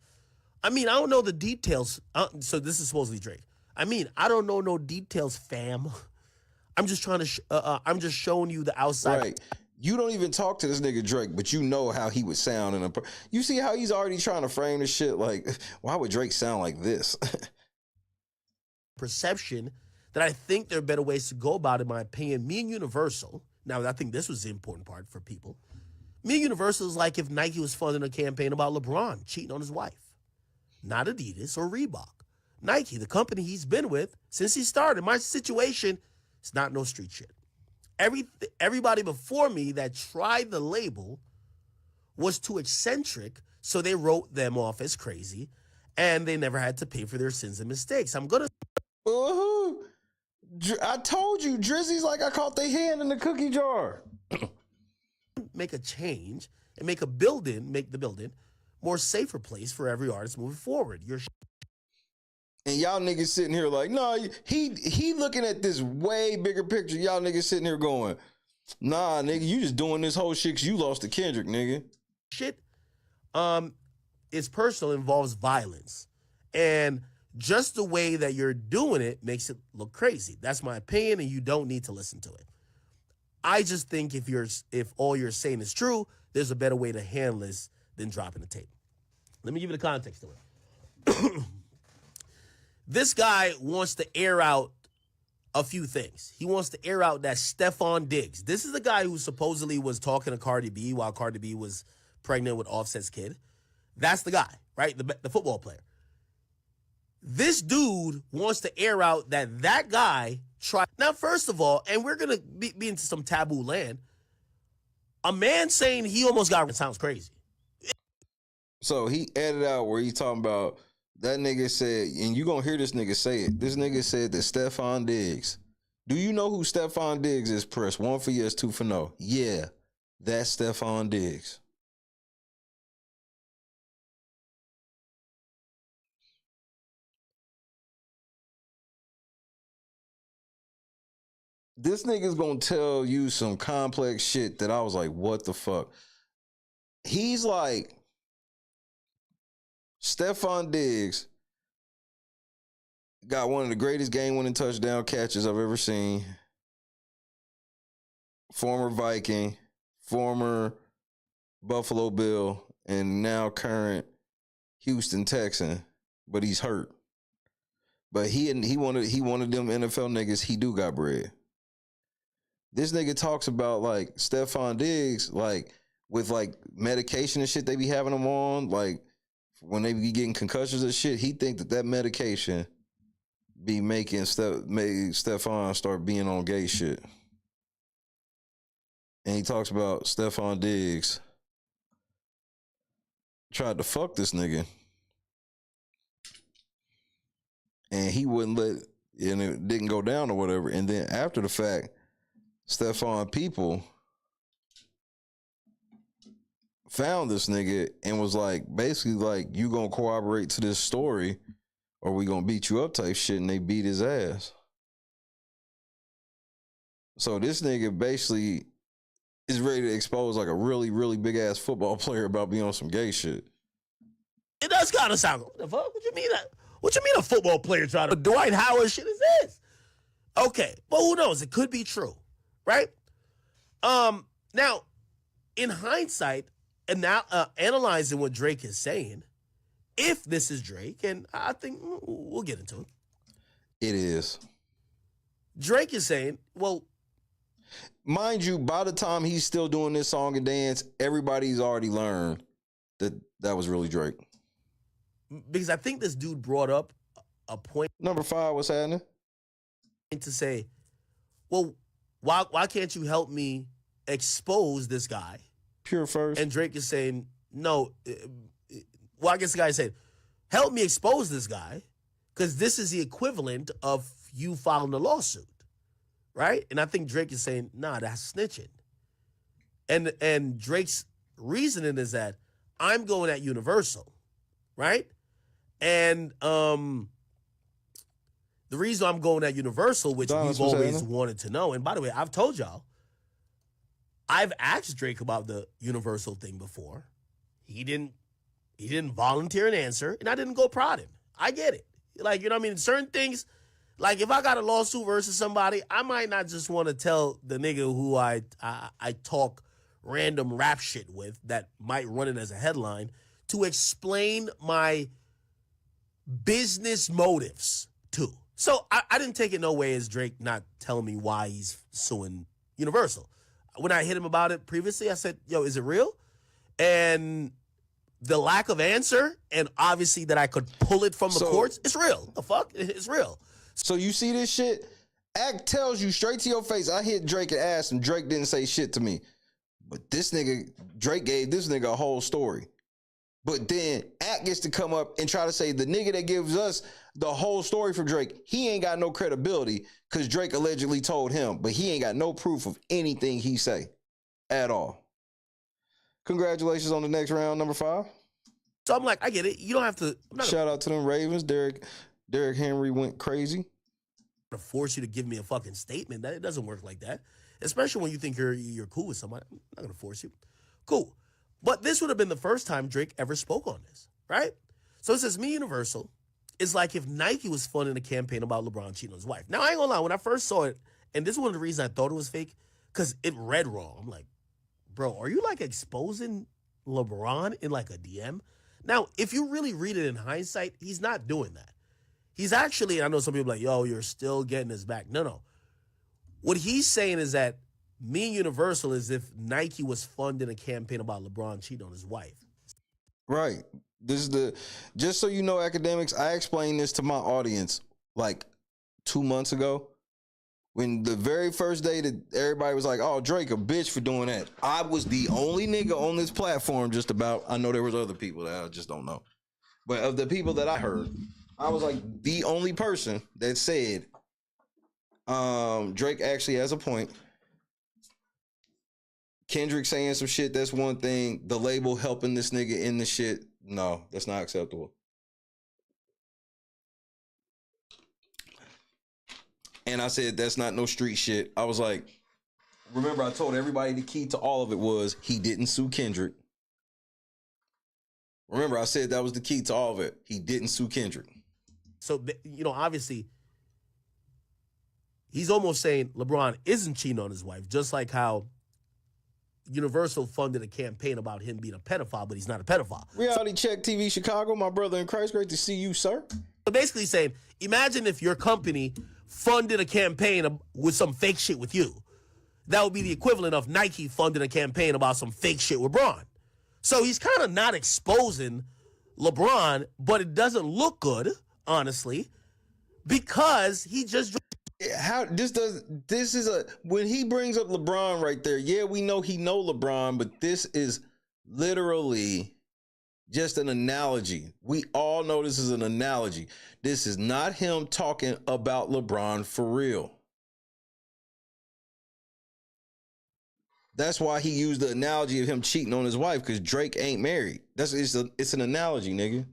I mean, I don't know the details. So this is supposedly Drake. I mean, I don't know no details, fam. I'm just trying to, I'm just showing you the outside. Right. You don't even talk to this nigga Drake, but you know how he would sound in a. You see how he's already trying to frame this shit like, why would Drake sound like this? Perception that I think there are better ways to go about, in my opinion. Me and Universal. Now, I think this was the important part for people. Me and Universal is like if Nike was funding a campaign about LeBron cheating on his wife. Not Adidas or Reebok. Nike, the company he's been with since he started. My situation, it's not no street shit. Everybody before me that tried the label was too eccentric, so they wrote them off as crazy, and they never had to pay for their sins and mistakes. I'm gonna... I told you, Drizzy's like I caught their hand in the cookie jar. Make a change and make the building more safer place for every artist moving forward. And y'all niggas sitting here like, no, he looking at this way bigger picture. Y'all niggas sitting here going, nah, nigga, you just doing this whole shit because you lost to Kendrick, nigga. Shit, it's personal, involves violence. And just the way that you're doing it makes it look crazy. That's my opinion, and you don't need to listen to it. I just think if all you're saying is true, there's a better way to handle this than dropping the tape. Let me give you the context to it. This guy wants to air out a few things. He wants to air out that Stephon Diggs. This is the guy who supposedly was talking to Cardi B while Cardi B was pregnant with Offset's kid. That's the guy, right? The football player. This dude wants to air out that guy tried. Now, first of all, and we're going to be into some taboo land, a man saying he almost got, sounds crazy. So he edited out where he's talking about, that nigga said, and you gonna hear this nigga say it. This nigga said that Stephon Diggs. Do you know who Stephon Diggs is, Press? 1 for yes, 2 for no. Yeah, that's Stephon Diggs. This nigga's gonna tell you some complex shit that I was like, what the fuck? he's like, Stephon Diggs got one of the greatest game-winning touchdown catches I've ever seen. Former Viking, former Buffalo Bill, and now current Houston Texan, but he's hurt. But he one of them NFL niggas. He do got bread. This nigga talks about like Stephon Diggs, like with like medication and shit they be having him on, like when they be getting concussions and shit. He think that medication be making Stephon start being on gay shit. And he talks about Stephon Diggs tried to fuck this nigga. And he wouldn't let, and it didn't go down or whatever. And then after the fact, Stephon people found this nigga and was like, basically like, you gonna corroborate to this story or we gonna beat you up type shit. And they beat his ass. So this nigga basically is ready to expose like a really, really big ass football player about being on some gay shit. It does kind of sound, what the fuck? What you mean that? What you mean a football player trying to Dwight Howard shit is this? Okay, but who knows? It could be true, right? Now, in hindsight, and now analyzing what Drake is saying, if this is Drake, and I think we'll get into it. It is. Drake is saying, well, mind you, by the time he's still doing this song and dance, everybody's already learned that was really Drake. Because I think this dude brought up a point. Number 5, what's happening? To say, well, why can't you help me expose this guy? Pure first. And Drake is saying, no. Well, I guess the guy said, help me expose this guy, because this is the equivalent of you filing a lawsuit, right? And I think Drake is saying, nah, that's snitching. And Drake's reasoning is that I'm going at Universal, right? And the reason I'm going at Universal, which we've always wanted to know, and by the way, I've told y'all, I've asked Drake about the Universal thing before. He didn't volunteer an answer, and I didn't go prod him. I get it. Like, you know what I mean? Certain things, like if I got a lawsuit versus somebody, I might not just want to tell the nigga who I talk random rap shit with that might run it as a headline to explain my business motives too. So I didn't take it no way as Drake not telling me why he's suing Universal. When I hit him about it previously, I said, yo, is it real? And the lack of answer, and obviously that I could pull it from the courts, it's real. The fuck? It's real. So you see this shit? Act tells you straight to your face. I hit Drake and asked him. Drake didn't say shit to me. But this nigga, Drake gave this nigga a whole story. But then Act gets to come up and try to say the nigga that gives us the whole story for Drake, he ain't got no credibility because Drake allegedly told him, but he ain't got no proof of anything he say at all. Congratulations on the next round, number 5. So I'm like, I get it. You don't have to. Shout out to them Ravens. Derrick Henry went crazy. To force you to give me a fucking statement. That it doesn't work like that. Especially when you think you're cool with somebody. I'm not gonna force you. Cool. But this would have been the first time Drake ever spoke on this, right? So it says, me, Universal, is like if Nike was funding a campaign about LeBron cheating on his wife. Now, I ain't gonna lie, when I first saw it, and this is one of the reasons I thought it was fake, because it read wrong. I'm like, bro, are you like exposing LeBron in like a DM? Now, if you really read it in hindsight, he's not doing that. He's actually, I know some people are like, yo, you're still getting his back. No. What he's saying is that me and Universal is if Nike was funding a campaign about LeBron cheating on his wife. Right. This is just so you know, Akademiks, I explained this to my audience like 2 months ago. When the very first day that everybody was like, oh, Drake a bitch for doing that. I was the only nigga on this platform just about, I know there was other people that I just don't know. But of the people that I heard, I was like the only person that said Drake actually has a point. Kendrick saying some shit, that's one thing. The label helping this nigga in the shit, no, that's not acceptable. And I said, that's not no street shit. I was like, remember I told everybody the key to all of it was he didn't sue Kendrick. Remember, I said that was the key to all of it. He didn't sue Kendrick. So, you know, obviously, he's almost saying LeBron isn't cheating on his wife, just like how Universal funded a campaign about him being a pedophile, but he's not a pedophile. Reality Check TV Chicago, my brother in Christ, great to see you, sir. So basically saying, imagine if your company funded a campaign with some fake shit with you. That would be the equivalent of Nike funding a campaign about some fake shit with LeBron. So he's kind of not exposing LeBron, but it doesn't look good, honestly, because he just... When he brings up LeBron right there, yeah, we know he know LeBron, but this is literally just an analogy. We all know this is an analogy. This is not him talking about LeBron for real. That's why he used the analogy of him cheating on his wife, because Drake ain't married. It's an analogy, nigga.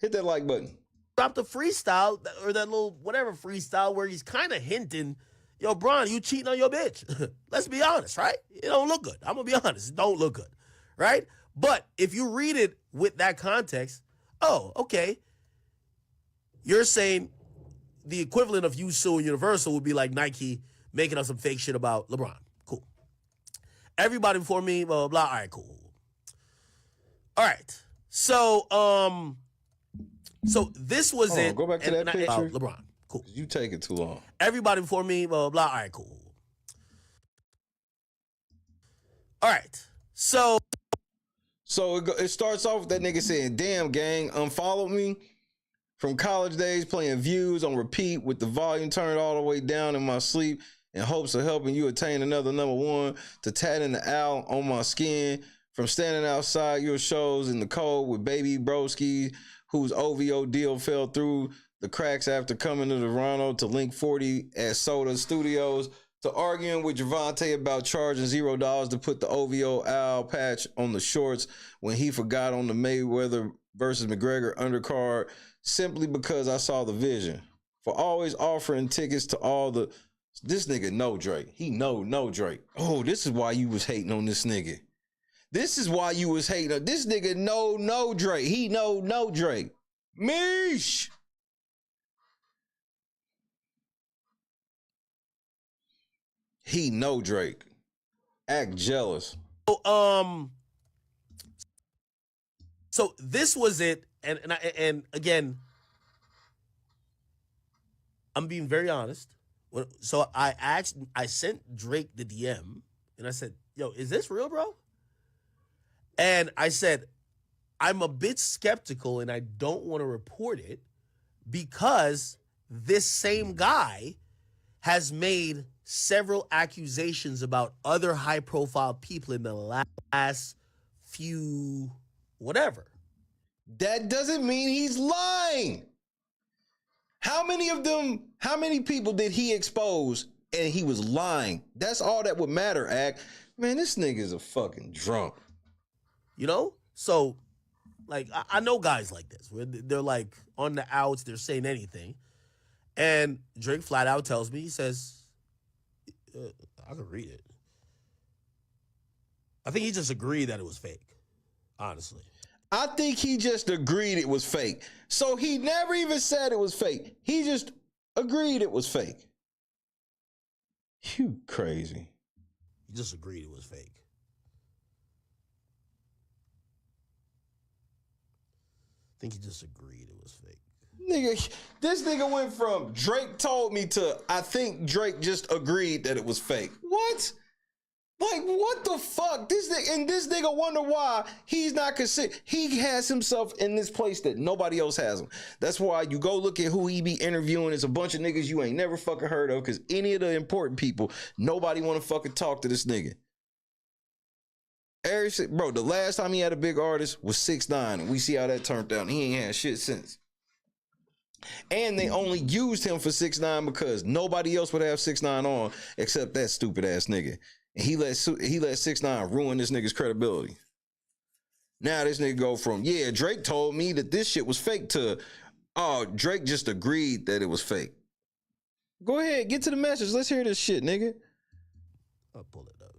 Hit that like button. Dropped a freestyle, or that little whatever freestyle, where he's kind of hinting, yo, Bron, you cheating on your bitch. Let's be honest, right? It don't look good. I'm going to be honest. It don't look good, right? But if you read it with that context, oh, okay. You're saying the equivalent of you suing Universal would be like Nike making up some fake shit about LeBron. Cool. Everybody before me, blah, blah, blah. All right, cool. All right. So this was it. Go back to that picture. LeBron. Cool. You take it too long. Everybody before me, blah, blah, blah. All right, cool. All right. So it starts off with that nigga saying, damn, gang, unfollowed me from college days, playing Views on repeat with the volume turned all the way down in my sleep in hopes of helping you attain another number one, to tatting the owl on my skin, from standing outside your shows in the cold with baby broski, whose OVO deal fell through the cracks after coming to Toronto, to Link 40 at Soda Studios, to arguing with Javante about charging $0 to put the OVO owl patch on the shorts when he forgot on the Mayweather versus McGregor undercard, simply because I saw the vision. For always offering tickets to all the... This nigga know Drake. He know Drake. Oh, this is why you was hating on this nigga. This is why you was hating on this nigga. No Drake. He no Drake. Meesh. He know Drake. Act jealous. So this was it, and again, I'm being very honest. So I sent Drake the DM, and I said, "Yo, is this real, bro?" And I said, I'm a bit skeptical and I don't want to report it because this same guy has made several accusations about other high-profile people in the last few whatever. That doesn't mean he's lying. How many people did he expose and he was lying? That's all that would matter, Act. Man, this nigga is a fucking drunk. You know? So, like, I know guys like this, where they're like on the outs, they're saying anything. And Drake flat out tells me, he says, I can read it. I think he just agreed that it was fake, honestly. I think he just agreed it was fake. So he never even said it was fake. He just agreed it was fake. You crazy. He just agreed it was fake. I think he just agreed it was fake. Nigga, this nigga went from Drake told me to I think Drake just agreed that it was fake. What? Like, what the fuck? This nigga wonder why he's not considered. He has himself in this place that nobody else has him. That's why you go look at who he be interviewing. It's a bunch of niggas you ain't never fucking heard of, because any of the important people, nobody want to fucking talk to this nigga. Bro, the last time he had a big artist was 6ix9ine, and we see how that turned out. He ain't had shit since. And they only used him for 6ix9ine because nobody else would have 6ix9ine on except that stupid ass nigga. And he let 6ix9ine ruin this nigga's credibility. Now this nigga go from, yeah, Drake told me that this shit was fake to, oh, Drake just agreed that it was fake. Go ahead, get to the message. Let's hear this shit, nigga. I'll pull it up.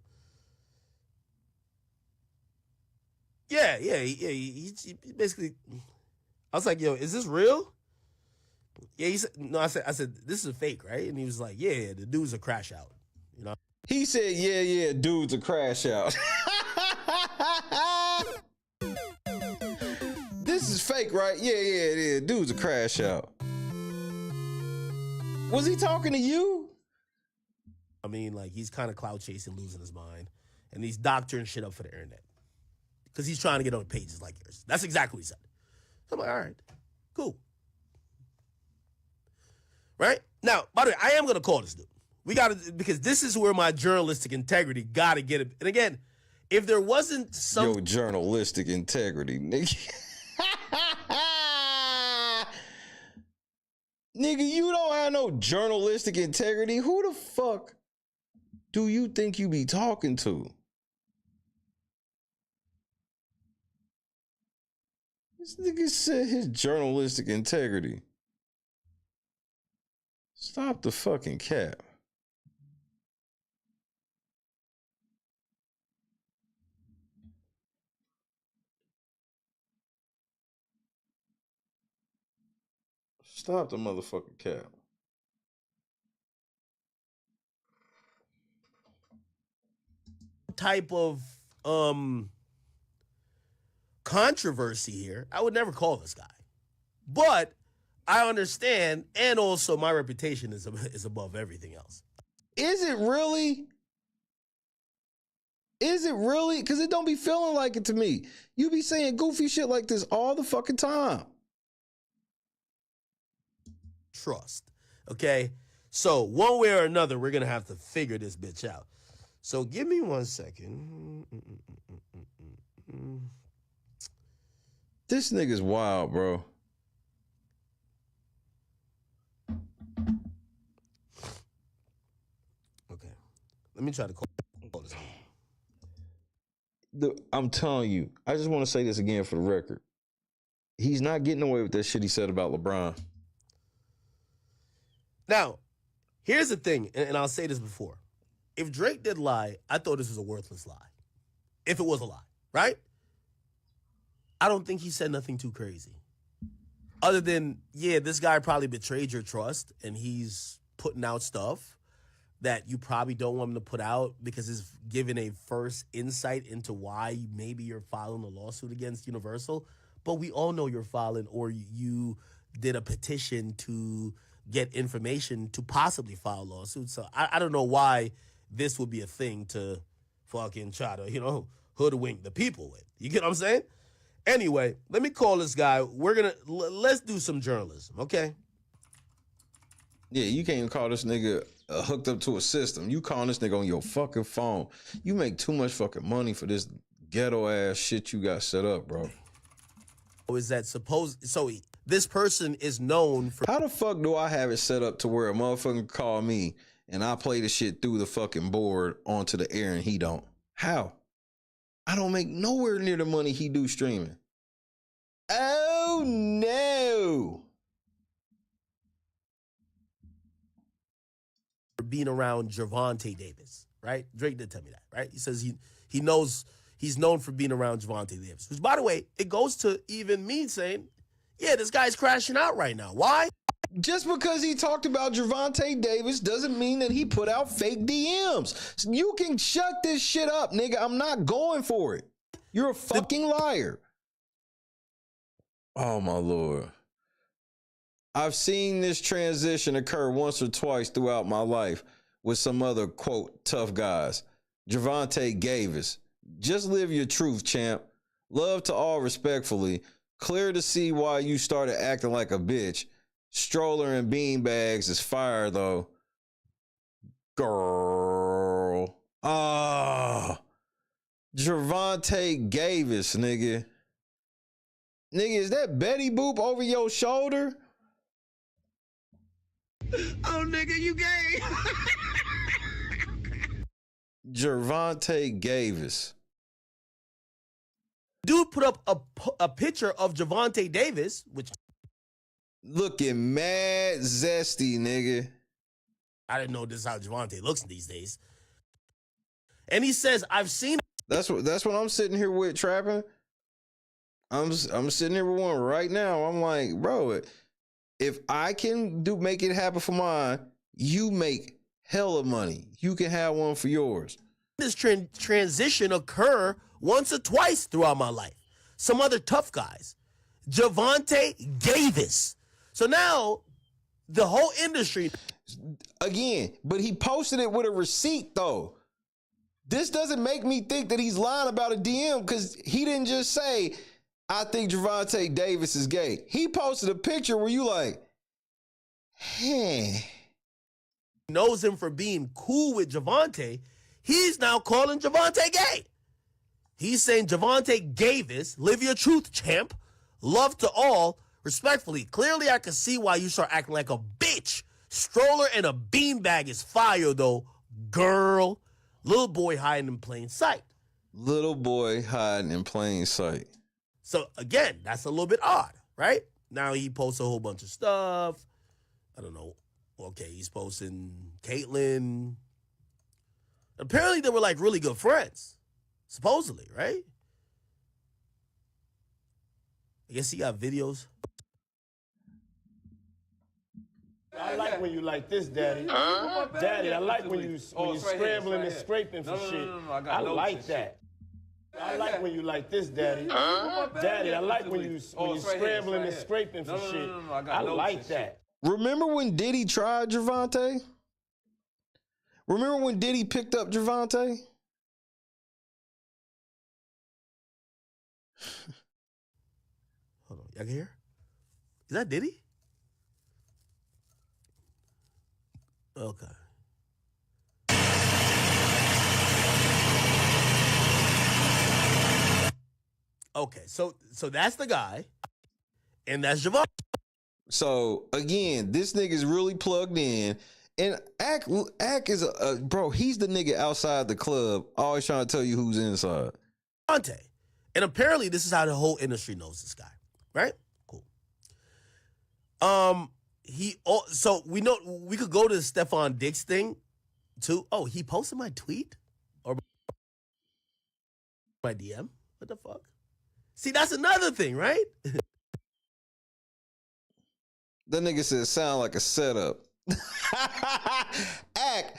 Yeah. He basically, I was like, yo, is this real? Yeah, he said, no, I said, this is a fake, right? And he was like, yeah, the dude's a crash out. You know? He said, yeah, dude's a crash out. This is fake, right? Yeah, it is. Dude's a crash out. Was he talking to you? I mean, like, he's kind of cloud chasing, losing his mind. And he's doctoring shit up for the internet. Because he's trying to get on pages like yours. That's exactly what he said. So I'm like, all right, cool. Right? Now, by the way, I am going to call this dude. We got to, because this is where my journalistic integrity got to get it. And again, if there wasn't some... Yo, journalistic integrity, nigga. Nigga, you don't have no journalistic integrity. Who the fuck do you think you be talking to? This nigga said his journalistic integrity. Stop the fucking cap. Stop the motherfucking cap. Type of controversy here, I would never call this guy. But I understand, and also my reputation is above everything else. Is it really? Is it really? Because it don't be feeling like it to me. You be saying goofy shit like this all the fucking time. Trust. Okay? So one way or another, we're going to have to figure this bitch out. So give me 1 second. This nigga's wild, bro. Okay. Let me try to call this. I'm telling you, I just want to say this again for the record. He's not getting away with that shit he said about LeBron. Now, here's the thing, and I'll say this before. If Drake did lie, I thought this was a worthless lie. If it was a lie, right? I don't think he said nothing too crazy. Other than, yeah, this guy probably betrayed your trust, and he's putting out stuff that you probably don't want him to put out because it's giving a first insight into why maybe you're filing a lawsuit against Universal. But we all know you're filing, or you did a petition to get information to possibly file a lawsuit. So I don't know why this would be a thing to fucking try to, hoodwink the people with. You get what I'm saying? Anyway, let me call this guy. Let's do some journalism, okay? Yeah, you can't even call this nigga hooked up to a system. You calling this nigga on your fucking phone. You make too much fucking money for this ghetto ass shit you got set up, bro. Is that this person is known for... How the fuck do I have it set up to where a motherfucker call me and I play the shit through the fucking board onto the air and he don't? How? I don't make nowhere near the money he do streaming. Oh no. Being around Gervonta Davis, right? Drake did tell me that, right? He says he knows he's known for being around Gervonta Davis. Which, by the way, it goes to even me saying, yeah, this guy's crashing out right now. Why? Just because he talked about Gervonta Davis doesn't mean that he put out fake DMs. You can shut this shit up, nigga. I'm not going for it. You're a fucking liar. Oh, my Lord. I've seen this transition occur once or twice throughout my life with some other, quote, tough guys. Gervonta Davis. Just live your truth, champ. Love to all respectfully. Clear to see why you started acting like a bitch. Stroller and beanbags is fire, though. Girl. Gervonta Davis, nigga. Nigga, is that Betty Boop over your shoulder? Oh, nigga, you gay. Gervonta Davis. Dude put up a picture of Gervonta Davis, which... Looking mad zesty, nigga. I didn't know this is how Gervonta looks these days. And he says, I've seen... That's what I'm sitting here with, trapping. I'm sitting here with one right now. I'm like, bro, if I can make it happen for mine, you make hella money. You can have one for yours. This transition occur once or twice throughout my life. Some other tough guys. Javante Davis. So now the whole industry. Again, but he posted it with a receipt though. This doesn't make me think that he's lying about a DM because he didn't just say, I think Javante Davis is gay. He posted a picture where you like, hey. Knows him for being cool with Javante. He's now calling Javante gay. He's saying Javante Davis, live your truth, champ. Love to all. Respectfully, clearly I can see why you start acting like a bitch. Stroller and a beanbag is fire though, girl. Little boy hiding in plain sight. Little boy hiding in plain sight. So again, that's a little bit odd, right? Now he posts a whole bunch of stuff. I don't know. Okay, he's posting Caitlyn. Apparently they were like really good friends. Supposedly, right? I guess he got videos. I like when you like this, Daddy. Daddy, I like when you scrambling and scraping for shit. I like that. I like when you like this, Daddy. Daddy, I like when you scrambling and scraping for shit. I like that. Remember when Diddy tried Javante? Remember when Diddy picked up Javante? Hold on, y'all can hear? Is that Diddy? Okay. Okay, so that's the guy, and that's Javante. So again, this nigga's really plugged in, and Ack is bro. He's the nigga outside the club, always trying to tell you who's inside. Javante, and apparently this is how the whole industry knows this guy, right? Cool. So we know we could go to the Stephon Diggs thing too. Oh, he posted my tweet or my DM. What the fuck? See, that's another thing, right? That nigga said sound like a setup. Ack,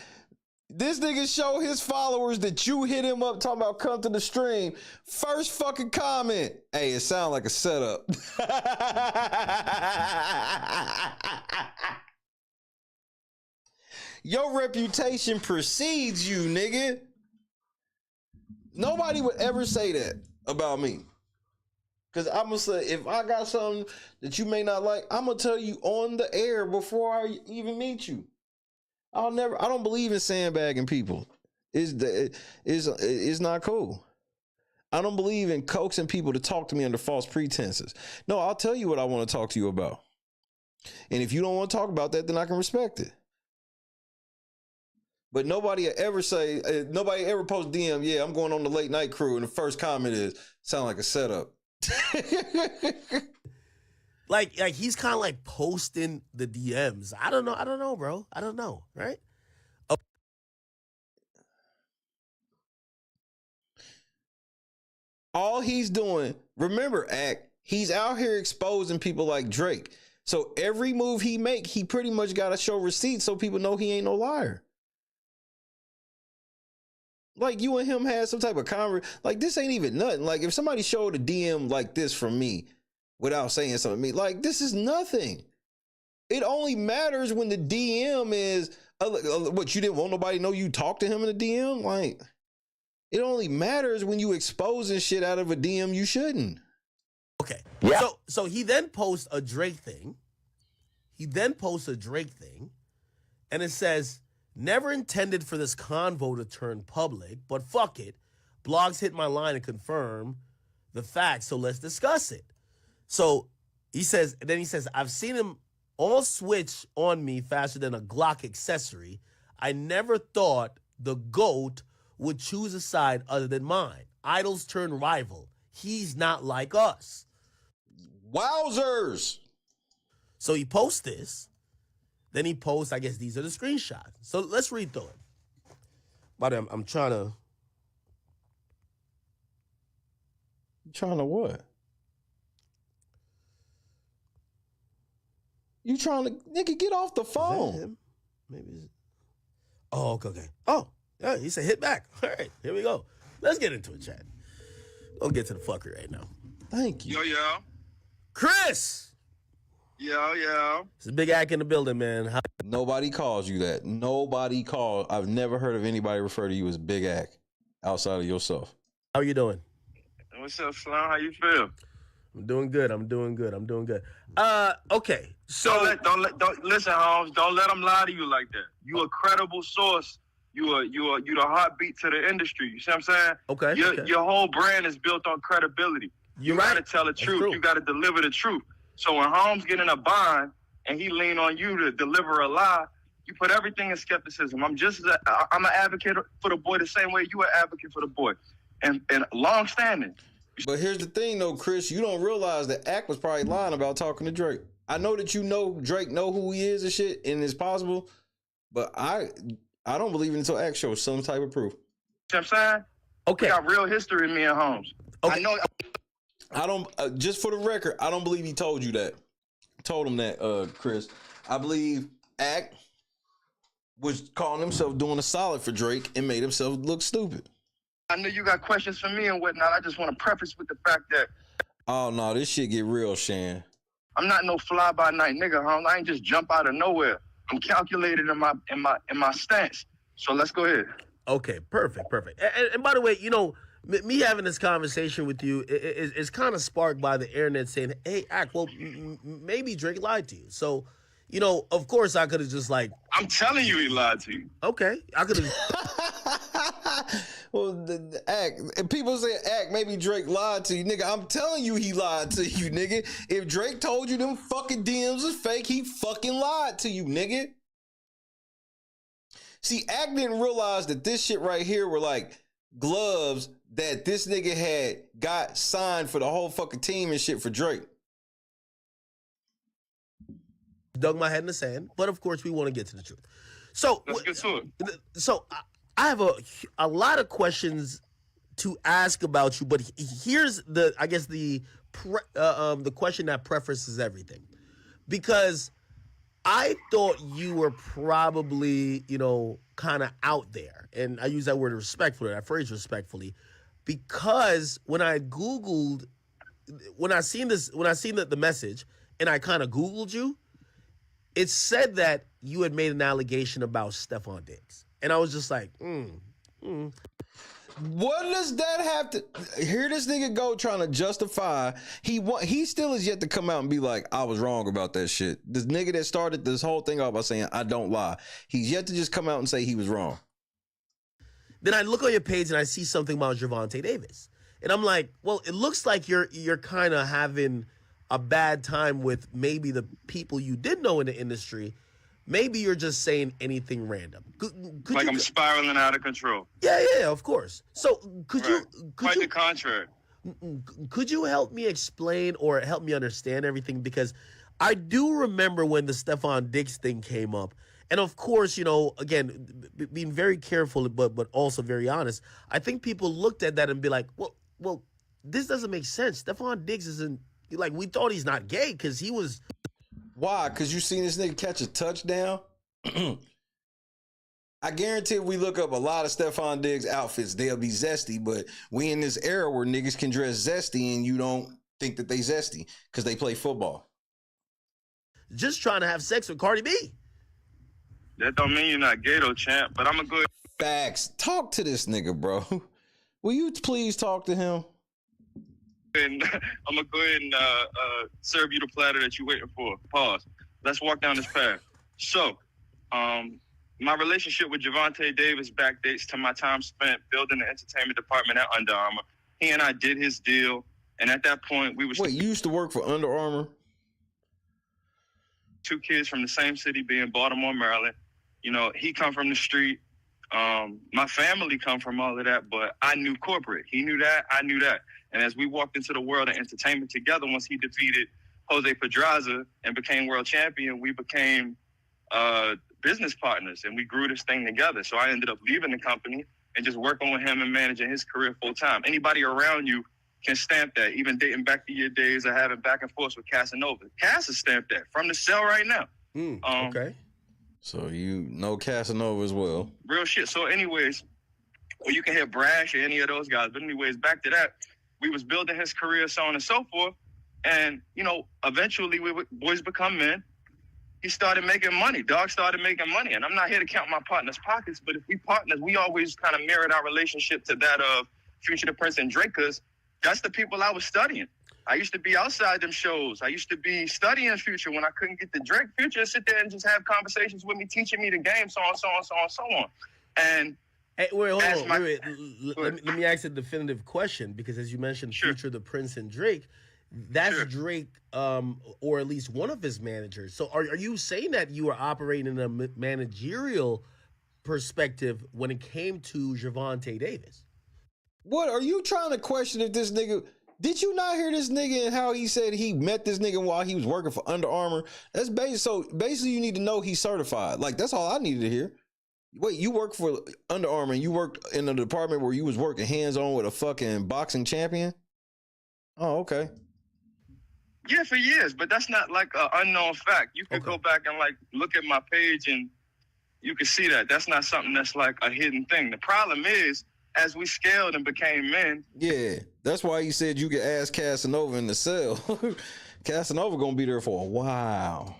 this nigga show his followers that you hit him up talking about come to the stream. First fucking comment. Hey, it sound like a setup. Your reputation precedes you, nigga. Nobody would ever say that about me. Because I'm going to say, if I got something that you may not like, I'm going to tell you on the air before I even meet you. I don't believe in sandbagging people. It's not cool. I don't believe in coaxing people to talk to me under false pretenses. No, I'll tell you what I want to talk to you about. And if you don't want to talk about that, then I can respect it. But nobody ever post DM, yeah, I'm going on the late night crew. And the first comment is, sound like a setup. like he's kind of like posting the DMs. I don't know, bro. I don't know, right? All he's doing, remember, he's out here exposing people like Drake. So every move he make, he pretty much got to show receipts so people know he ain't no liar. Like you and him had some type of conversation. Like this ain't even nothing. Like if somebody showed a DM like this from me without saying something to me, like this is nothing. It only matters when the DM is, what, you didn't want nobody to know you talked to him in the DM? Like it only matters when you exposing shit out of a DM you shouldn't. Okay. Yeah. So he then posts a Drake thing. And it says, never intended for this convo to turn public, but fuck it. Blogs hit my line and confirm the facts, so let's discuss it. So he says, I've seen him all switch on me faster than a Glock accessory. I never thought the GOAT would choose a side other than mine. Idols turn rival. He's not like us. Wowzers. So he posts this. Then he posts, I guess these are the screenshots. So let's read through it. But I'm trying to. Trying to what? You trying to, nigga, get off the phone. Maybe. Oh, okay. Oh, yeah, he said hit back. All right, here we go. Let's get into it, chat. Don't get to the fuckery right now. Thank you. Yo. Chris! Yo. It's a big act in the building, man. Nobody calls you that. Nobody calls. I've never heard of anybody refer to you as Big Act outside of yourself. How are you doing? What's up, Slum? How you feel? I'm doing good. Okay. So Don't listen, Holmes. Don't let them lie to you like that. You a credible source. You the heartbeat to the industry. You see what I'm saying? Okay. Your whole brand is built on credibility. You gotta tell the truth. True. You gotta deliver the truth. So when Holmes get in a bind and he lean on you to deliver a lie, you put everything in skepticism. I'm an advocate for the boy the same way you an advocate for the boy, and long standing. But here's the thing, though, Chris. You don't realize that Ack was probably lying about talking to Drake. I know that you know Drake know who he is and shit, and it's possible, but I don't believe it until Ack shows some type of proof. You know what I'm saying? Okay. We got real history, me and Holmes. Okay. I don't. Just for the record, I don't believe he told you that. Told him that, Chris. I believe Ack was calling himself doing a solid for Drake and made himself look stupid. I know you got questions for me and whatnot. I just want to preface with the fact that oh no, this shit get real, Shan. I'm not no fly by night nigga, Holmes. I ain't just jump out of nowhere. I'm calculated in my stance. So let's go ahead. Okay, perfect. And by the way, you know, me having this conversation with you is kind of sparked by the internet saying, "Hey, Ack, well, maybe Drake lied to you." So, you know, of course, I could have just like, I'm telling you, he lied to you. Okay, I could have. Well, the Ack, and people say Ack, maybe Drake lied to you, nigga. I'm telling you, he lied to you, nigga. If Drake told you them fucking DMs was fake, he fucking lied to you, nigga. See, Ack didn't realize that this shit right here were like gloves that this nigga had got signed for the whole fucking team and shit for Drake. Dug my head in the sand, but of course we want to get to the truth. So let's get to it. So I have a lot of questions to ask about you, but here's the question that prefaces everything, because I thought you were probably, you know, kind of out there, and I use that word respectfully, that phrase respectfully, because when I Googled, when I seen the message, and I kind of Googled you, it said that you had made an allegation about Stephon Diggs. And I was just like, What does that have to... Here this nigga go trying to justify. He still is yet to come out and be like, I was wrong about that shit. This nigga that started this whole thing off by saying, I don't lie. He's yet to just come out and say he was wrong. Then I look on your page and I see something about Gervonta Davis. And I'm like, well, it looks like you're kind of having a bad time with maybe the people you did know in the industry. Maybe you're just saying anything random. Could I'm spiraling out of control. Yeah, of course. So could you quite the contrary. Could you help me explain or help me understand everything? Because I do remember when the Stephon Diggs thing came up. And of course, you know, again, being very careful, but also very honest, I think people looked at that and be like, well, this doesn't make sense. Stephon Diggs isn't, like, we thought he's not gay because he was. Why? Because you seen this nigga catch a touchdown? I guarantee if we look up a lot of Stephon Diggs outfits, they'll be zesty, but we in this era where niggas can dress zesty and you don't think that they zesty because they play football. Just trying to have sex with Cardi B. That don't mean you're not gay though, champ, but I'm a good... Facts. Talk to this nigga, bro. Will you please talk to him? And I'm going to go ahead and serve you the platter that you're waiting for. Pause. Let's walk down this path. So, my relationship with Gervonta Davis backdates to my time spent building the entertainment department at Under Armour. He and I did his deal, and at that point, we were... Wait, you used to work for Under Armour? 2 kids from the same city, being Baltimore, Maryland. You know, he come from the street. My family come from all of that, but I knew corporate. He knew that. I knew that. And as we walked into the world of entertainment together, once he defeated Jose Pedraza and became world champion, we became business partners, and we grew this thing together. So I ended up leaving the company and just working with him and managing his career full time. Anybody around you can stamp that, even dating back to your days of having back and forth with Casanova. Cass has stamped that from the cell right now. Okay. So you know Casanova as well. Real shit. So anyways, or you can hear Brash or any of those guys. But anyways, back to that. We was building his career, so on and so forth. And, you know, eventually boys become men. He started making money. Dog started making money. And I'm not here to count my partner's pockets, but if we partners, we always kind of mirrored our relationship to that of Future the Prince and Drake, because that's the people I was studying. I used to be outside them shows. I used to be studying Future when I couldn't get the Drake. Future sit there and just have conversations with me, teaching me the game, so on, so on, so on, so on. And hey, wait, hold on. Wait. Let me ask a definitive question, because as you mentioned, Future the Prince and Drake, that's Drake, or at least one of his managers. So are you saying that you are operating in a managerial perspective when it came to Gervonta Davis? What are you trying to question if this nigga? Did you not hear this nigga and how he said he met this nigga while he was working for Under Armour? That's so basically you need to know he's certified. Like, that's all I needed to hear. Wait, you work for Under Armour and you worked in a department where you was working hands-on with a fucking boxing champion? Oh, okay. Yeah, for years, but that's not like an unknown fact. You could go back and like look at my page and you can see that. That's not something that's like a hidden thing. The problem is, as we scaled and became men. Yeah, that's why you said you could ask Casanova in the cell. Casanova gonna be there for a while.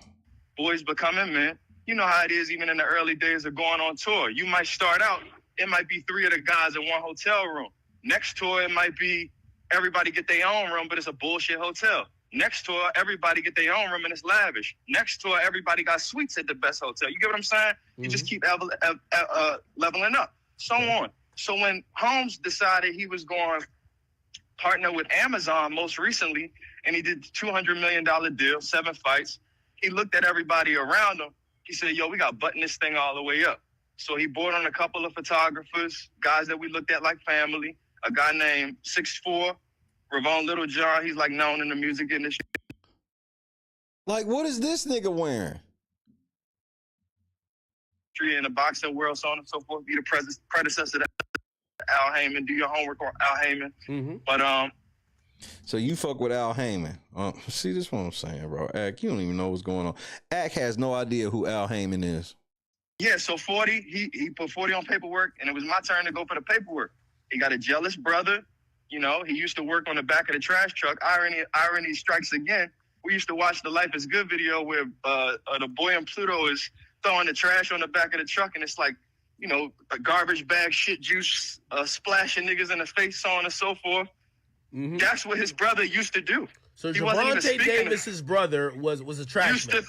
Boys becoming men. You know how it is even in the early days of going on tour. You might start out, it might be 3 of the guys in one hotel room. Next tour, it might be everybody get their own room, but it's a bullshit hotel. Next tour, everybody get their own room and it's lavish. Next tour, everybody got suites at the best hotel. You get what I'm saying? You just keep leveling up, so on. So when Holmes decided he was going to partner with Amazon most recently, and he did the $200 million deal, 7 fights, he looked at everybody around him. He said, yo, we got to button this thing all the way up. So he brought on a couple of photographers, guys that we looked at like family, a guy named 6'4", Ravon Littlejohn. He's like known in the music industry. Like, what is this nigga wearing? In the boxing world, so on and so forth. Be the predecessor to Al Heyman. Do your homework on Al Heyman. But so you fuck with Al Heyman. See, this is what I'm saying, bro. Ak, you don't even know what's going on. Ak has no idea who Al Heyman is. Yeah, so 40, he put 40 on paperwork, and it was my turn to go for the paperwork. He got a jealous brother. You know, he used to work on the back of the trash truck. Irony strikes again. We used to watch the Life is Good video where the boy in Pluto is throwing the trash on the back of the truck, and it's like, you know, a garbage bag, shit juice, splashing niggas in the face, so on and so forth. That's what his brother used to do. So Gervonta Davis's brother was a trash man.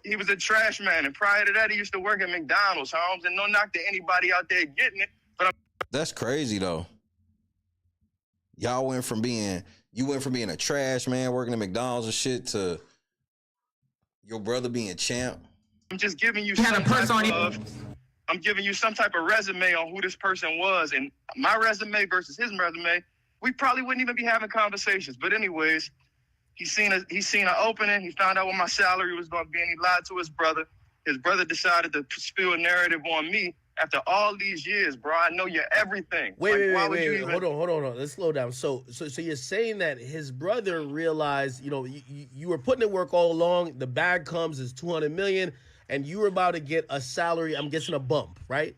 He was a trash man, and prior to that, he used to work at McDonald's, Holmes, and no knock to anybody out there getting it. But that's crazy though. Y'all went from being a trash man working at McDonald's and shit to your brother being a champ. I'm just giving you I'm giving you some type of resume on who this person was, and my resume versus his resume, we probably wouldn't even be having conversations. But anyways, he's seen an opening. He found out what my salary was going to be, and he lied to his brother. His brother decided to spill a narrative on me. After all these years, bro, I know you're everything. Wait. Hold on. Let's slow down. So you're saying that his brother realized, you know, you were putting in work all along. The bag comes is $200 million, and you were about to get a salary. I'm guessing a bump, right?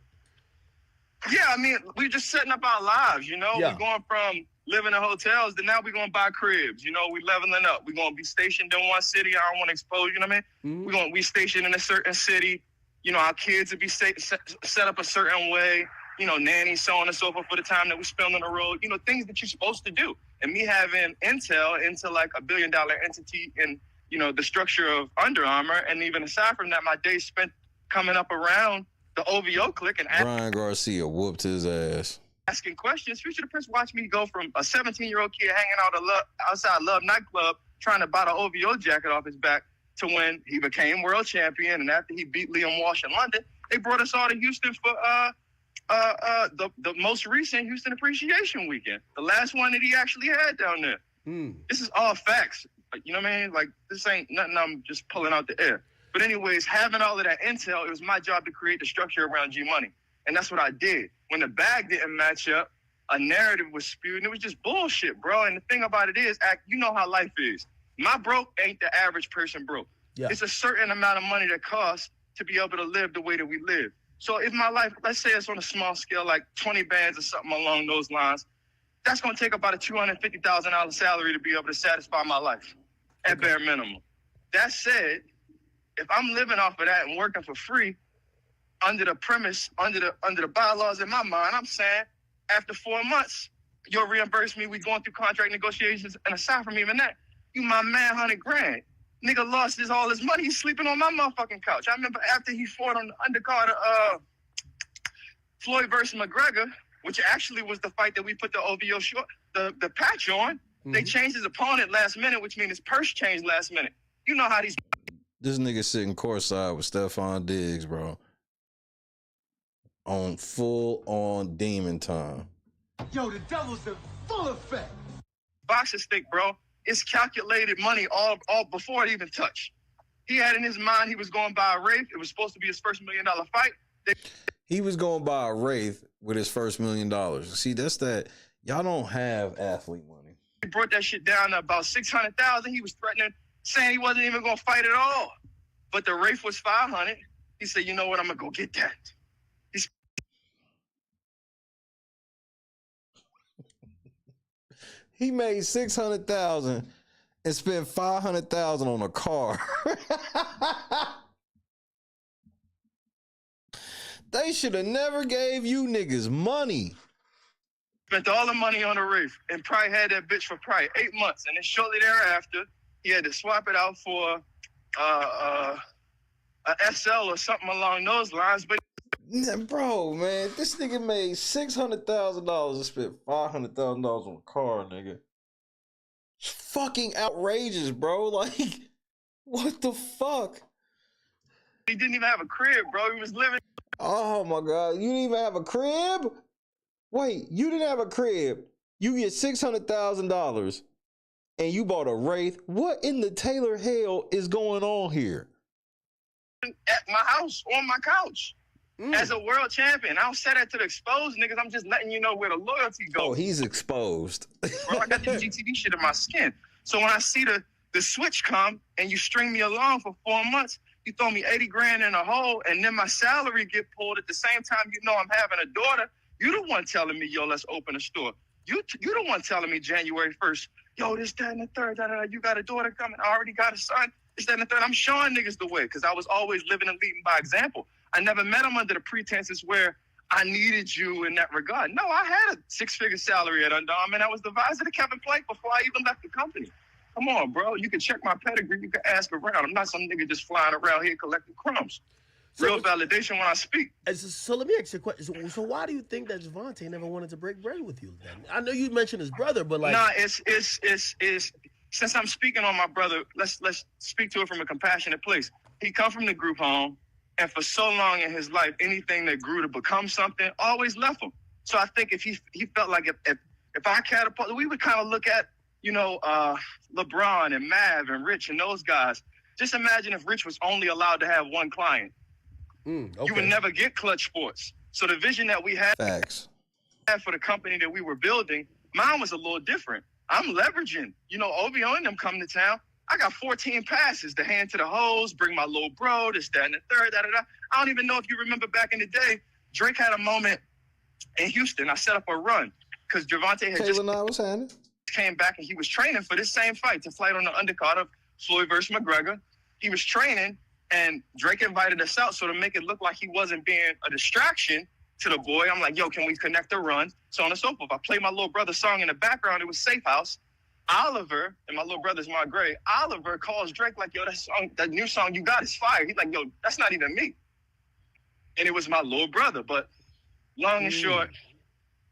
Yeah, I mean, we're just setting up our lives. You know, we're going from living in hotels to now we're gonna buy cribs. You know, we leveling up. We're gonna be stationed in one city. I don't want to expose. You know what I mean? We're gonna be stationed in a certain city. You know, our kids would be set up a certain way, you know, nannies, so on and so forth for the time that we spend on the road, you know, things that you're supposed to do. And me having intel into like $1 billion entity in, you know, the structure of Under Armour. And even aside from that, my days spent coming up around the OVO clique and Ryan Garcia whooped his ass. Asking questions. Future the Prince watched me go from a 17-year-old kid hanging out outside Love nightclub trying to buy the OVO jacket off his back to when he became world champion, and after he beat Liam Walsh in London, they brought us all to Houston for the most recent Houston Appreciation Weekend, the last one that he actually had down there. This is all facts. You know what I mean? Like, this ain't nothing I'm just pulling out the air. But anyways, having all of that intel, it was my job to create the structure around G Money, and that's what I did. When the bag didn't match up, a narrative was spewed, and it was just bullshit, bro. And the thing about it is, you know how life is. My broke ain't the average person broke. Yeah. It's a certain amount of money that costs to be able to live the way that we live. So if my life, let's say it's on a small scale, like 20 bands or something along those lines, that's going to take about a $250,000 salary to be able to satisfy my life at bare minimum. That said, if I'm living off of that and working for free, under the premise, under the bylaws in my mind, I'm saying after 4 months, you'll reimburse me. We going through contract negotiations, and aside from even that, you my man, $100,000. Nigga lost all his money. He's sleeping on my motherfucking couch. I remember after he fought on the undercard of Floyd versus McGregor, which actually was the fight that we put the OVO short, the patch on. They changed his opponent last minute, which means his purse changed last minute. You know how these. This nigga sitting courtside with Stephon Diggs, bro. On full on demon time. Yo, the devil's in full effect. Boxers think, bro, it's calculated money all before it even touched. He had in his mind he was going by a Wraith. It was supposed to be his first $1 million fight. He was going by a Wraith with his first $1 million. See, that's that. Y'all don't have athlete money. He brought that shit down to about $600,000. He was threatening, saying he wasn't even going to fight at all. But the Wraith was $500. He said, you know what, I'm going to go get that. He made $600,000 and spent $500,000 on a car. They should have never gave you niggas money. Spent all the money on the Wraith and probably had that bitch for probably 8 months. And then shortly thereafter, he had to swap it out for a SL or something along those lines. But bro, man, this nigga made $600,000 and spent $500,000 on a car, nigga. It's fucking outrageous, bro. Like, what the fuck? He didn't even have a crib, bro. He was living. Oh my God, you didn't even have a crib? Wait, you didn't have a crib. You get $600,000 and you bought a Wraith. What in the Taylor hell is going on here? At my house, on my couch. As a world champion. I don't say that to the exposed niggas. I'm just letting you know where the loyalty goes. Oh, he's exposed. Bro, I got this GTV shit in my skin. So when I see the switch come and you string me along for 4 months, you throw me 80 grand in a hole, and then my salary get pulled at the same time. You know I'm having a daughter. You the one telling me, yo, let's open a store. You the one telling me January 1st, yo, this, that, and the third, you got a daughter coming. I already got a son. This, that, and the third. I'm showing niggas the way because I was always living and leading by example. I never met him under the pretenses where I needed you in that regard. No, I had a 6-figure salary at Under Armour, and I was the advisor to Kevin Plank before I even left the company. Come on, bro. You can check my pedigree. You can ask around. I'm not some nigga just flying around here collecting crumbs. Real validation when I speak. So let me ask you a question. So why do you think that Javante never wanted to break bread with you then? I know you mentioned his brother, but like... Nah, it's since I'm speaking on my brother, let's speak to it from a compassionate place. He come from the group home. And for so long in his life, anything that grew to become something always left him. So I think if he felt like if I catapult, we would kind of look at, you know, LeBron and Mav and Rich and those guys. Just imagine if Rich was only allowed to have one client. You would never get Clutch Sports. So the vision that we had for the company that we were building, mine was a little different. I'm leveraging, you know, OVO and them come to town. I got 14 passes to hand to the hoes, bring my little bro, this, that, and the third, da-da-da. I don't even know if you remember back in the day, Drake had a moment in Houston. I set up a run because Javante had just came back and he was training for this same fight to fight on the undercard of Floyd versus McGregor. He was training and Drake invited us out. So to make it look like he wasn't being a distraction to the boy, I'm like, yo, can we connect a run? So on and so forth. I played my little brother's song in the background. It was Safe House. Oliver, and my little brother's my Gray, Oliver calls Drake like, yo, that new song you got is fire. He's like, yo, that's not even me. And it was my little brother. But long and short,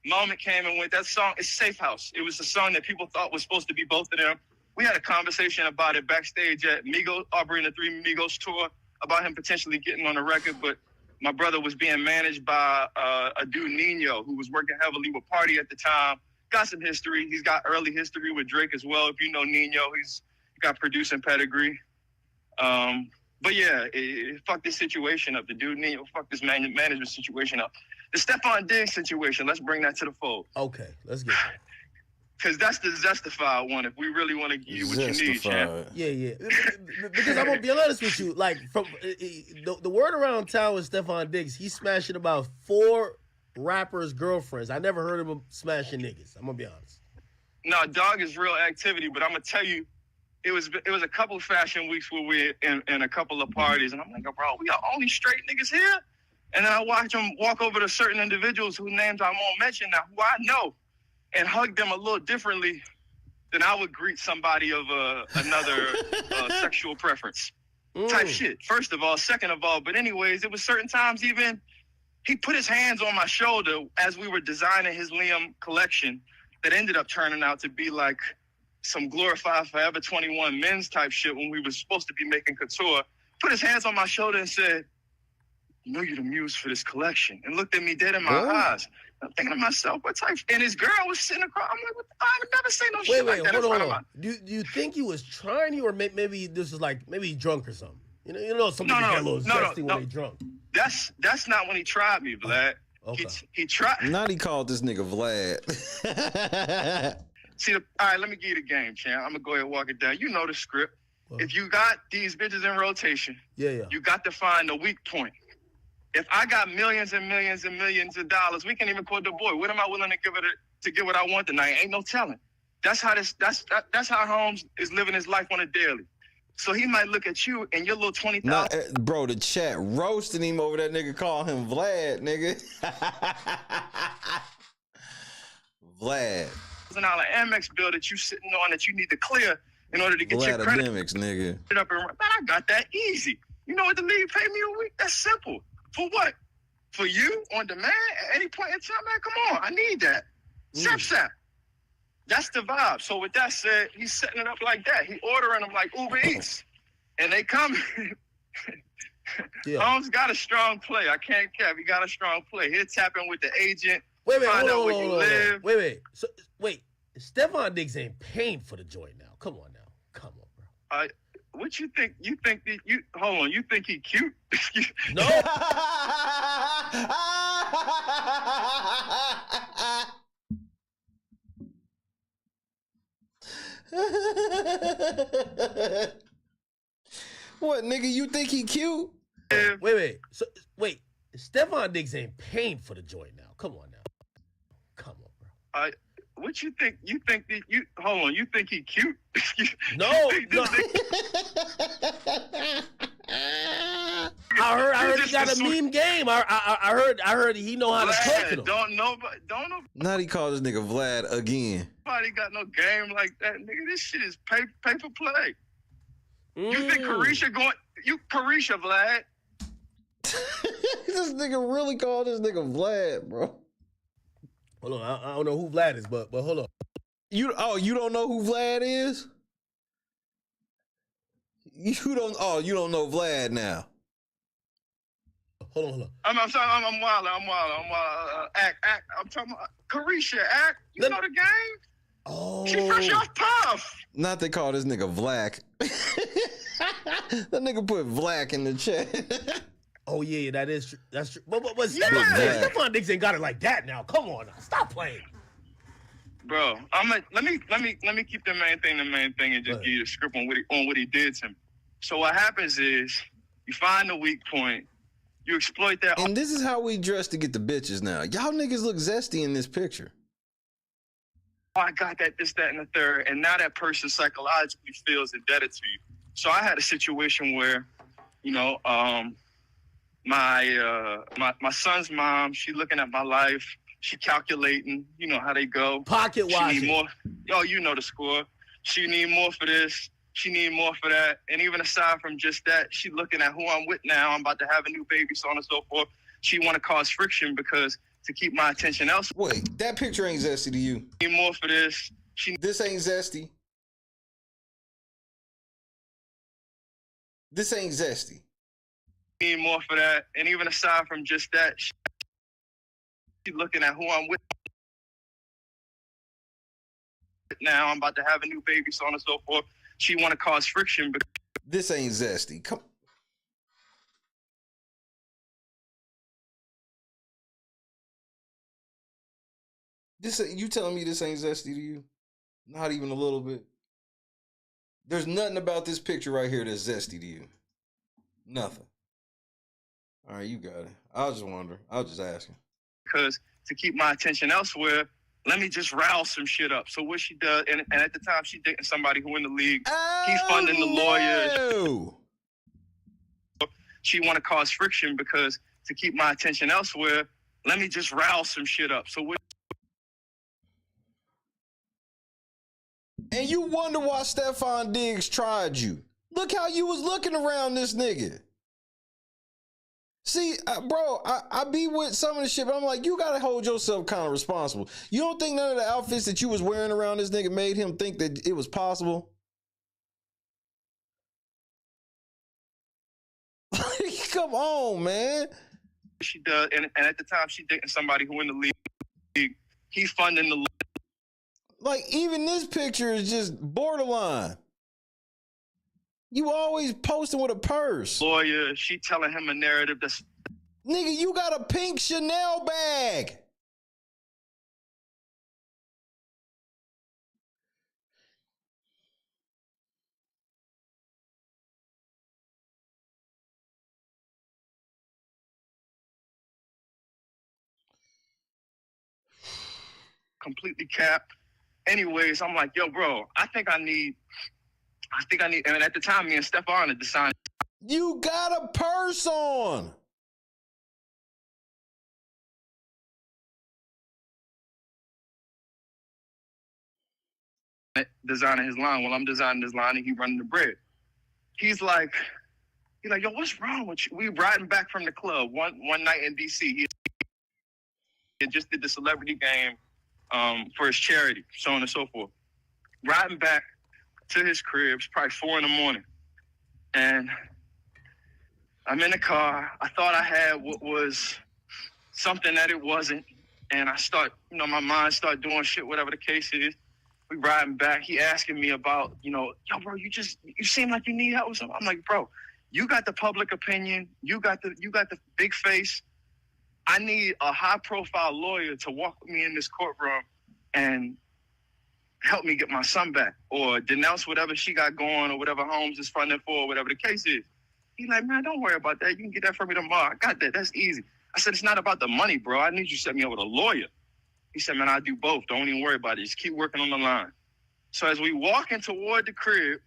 moment came and went. That song is Safe House. It was a song that people thought was supposed to be both of them. We had a conversation about it backstage at Migos, Aubrey and the Three Migos tour, about him potentially getting on the record. But my brother was being managed by a dude, Nino, who was working heavily with Party at the time. Got some history. He's got early history with Drake as well. If you know Nino, he's got producing pedigree. But yeah, fuck this situation up. The dude Nino fucked this management situation up. The Stephon Diggs situation, let's bring that to the fold. Okay, let's get it. Because that's the justified one if we really want to give you what you need, champ. Yeah. Because I'm going to be honest with you. Like, from the word around town with Stephon Diggs, he's smashing about 4 rappers' girlfriends. I never heard of him smashing niggas. I'm going to be honest. No, dog is real activity, but I'm going to tell you, it was a couple of fashion weeks where we're in a couple of parties, and I'm like, bro, we are only straight niggas here? And then I watch him walk over to certain individuals whose names I won't mention now, who I know, and hug them a little differently than I would greet somebody of another sexual preference type shit. First of all. Second of all, but anyways, it was certain times even he put his hands on my shoulder as we were designing his Liam collection that ended up turning out to be like some glorified Forever 21 men's type shit when we were supposed to be making couture. Put his hands on my shoulder and said, "You know you're the muse for this collection," and looked at me dead in my eyes. I'm thinking to myself, what type? And his girl was sitting across. I'm like, what the fuck? I would never say no shit like that in front of my. Do you think he was trying you, or maybe this is like maybe he's drunk or something? You know, some people get a little zesty when they drunk. That's not when he tried me, Vlad. Okay. He tried. Not he called this nigga Vlad. See, all right, let me give you the game, champ. I'm gonna go ahead and walk it down. You know the script. What? If you got these bitches in rotation, you got to find the weak point. If I got millions and millions and millions of dollars, we can't even quote the boy. What am I willing to give it to get what I want tonight? Ain't no telling. That's how Holmes is living his life on a daily. So he might look at you and your little 20,000. Nah, bro, the chat roasting him over that nigga, call him Vlad, nigga. Vlad. $1,000 Amex bill that you sitting on that you need to clear in order to get your credit. Akademiks, nigga. Man, I got that easy. You know what the league paid me a week? That's simple. For what? For you on demand at any point in time, man? Come on, I need that. Sap. That's the vibe. So with that said, he's setting it up like that. He ordering them like Uber Eats, and they come. Holmes got a strong play. I can't cap. He got a strong play. He'll tap in with the agent. Find out where you live. Wait. Stephon Diggs ain't paying for the joint now. Come on now. Come on, bro. What you think? You think that you hold on? You think he cute? No. What, nigga? You think he cute? Wait. Wait. Stephon Diggs ain't paying for the joint now. Come on now. Come on, bro. What you think? You think that you hold on? You think he cute? No. I heard he got a mean game. I heard he know how to talk to them. Don't know. Not he called this nigga Vlad again. Nobody got no game like that, nigga. This shit is pay for play. You think Carisha Vlad? This nigga really called this nigga Vlad, bro. Hold on, I don't know who Vlad is, but hold on. You don't know who Vlad is? You don't know Vlad now. Hold on. I'm sorry, I'm wild. Act. I'm talking about Carisha, Act. You know the game? Oh. She fresh off Puff. Not they call this nigga Vlack. That nigga put Vlack in the chat. Oh yeah, that's true. But Stephon Diggs ain't got it like that now. Come on, now. Stop playing, bro. Let me keep the main thing, and just give you the script on what he did to me. So what happens is you find the weak point, you exploit that. And this is how we dress to get the bitches now. Y'all niggas look zesty in this picture. Oh, I got that, this, that, and the third, and now that person psychologically feels indebted to you. So I had a situation where, you know, my son's mom, she looking at my life, she calculating, you know how they go. Pocket watching. She need more. Oh, you know the score. She need more for this. She need more for that. And even aside from just that, she looking at who I'm with now. I'm about to have a new baby, so on and so forth. She want to cause friction because to keep my attention elsewhere. Wait, that picture ain't zesty to you. Need more for this. This ain't zesty. This ain't zesty. Need more for that. And even aside from just that, she looking at who I'm with now. I'm about to have a new baby, so on and so forth. She want to cause friction. But this ain't zesty. Come This you telling me this ain't zesty to you? Not even a little bit. There's nothing about this picture right here that's zesty to you. Nothing. All right, you got it. I was just wondering. I was just asking. Because to keep my attention elsewhere, let me just rile some shit up. So what she does, and at the time she dating somebody who in the league, he's funding the lawyers. She want to cause friction because to keep my attention elsewhere, let me just rile some shit up. So what? And you wonder why Stephon Diggs tried you. Look how you was looking around this nigga. See, bro, I be with some of the shit, but I'm like, you gotta hold yourself kind of responsible. You don't think none of the outfits that you was wearing around this nigga made him think that it was possible? Come on, man. She does, and at the time she dating somebody who in the league, he's funding the. Like, even this picture is just borderline. You always posting with a purse. Lawyer, she telling him a narrative that's... Nigga, you got a pink Chanel bag. Completely capped. Anyways, I'm like, yo, bro, I think I need, and at the time, me and Stephon had decided. You got a purse on. Designing his line. While I'm designing his line and he running the bread. He's like, yo, what's wrong with you? We riding back from the club one night in DC. He just did the celebrity game for his charity, so on and so forth. Riding back to his crib, it's probably 4 a.m. And I'm in the car. I thought I had what was something that it wasn't. And I start, my mind start doing shit, whatever the case is. We riding back. He asking me about, yo, bro, you seem like you need help with something. I'm like, bro, you got the public opinion. You got the big face. I need a high-profile lawyer to walk with me in this courtroom and help me get my son back or denounce whatever she got going or whatever Holmes is funding for or whatever the case is. He's like, man, don't worry about that. You can get that from me tomorrow. I got that. That's easy. I said, it's not about the money, bro. I need you to set me up with a lawyer. He said, man, I'll do both. Don't even worry about it. Just keep working on the line. So as we walking toward the crib,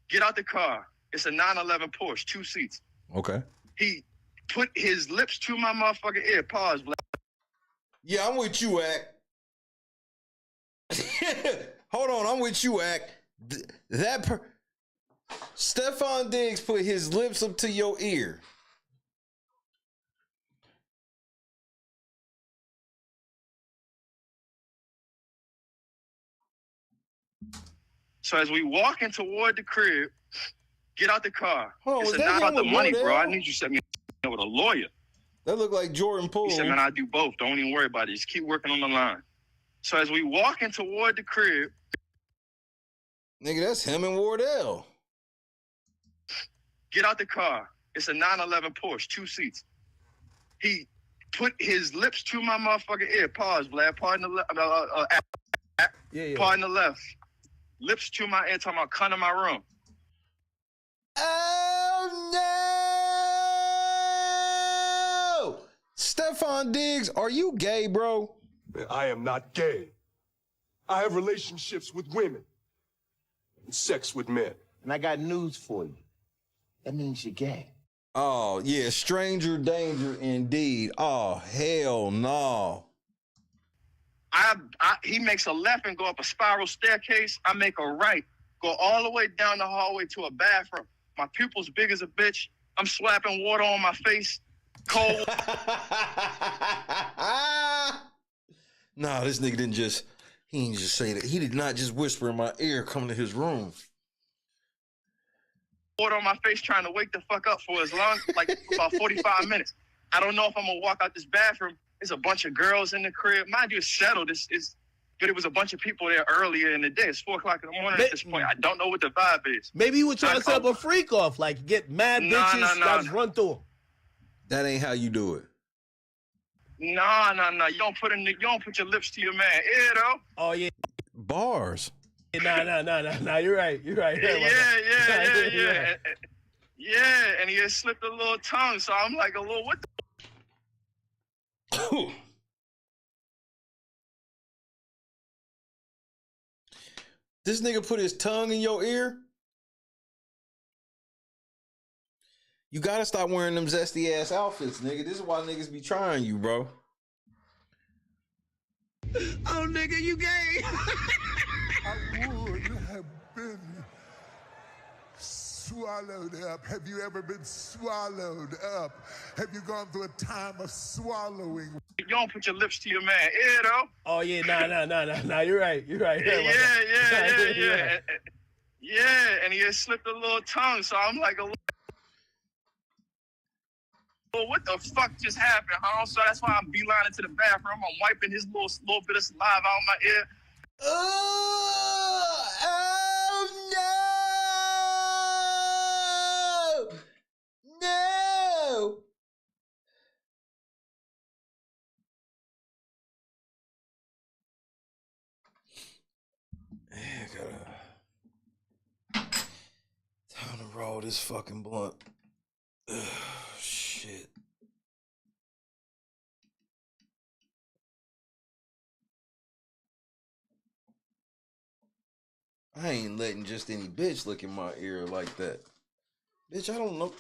get out the car. It's a 911 Porsche, 2 seats. Okay. He put his lips to my motherfucking ear. Pause, Black. Yeah, I'm with you, Ack. Hold on, I'm with you, Ack. Stephon Diggs put his lips up to your ear. So as we walking toward the crib, get out the car. Oh, it's not about the money, bro. I need you to set me up with a lawyer. That look like Jordan Poole. He said, man, I'll do both. Don't even worry about it. Just keep working on the line. So as we walking toward the crib. Nigga, that's him and Wardell. Get out the car. It's a 911 Porsche, 2 seats. He put his lips to my motherfucking ear. Pause, Vlad. Pardon the left. Pardon the left. Lips to my ear, talking about come to my room. Oh, no! Stephon Diggs, are you gay, bro? I am not gay. I have relationships with women and sex with men. And I got news for you. That means you're gay. Oh, yeah, stranger danger indeed. Oh, hell no. He makes a left and go up a spiral staircase. I make a right, go all the way down the hallway to a bathroom. My pupil's big as a bitch. I'm slapping water on my face, cold. Nah, this nigga didn't just say that. He did not just whisper in my ear coming to his room. Water on my face trying to wake the fuck up for as long, like about 45 minutes. I don't know if I'm gonna walk out this bathroom. There's a bunch of girls in the crib. Mind you, it's settled. But it was a bunch of people there earlier in the day. It's 4 o'clock in the morning at this point. I don't know what the vibe is. Maybe you were trying to set up a freak off, like get mad bitches, guys run through them. That ain't how you do it. Nah. You don't put your lips to your man ear though. Oh yeah. Bars. Nah. You're right. Yeah. And he had slipped a little tongue, so I'm like a little what the This nigga put his tongue in your ear? You gotta stop wearing them zesty ass outfits, nigga. This is why niggas be trying you, bro. Oh, nigga, you gay. I would have been swallowed up. Have you ever been swallowed up? Have you gone through a time of swallowing? You don't put your lips to your man ear though. Oh yeah, nah. You're right. Yeah. And he had slipped a little tongue, so I'm like a little. Well, what the fuck just happened, huh? So that's why I'm beelining to the bathroom. I'm wiping his little bit of saliva out my ear. Oh no! No! I gotta time to roll this fucking blunt. Ugh, shit. I ain't letting just any bitch look in my ear like that. Bitch, I don't know.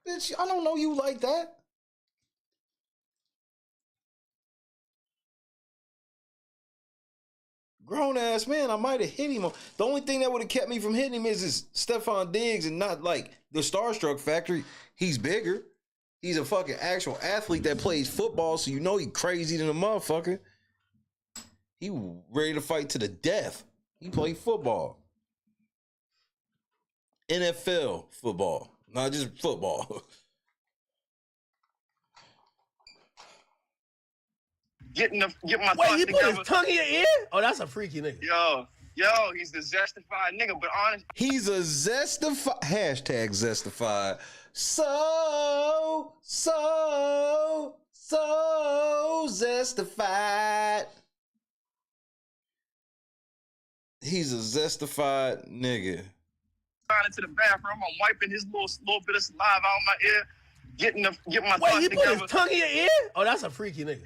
Bitch, I don't know you like that. Grown ass man, I might have hit him. The only thing that would have kept me from hitting him is Stephon Diggs and not like the Starstruck Factory. He's bigger. He's a fucking actual athlete that plays football, so you know he crazy than a motherfucker. He ready to fight to the death. He played football. NFL football, not just football. Get my Wait, thoughts he together. put his tongue in your ear? Oh, that's a freaky nigga. Yo, he's the zestified nigga, but honest. He's a zestified, hashtag zestified. So zestified. He's a zestified nigga. Into the bathroom, I'm wiping his little bit of saliva out my ear. Get my Wait, thoughts he together. put his tongue in your ear? Oh, that's a freaky nigga.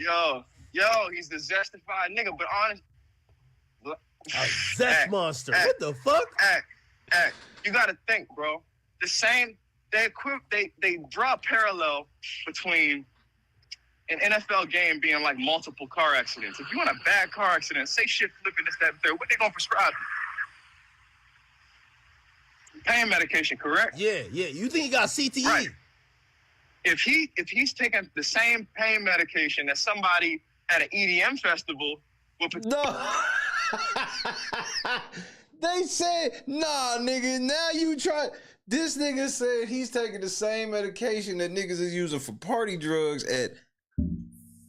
Yo, he's the zestified nigga, but honest. A zest monster. What the fuck? Act. You gotta think, bro. The same. They draw a parallel between an NFL game being like multiple car accidents. If you in a bad car accident, say shit flipping this, that, and third, what they gonna prescribe you? Pain medication, correct? Yeah. You think he got CTE? Right. If he's taking the same pain medication that somebody at an EDM festival would No. They said, nah, nigga, now you try. This nigga said he's taking the same medication that niggas is using for party drugs at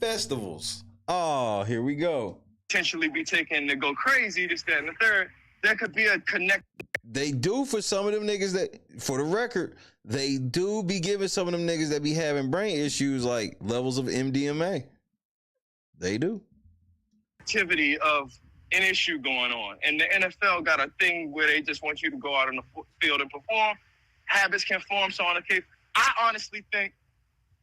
festivals. Oh, here we go. Potentially be taken to go crazy, this, that, and the third. There could be a connect. They do for some of them niggas that, for the record, they do be giving some of them niggas that be having brain issues like levels of MDMA. They do. Activity of an issue going on. And the NFL got a thing where they just want you to go out on the field and perform. Habits can form, so on and so forth. I honestly think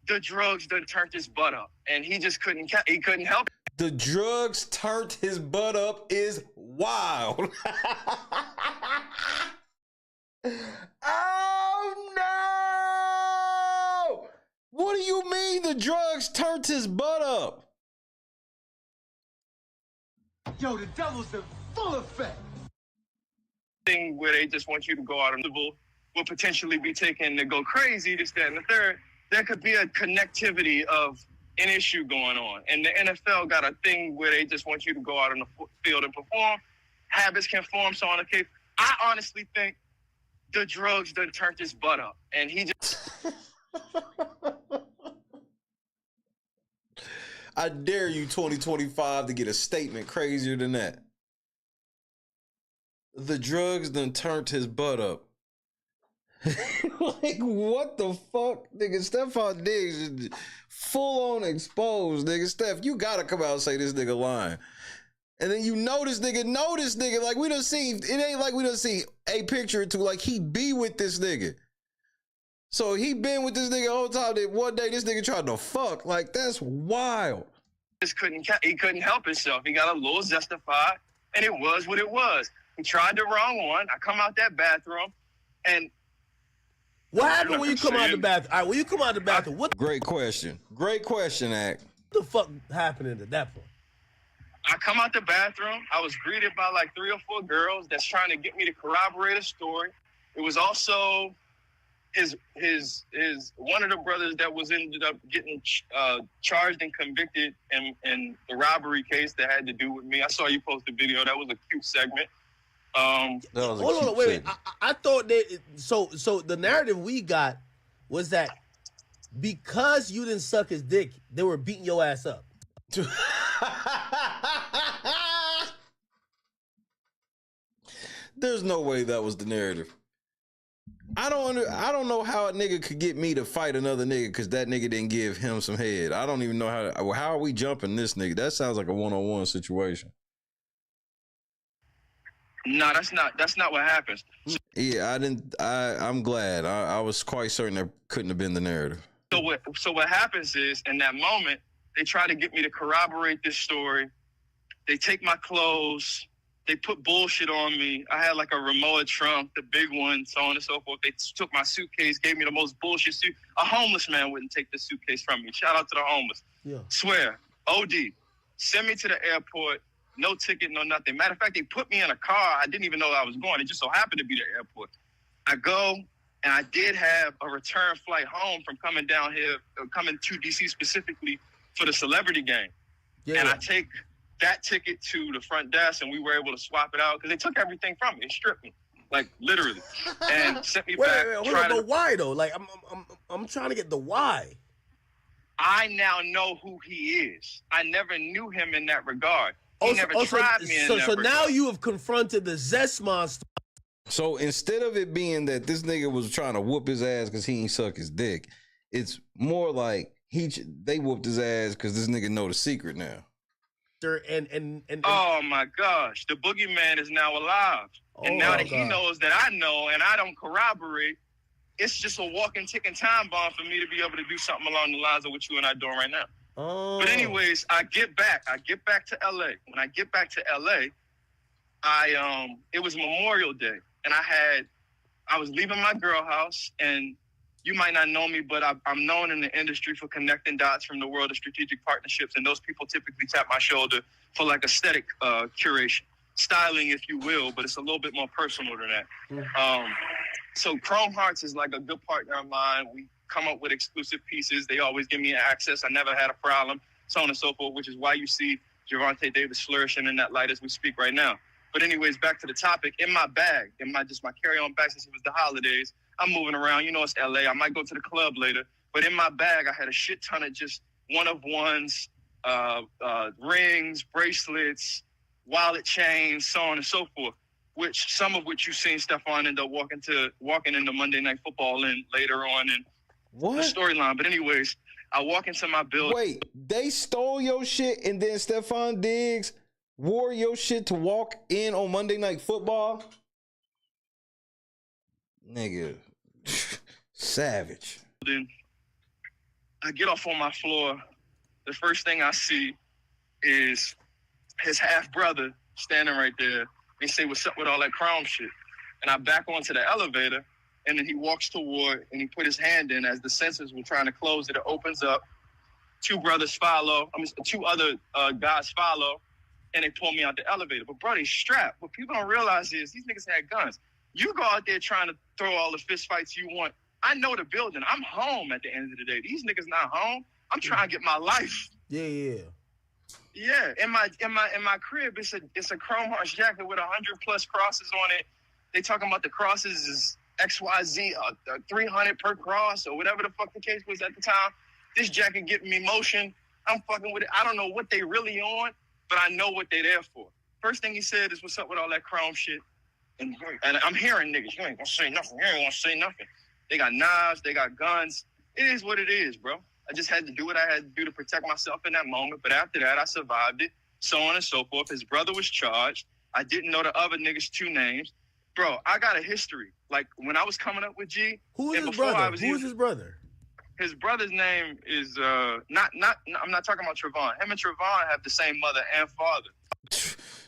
the drugs done turned his butt up, and he just couldn't help it. The drugs turned his butt up is wild. Oh no! What do you mean the drugs turned his butt up? Yo, the devil's in full effect. Thing where they just want you to go out on the will potentially be taken to go crazy, this, that, and the third. There could be a connectivity of an issue going on. And the NFL got a thing where they just want you to go out on the field and perform. Habits can form, so on and so forth. I honestly think the drugs done turned his butt up, and he just. I dare you, 2025, to get a statement crazier than that. The drugs done turned his butt up. Like, what the fuck? Nigga, Stephon Diggs is full on exposed, nigga. Steph, you gotta come out and say this nigga lying. And then you know this nigga, like we done seen, it ain't like we done see a picture or two, like he be with this nigga. So he been with this nigga the whole time that one day this nigga tried to fuck. Like, that's wild. He couldn't help himself. He got a little justified, and it was what it was. He tried the wrong one. I come out that bathroom, and what happened when you come out the bathroom? All right, when you come out the bathroom, what? Great question, Act. What the fuck happened at that point? I come out the bathroom. I was greeted by like 3 or 4 girls that's trying to get me to corroborate a story. It was also his one of the brothers that was ended up getting charged and convicted in the robbery case that had to do with me. I saw you post a video. That was a cute segment. Hold on, wait. I thought that so the narrative we got was that because you didn't suck his dick, they were beating your ass up. There's no way that was the narrative. I don't know how a nigga could get me to fight another nigga because that nigga didn't give him some head. I don't even know how are we jumping this nigga? That sounds like a one-on-one situation. No, that's not what happens. Yeah, I'm glad. I was quite certain that couldn't have been the narrative. So what happens is, in that moment, they try to get me to corroborate this story. They take my clothes. They put bullshit on me. I had like a remote trunk, the big one, so on and so forth. They took my suitcase, gave me the most bullshit suit. A homeless man wouldn't take the suitcase from me. Shout out to the homeless. Yeah. Swear, OD. Send me to the airport. No ticket, no nothing. Matter of fact, they put me in a car. I didn't even know I was going. It just so happened to be the airport. I go, and I did have a return flight home from coming down here, coming to DC specifically for the celebrity game. Yeah. And I take that ticket to the front desk, and we were able to swap it out because they took everything from me. They stripped me, like literally, and sent me back. Wait, why though? Like I'm trying to get the why. I now know who he is. I never knew him in that regard. He never tried me in that regard. So now you have confronted the Zest monster. So instead of it being that this nigga was trying to whoop his ass because he ain't suck his dick, it's more like they whooped his ass because this nigga know the secret now. And oh my gosh, the boogeyman is now alive. And now that he knows that I know and I don't corroborate, it's just a walking, ticking time bomb for me to be able to do something along the lines of what you and I are doing right now. Oh. But anyways, I get back to LA. When I get back to LA, it was Memorial Day, and I was leaving my girl house, and you might not know me, but I'm known in the industry for connecting dots from the world of strategic partnerships, and those people typically tap my shoulder for like aesthetic curation, styling, if you will, but it's a little bit more personal than that. So Chrome Hearts is like a good partner of mine. We come up with exclusive pieces. They always give me access. I never had a problem, so on and so forth, which is why you see Gervonta Davis flourishing in that light as we speak right now. But anyways, back to the topic. In my bag, my carry-on bag, since it was the holidays, I'm moving around. You know it's LA. I might go to the club later. But in my bag, I had a shit ton of just one-of-ones, rings, bracelets, wallet chains, so on and so forth, some of which you've seen Stephon end up walking into Monday Night Football in later on in the storyline. But anyways, I walk into my building. Wait, they stole your shit and then Stephon Diggs wore your shit to walk in on Monday Night Football? Nigga, savage. Then I get off on my floor. The first thing I see is his half brother standing right there. They say, "What's up with all that crown shit?" And I back onto the elevator, and then he walks toward, and he put his hand in as the sensors were trying to close it. It opens up. Two other guys follow, and they pull me out the elevator. But bro, they strapped. What people don't realize is these niggas had guns. You go out there trying to throw all the fist fights you want. I know the building. I'm home at the end of the day. These niggas not home. I'm trying to get my life. Yeah. Yeah, in my crib, it's a Chrome Hearts jacket with 100+ crosses on it. They talking about the crosses is XYZ, 300 per cross or whatever the fuck the case was at the time. This jacket giving me motion. I'm fucking with it. I don't know what they really on, but I know what they there for. First thing he said is, "What's up with all that Chrome shit?" And I'm hearing niggas, you ain't gonna say nothing. You ain't gonna say nothing. They got knives. They got guns. It is what it is, bro. I just had to do what I had to do to protect myself in that moment. But after that, I survived it, so on and so forth. His brother was charged. I didn't know the other niggas' 2 names. Bro, I got a history. Like, when I was coming up with G. Who is his brother? Who is his brother? His brother's name is, I'm not talking about Trevon. Him and Trevon have the same mother and father.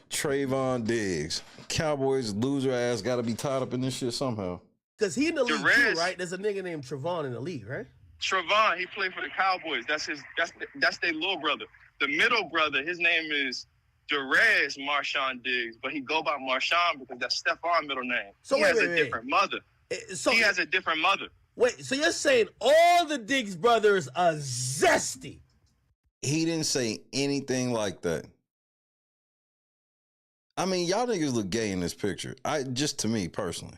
Trayvon Diggs. Cowboys loser ass got to be tied up in this shit somehow. Because he in the league too, right? There's a nigga named Trevon in the league, right? Trevon, he played for the Cowboys. That's their little brother. The middle brother, his name is Derez Marshawn Diggs, but he go by Marshawn because that's Stephon's middle name. So he has a different mother. So he has a different mother. Wait, so you're saying all the Diggs brothers are zesty? He didn't say anything like that. I mean, y'all niggas look gay in this picture. Just to me personally.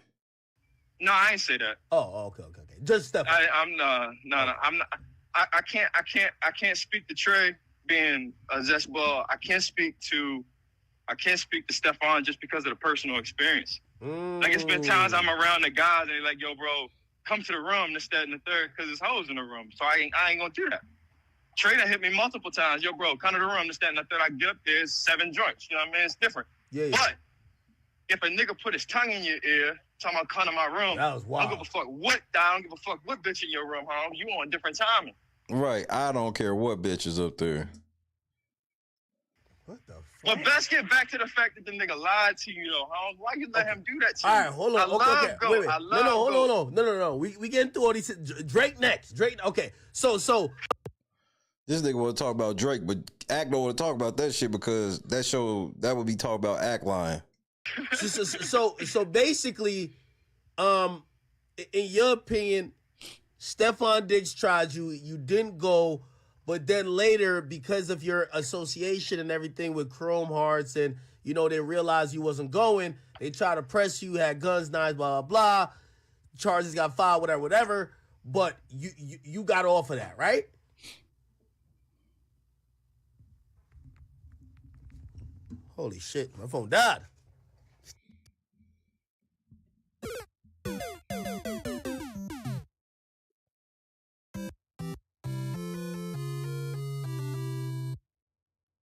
No, I ain't say that. Oh, okay. Just Steph. I'm not. I can't speak to Trey being a zest ball. I can't speak to Stephon just because of the personal experience. Like, it's been times I'm around the guys and they're like, yo, bro, come to the room, this, that, and the third, because there's hoes in the room. So I ain't gonna do that. Trey done hit me multiple times. Yo, bro, come to the room, this, that, and the third. I get up there, there's 7 joints. You know what I mean? It's different. Yeah. But if a nigga put his tongue in your ear, talking about come to my room, that was wild. I don't give a fuck what bitch in your room, home. You on different timing. Right. I don't care what bitch is up there. What the fuck? But let's get back to the fact that the nigga lied to you, though, home. Why you let him do that to you? All right, hold on. Okay. Wait. No. We getting through all these. Drake next. Okay. So. This nigga want to talk about Drake, but Act don't want to talk about that shit because that would be talking about Act lying. So basically, in your opinion, Stephon Diggs tried you. You didn't go, but then later, because of your association and everything with Chrome Hearts, and they realized you wasn't going, they tried to press you. Had guns, knives, blah blah blah. Charges got filed, whatever. But you got off of that, right? Holy shit, my phone died.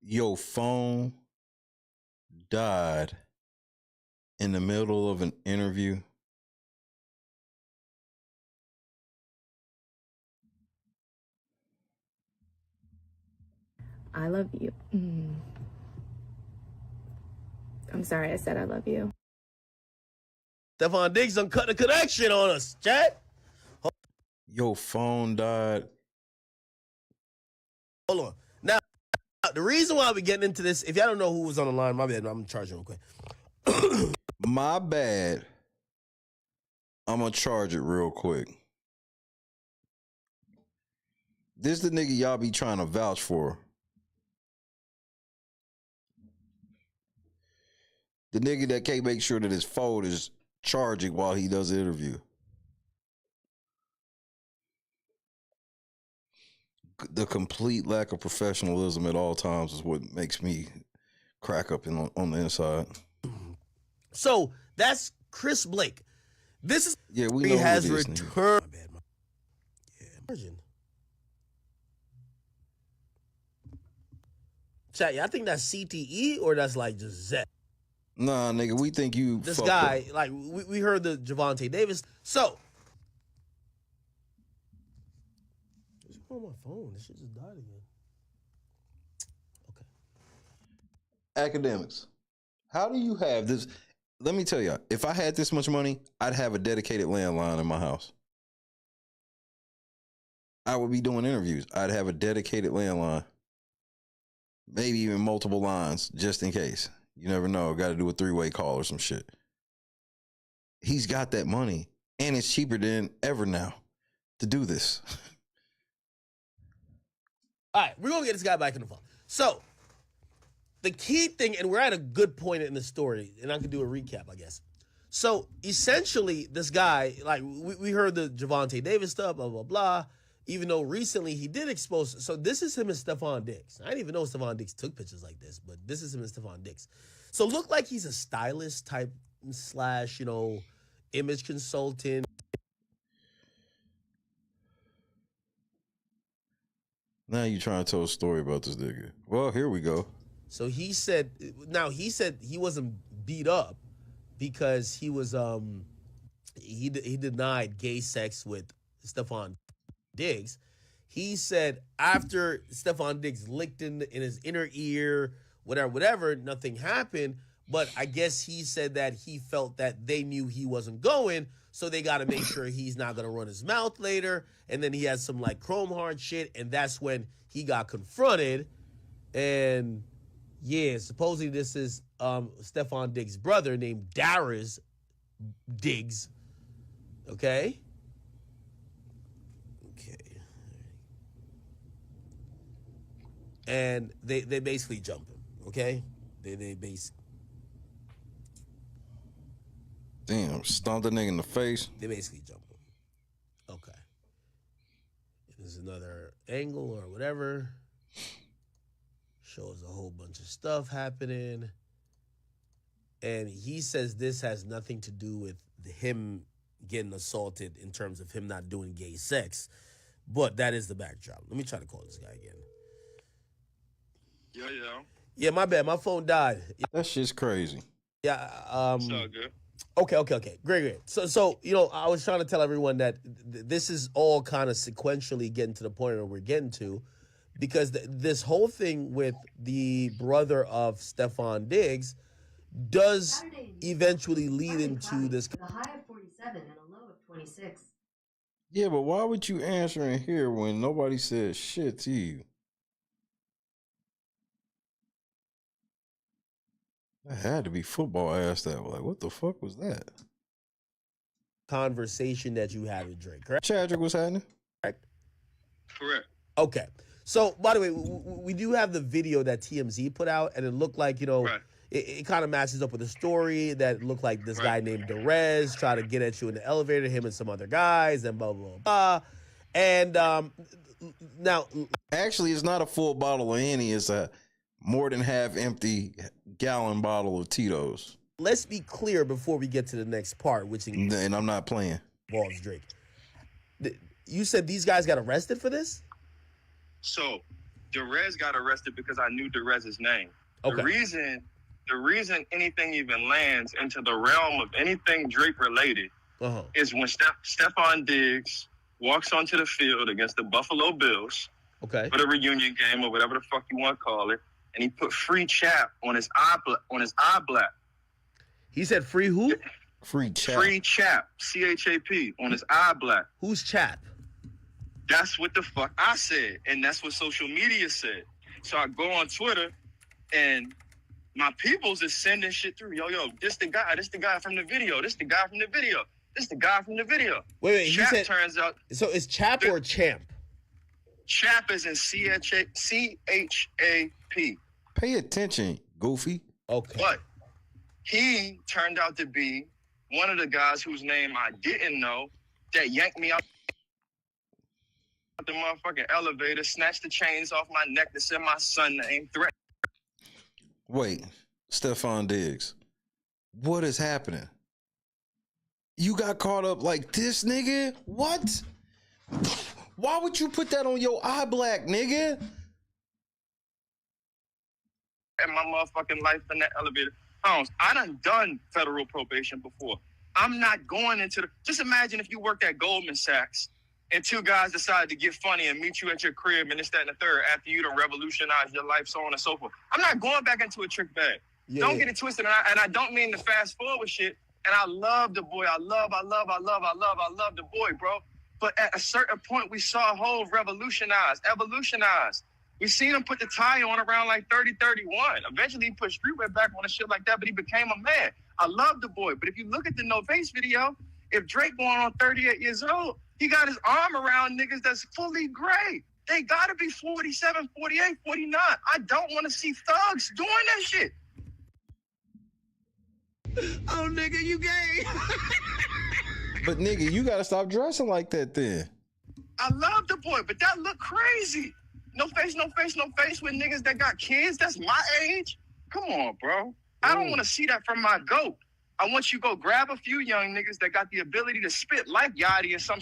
Your phone died in the middle of an interview. I love you. I'm sorry I said I love you. Stephon Diggs done cut the connection on us, chat. Your phone died. Hold on. Now, the reason why we're getting into this, if y'all don't know who was on the line, my bad, I'm charging real quick. My bad. I'm going to charge it real quick. This the nigga y'all be trying to vouch for. The nigga that can't make sure that his phone is charging while he does the interview. The complete lack of professionalism at all times is what makes me crack up on the inside. So that's Chris Blake. This is we know he has who it is, returned. Chat, I think that's CTE or that's like just Zet. Nah, nigga, we think you. This guy, up. Like we heard the Javante Davis. So. On my phone, this shit just died again. Okay. Akademiks, how do you have this? Let me tell you, if I had this much money, I'd have a dedicated landline in my house. I would be doing interviews. I'd have a dedicated landline. Maybe even multiple lines, just in case. You never know. Got to do a 3-way call or some shit. He's got that money, and it's cheaper than ever now to do this. All right, we're going to get this guy back in the phone. So, the key thing, and we're at a good point in the story, and I can do a recap, I guess. So, essentially, this guy, like, we heard the Javante Davis stuff, blah, blah, blah, even though recently he did expose. So, this is him and Stephon Diggs. I didn't even know Stephon Diggs took pictures like this, but this is him and Stephon Diggs. So, look like he's a stylist type slash, image consultant. Now you trying to tell a story about this nigga. Well, here we go. So he said he wasn't beat up because he was he denied gay sex with Stephon Diggs. He said after Stephon Diggs licked in his inner ear, whatever, nothing happened. But I guess he said that he felt that they knew he wasn't going, so they got to make sure he's not going to run his mouth later. And then he had some like chrome hard shit, and that's when he got confronted. And yeah, supposedly this is Stephon Diggs' brother named Darius Diggs. Okay. And they basically jump him, okay? They basically. Damn, stomped the nigga in the face. They basically jump him. Okay. There's another angle or whatever. Shows a whole bunch of stuff happening. And he says this has nothing to do with him getting assaulted in terms of him not doing gay sex. But that is the backdrop. Let me try to call this guy again. Yeah, my bad. My phone died. That shit's crazy. Yeah. It's all good. Okay. Great. So I was trying to tell everyone that this is all kind of sequentially getting to the point where we're getting to, because this whole thing with the brother of Stephon Diggs does eventually lead into this. A high of 47 and a low of 26. Yeah, but why would you answer in here when nobody said shit to you? That had to be football ass that. Like, what the fuck was that? Conversation that you had with Drake, correct? Chadrick was happening? Correct. Okay. So, by the way, we do have the video that TMZ put out, and it looked like, it kind of matches up with the story that looked like this guy named Derez tried to get at you in the elevator, him and some other guys, and blah, blah, blah. And now... Actually, it's not a full bottle of Henny. It's a more than half empty gallon bottle of Tito's. Let's be clear before we get to the next part, which and I'm not playing. Involves Drake. You said these guys got arrested for this? So, Derez got arrested because I knew Derez's name. Okay. The reason anything even lands into the realm of anything Drake related is when Stephon Diggs walks onto the field against the Buffalo Bills for the reunion game or whatever the fuck you want to call it, and he put free chap on his eye black. He said free who? Free chap. Free chap, C-H-A-P, on his eye black. Who's chap? That's what the fuck I said, and that's what social media said. So I go on Twitter, and my peoples is sending shit through. Yo, this the guy from the video. This the guy from the video. This the guy from the video. Wait, Chap he said, turns out. So is chap or champ? Chap is in C-H-A-P. Pay attention, goofy. Okay. But he turned out to be one of the guys whose name I didn't know that yanked me out the motherfucking elevator, snatched the chains off my neck that said my son name, threat. Wait, Stephon Diggs, what is happening? You got caught up like this, nigga? What? Why would you put that on your eye black, nigga? And my motherfucking life in that elevator. I done federal probation before. I'm not going into just imagine if you worked at Goldman Sachs and two guys decide to get funny and meet you at your crib and this, that, and the third after you done revolutionized your life, so on and so forth. I'm not going back into a trick bag. Don't get it twisted. And I don't mean to fast forward shit. And I love the boy. I love the boy, bro. But at a certain point, we saw Hov evolutionize. We seen him put the tie on around like 30, 31. Eventually, he put streetwear back on and shit like that, but he became a man. I love the boy. But if you look at the No Face video, if Drake going on 38 years old, he got his arm around niggas that's fully gray. They got to be 47, 48, 49. I don't want to see thugs doing that shit. Oh, nigga, you gay. But, nigga, you got to stop dressing like that then. I love the boy, but that look crazy. No face with niggas that got kids. That's my age. Come on, bro. I don't want to see that from my goat. I want you to go grab a few young niggas that got the ability to spit like Yachty and some,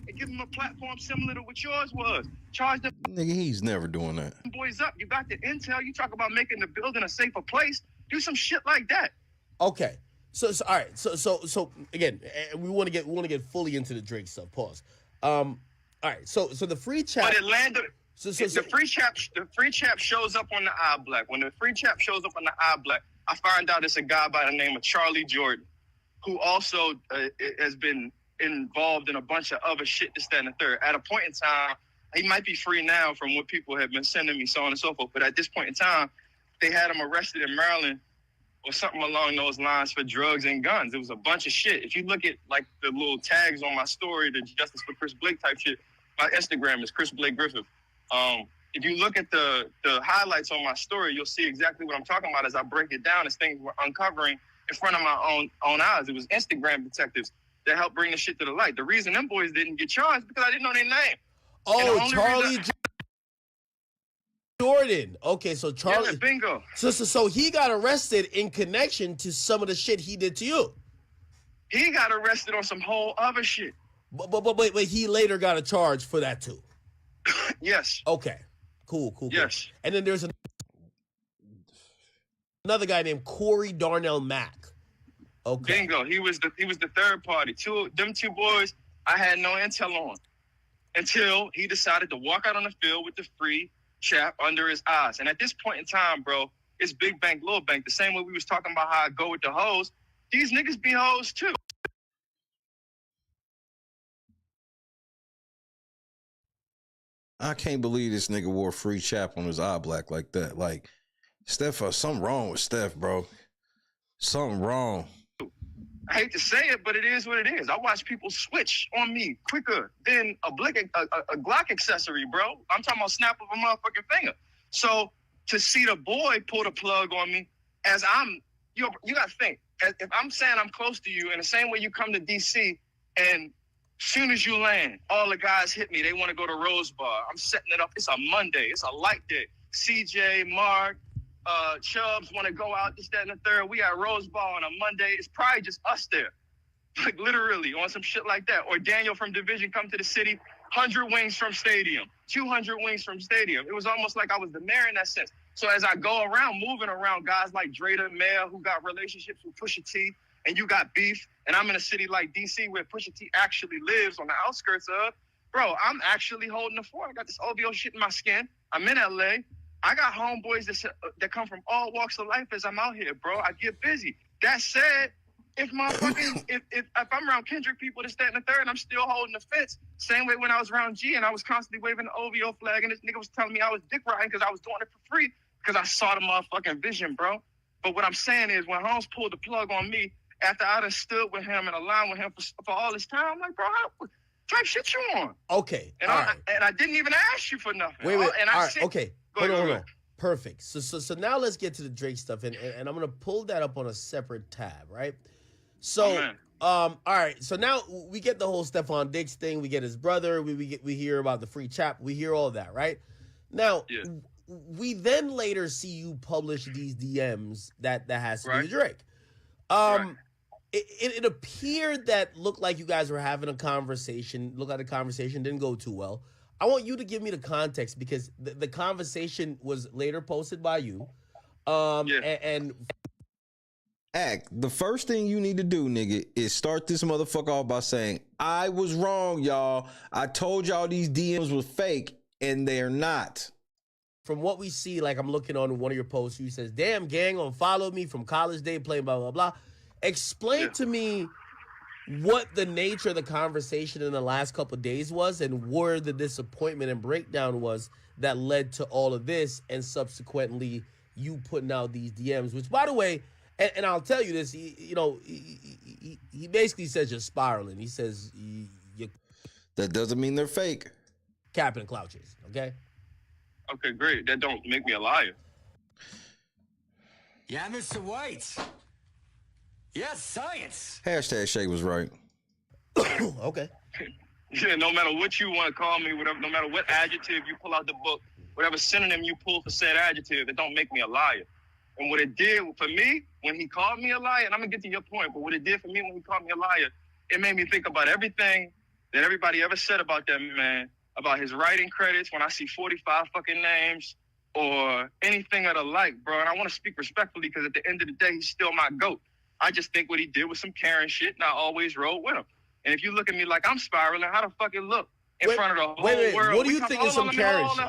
and give them a platform similar to what yours was. Charge them Nigga, he's never doing that. boys up. You got the intel. You talk about making the building a safer place. Do some shit like that. Okay. So all right. So again, we want to get fully into the Drake stuff. Pause. All right. So the free chat. But it landed. The free chap shows up on the eye black. When the free chap shows up on the eye black, I find out it's a guy by the name of Charlie Jordan, who also has been involved in a bunch of other shit, this, that, and the third. At a point in time, he might be free now from what people have been sending me, so on and so forth. But at this point in time, they had him arrested in Maryland or something along those lines for drugs and guns. It was a bunch of shit. If you look at like the little tags on my story, the Justice for Chris Blake type shit, my Instagram is Chris Blake Griffith. If you look at the highlights on my story, you'll see exactly what I'm talking about as I break it down as things were uncovering in front of my own eyes. It was Instagram detectives that helped bring the shit to the light. The reason them boys didn't get charged because I didn't know their name. Oh, Charlie Jordan. Okay, so Charlie. Yeah, bingo. So he got arrested in connection to some of the shit he did to you. He got arrested on some whole other shit. But he later got a charge for that too. Yes. Okay. Cool. Yes. And then there's another guy named Corey Darnell Mack. Okay. Bingo. He was the third party. Them two boys I had no intel on until he decided to walk out on the field with the free chap under his eyes. And at this point in time, bro, it's big bank, little bank. The same way we was talking about how I go with the hoes. These niggas be hoes too. I can't believe this nigga wore free chap on his eye black like that. Like, Steph, something wrong with Steph, bro. Something wrong. I hate to say it, but it is what it is. I watch people switch on me quicker than a Glock accessory, bro. I'm talking about snap of a motherfucking finger. So to see the boy pull the plug on me as you got to think, if I'm saying I'm close to you in the same way you come to D.C. and soon as you land, all the guys hit me. They want to go to Rose Bar. I'm setting it up. It's a Monday. It's a light day. CJ, Mark, Chubbs want to go out, this, that, and the third. We at Rose Bar on a Monday. It's probably just us there. Like literally on some shit like that. Or Daniel from Division come to the city, 100 wings from stadium, 200 wings from stadium. It was almost like I was the mayor in that sense. So as I go around, moving around guys like Drayda, Mayor, who got relationships with Pusha T, and you got beef, and I'm in a city like D.C. where Pusha T actually lives on the outskirts of, bro, I'm actually holding the fort. I got this OVO shit in my skin. I'm in L.A. I got homeboys that come from all walks of life as I'm out here, bro. I get busy. That said, if I'm around Kendrick people, this, that, and the third, I'm still holding the fence. Same way when I was around G and I was constantly waving the OVO flag, and this nigga was telling me I was dick riding because I was doing it for free because I saw the motherfucking vision, bro. But what I'm saying is when Holmes pulled the plug on me, after I done stood with him and aligned with him for all this time, I'm like, bro, what type shit you on? Okay. And I didn't even ask you for nothing. Wait. And all right. Okay. Hold on. Perfect. So now let's get to the Drake stuff, and I'm gonna pull that up on a separate tab, right? So all right. So now we get the whole Stephon Diggs thing. We get his brother. We hear about the free chap. We hear all that, right? Now we then later see you publish these DMs that has to do with Drake. It appeared that looked like you guys were having a conversation. Looked like the conversation didn't go too well. I want you to give me the context because the conversation was later posted by you. And the first thing you need to do, nigga, is start this motherfucker off by saying, I was wrong, y'all. I told y'all these DMs were fake, and they're not. From what we see, like I'm looking on one of your posts, you says, damn, gang unfollowed me from college day playing blah, blah, blah. Explain to me what the nature of the conversation in the last couple of days was and where the disappointment and breakdown was that led to all of this and subsequently you putting out these DMs, which, by the way, and I'll tell you this, he basically says you're spiraling. He says you that doesn't mean they're fake. Capping and clout chasing, okay? Okay, great. That don't make me a liar. Yeah, Mr. White. Yes, science. Hashtag Shay was right. Okay. Yeah, no matter what you want to call me, whatever, no matter what adjective you pull out the book, whatever synonym you pull for said adjective, it don't make me a liar. And what it did for me, when he called me a liar, and I'm going to get to your point, but what it did for me when he called me a liar, it made me think about everything that everybody ever said about that man, about his writing credits, when I see 45 fucking names or anything of the like, bro. And I want to speak respectfully because at the end of the day, he's still my GOAT. I just think what he did was some Karen shit, and I always rode with him. And if you look at me like I'm spiraling, how the fuck it look in front of the whole world? What do you think is some Karen shit?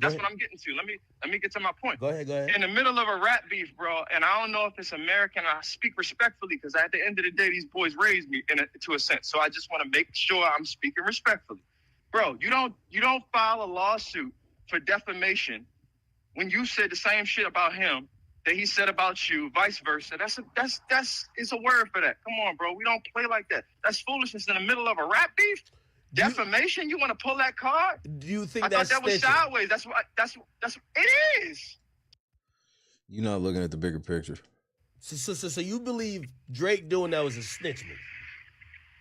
That's what I'm getting to. Let me get to my point. Go ahead. In the middle of a rap beef, bro, and I don't know if it's American. I speak respectfully because at the end of the day, these boys raised me to a sense. So I just want to make sure I'm speaking respectfully, bro. You don't file a lawsuit for defamation when you said the same shit about him that he said about you, vice versa. That's it's a word for that. Come on, bro. We don't play like that. That's foolishness in the middle of a rap beef. Defamation? You want to pull that card? Do you think I that's thought that was sideways? That's it is. You're not looking at the bigger picture. So you believe Drake doing that was a snitch move?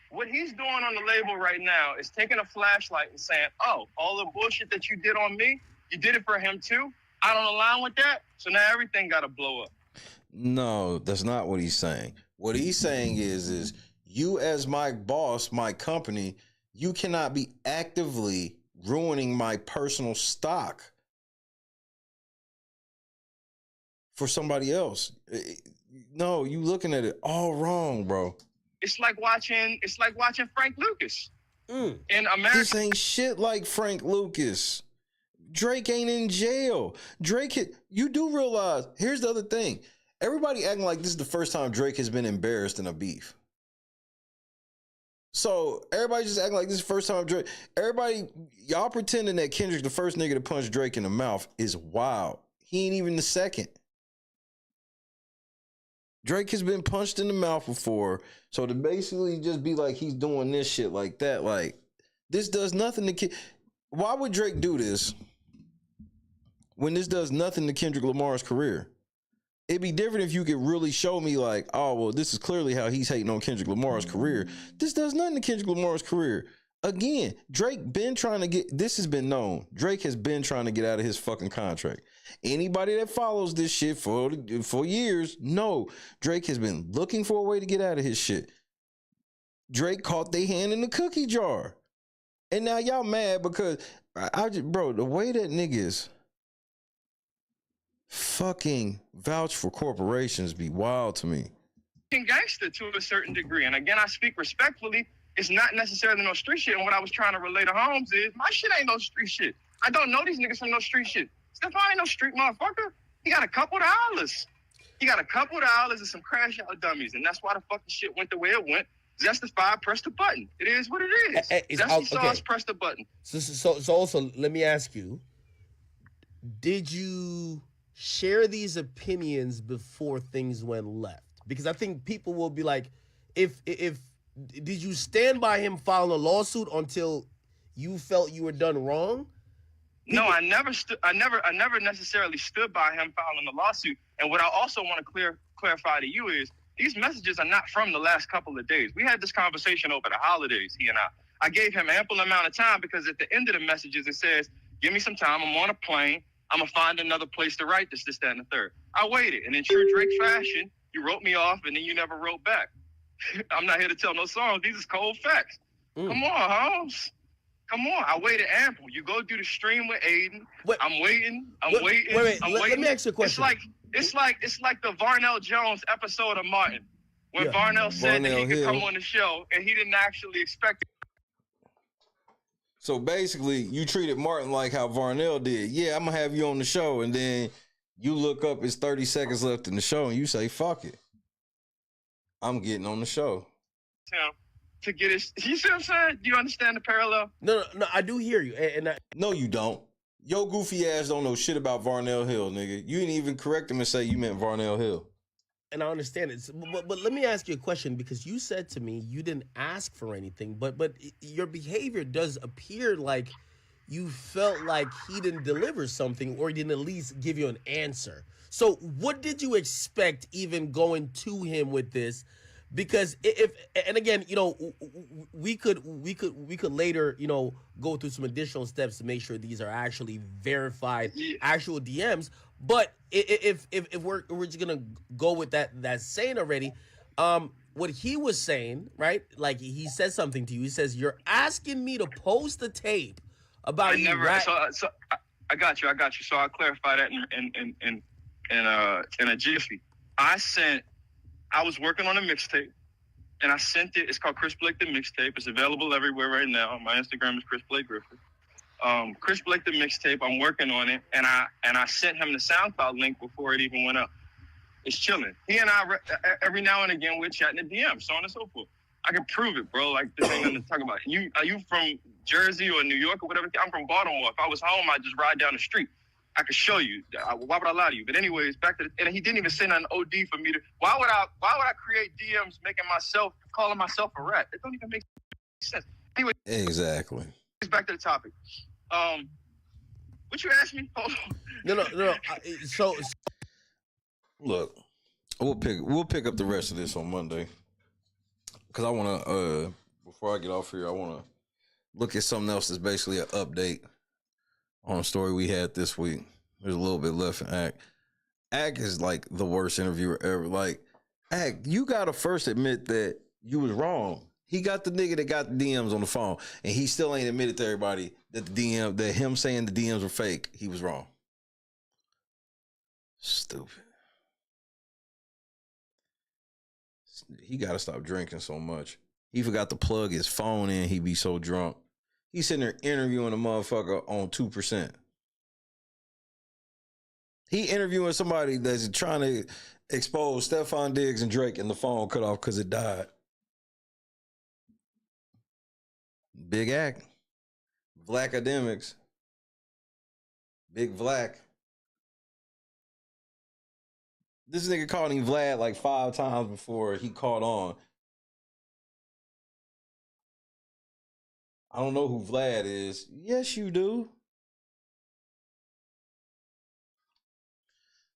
What he's doing on the label right now is taking a flashlight and saying, "Oh, all the bullshit that you did on me, you did it for him too. I don't align with that, so now everything got to blow up." No, that's not what he's saying. What he's saying is you as my boss, my company, you cannot be actively ruining my personal stock for somebody else. No, you looking at it all wrong, bro. It's like watching Frank Lucas in America. This ain't shit like Frank Lucas. Drake ain't in jail. You do realize, here's the other thing. Everybody acting like this is the first time Drake has been embarrassed in a beef. So everybody just acting like this is the first time Drake. Y'all pretending that Kendrick, the first nigga to punch Drake in the mouth, is wild. He ain't even the second. Drake has been punched in the mouth before. So to basically just be like he's doing this shit like that, like this does nothing to why would Drake do this when this does nothing to Kendrick Lamar's career? It'd be different if you could really show me like, oh, well, this is clearly how he's hating on Kendrick Lamar's career. This does nothing to Kendrick Lamar's career. Again, Drake been trying to get, this has been known. Drake has been trying to get out of his fucking contract. Anybody that follows this shit for years, no, Drake has been looking for a way to get out of his shit. Drake caught their hand in the cookie jar. And now y'all mad because, bro, the way that niggas fucking vouch for corporations be wild to me. Gangster to a certain degree. And again, I speak respectfully. It's not necessarily no street shit. And what I was trying to relay to Holmes is my shit ain't no street shit. I don't know these niggas from no street shit. Stephon ain't no street motherfucker. He got a couple dollars. He got a couple dollars and some crash out dummies. And that's why the fucking shit went the way it went. Justified, press the button. It is what it is. Justified, press the button. So also, let me ask you, did you share these opinions before things went left? Because I think people will be like, if did you stand by him filing a lawsuit until you felt you were done wrong? No, I never necessarily stood by him filing a lawsuit. And what I also want to clarify to you is these messages are not from the last couple of days. We had this conversation over the holidays, he and I. I gave him ample amount of time because at the end of the messages it says, give me some time, I'm on a plane, I'm gonna find another place to write this, that, and the third. I waited, and in true Drake fashion, you wrote me off and then you never wrote back. I'm not here to tell no songs. These is cold facts. Come on, Holmes. Come on. I waited ample. You go do the stream with Aiden. I'm waiting. I'm waiting. Let me ask you a question. It's like the Varnell Jones episode of Martin when Varnell said that he could come on the show and he didn't actually expect it. So basically, you treated Martin like how Varnell did. Yeah, I'm gonna have you on the show, and then you look up, it's 30 seconds left in the show, and you say, fuck it. I'm getting on the show. To get his, you see what I'm saying? Do you understand the parallel? No, I do hear you. No, you don't. Yo goofy ass don't know shit about Varnell Hill, nigga. You didn't even correct him and say you meant Varnell Hill. And I understand it. But let me ask you a question, because you said to me you didn't ask for anything, but your behavior does appear like you felt like he didn't deliver something or he didn't at least give you an answer. So what did you expect even going to him with this? Because if and again, you know, we could later, you know, go through some additional steps to make sure these are actually verified actual DMs. But if we're just gonna go with that saying already, what he was saying, right? Like he said something to you. He says, "You're asking me to post the tape about you." Right? So I got you. So I'll clarify that in a jiffy. I was working on a mixtape, and I sent it. It's called Chris Blake the Mixtape. It's available everywhere right now. My Instagram is Chris Blake Griffith. Chris Blake the Mixtape. I'm working on it, and I sent him the SoundCloud link before it even went up. It's chilling. He and I every now and again we're chatting in DMs, so on and so forth. I can prove it, bro. Like this ain't nothing to talk about. Are you from Jersey or New York or whatever? I'm from Baltimore. If I was home, I'd just ride down the street. I could show you. Why would I lie to you? But anyways, back to and he didn't even send an OD for me to. Why would I create DMs calling myself a rat? It don't even make sense. Anyway, exactly. Back to the topic. What you asked me? No. So look, we'll pick up the rest of this on Monday. Cause I wanna before I get off here, I wanna look at something else that's basically an update on a story we had this week. There's a little bit left in Ak. Ak is like the worst interviewer ever. Like, Ak, you gotta first admit that you was wrong. He got the nigga that got the DMs on the phone, and he still ain't admitted to everybody that that him saying the DMs were fake, he was wrong. Stupid. He gotta stop drinking so much. He forgot to plug his phone in. He be so drunk. He's sitting there interviewing a motherfucker on 2%. He interviewing somebody that's trying to expose Stephon Diggs and Drake, and the phone cut off because it died. Big Act. Vlackademics. Big Vlack. This nigga called him Vlad like 5 times before he caught on. I don't know who Vlad is. Yes, you do.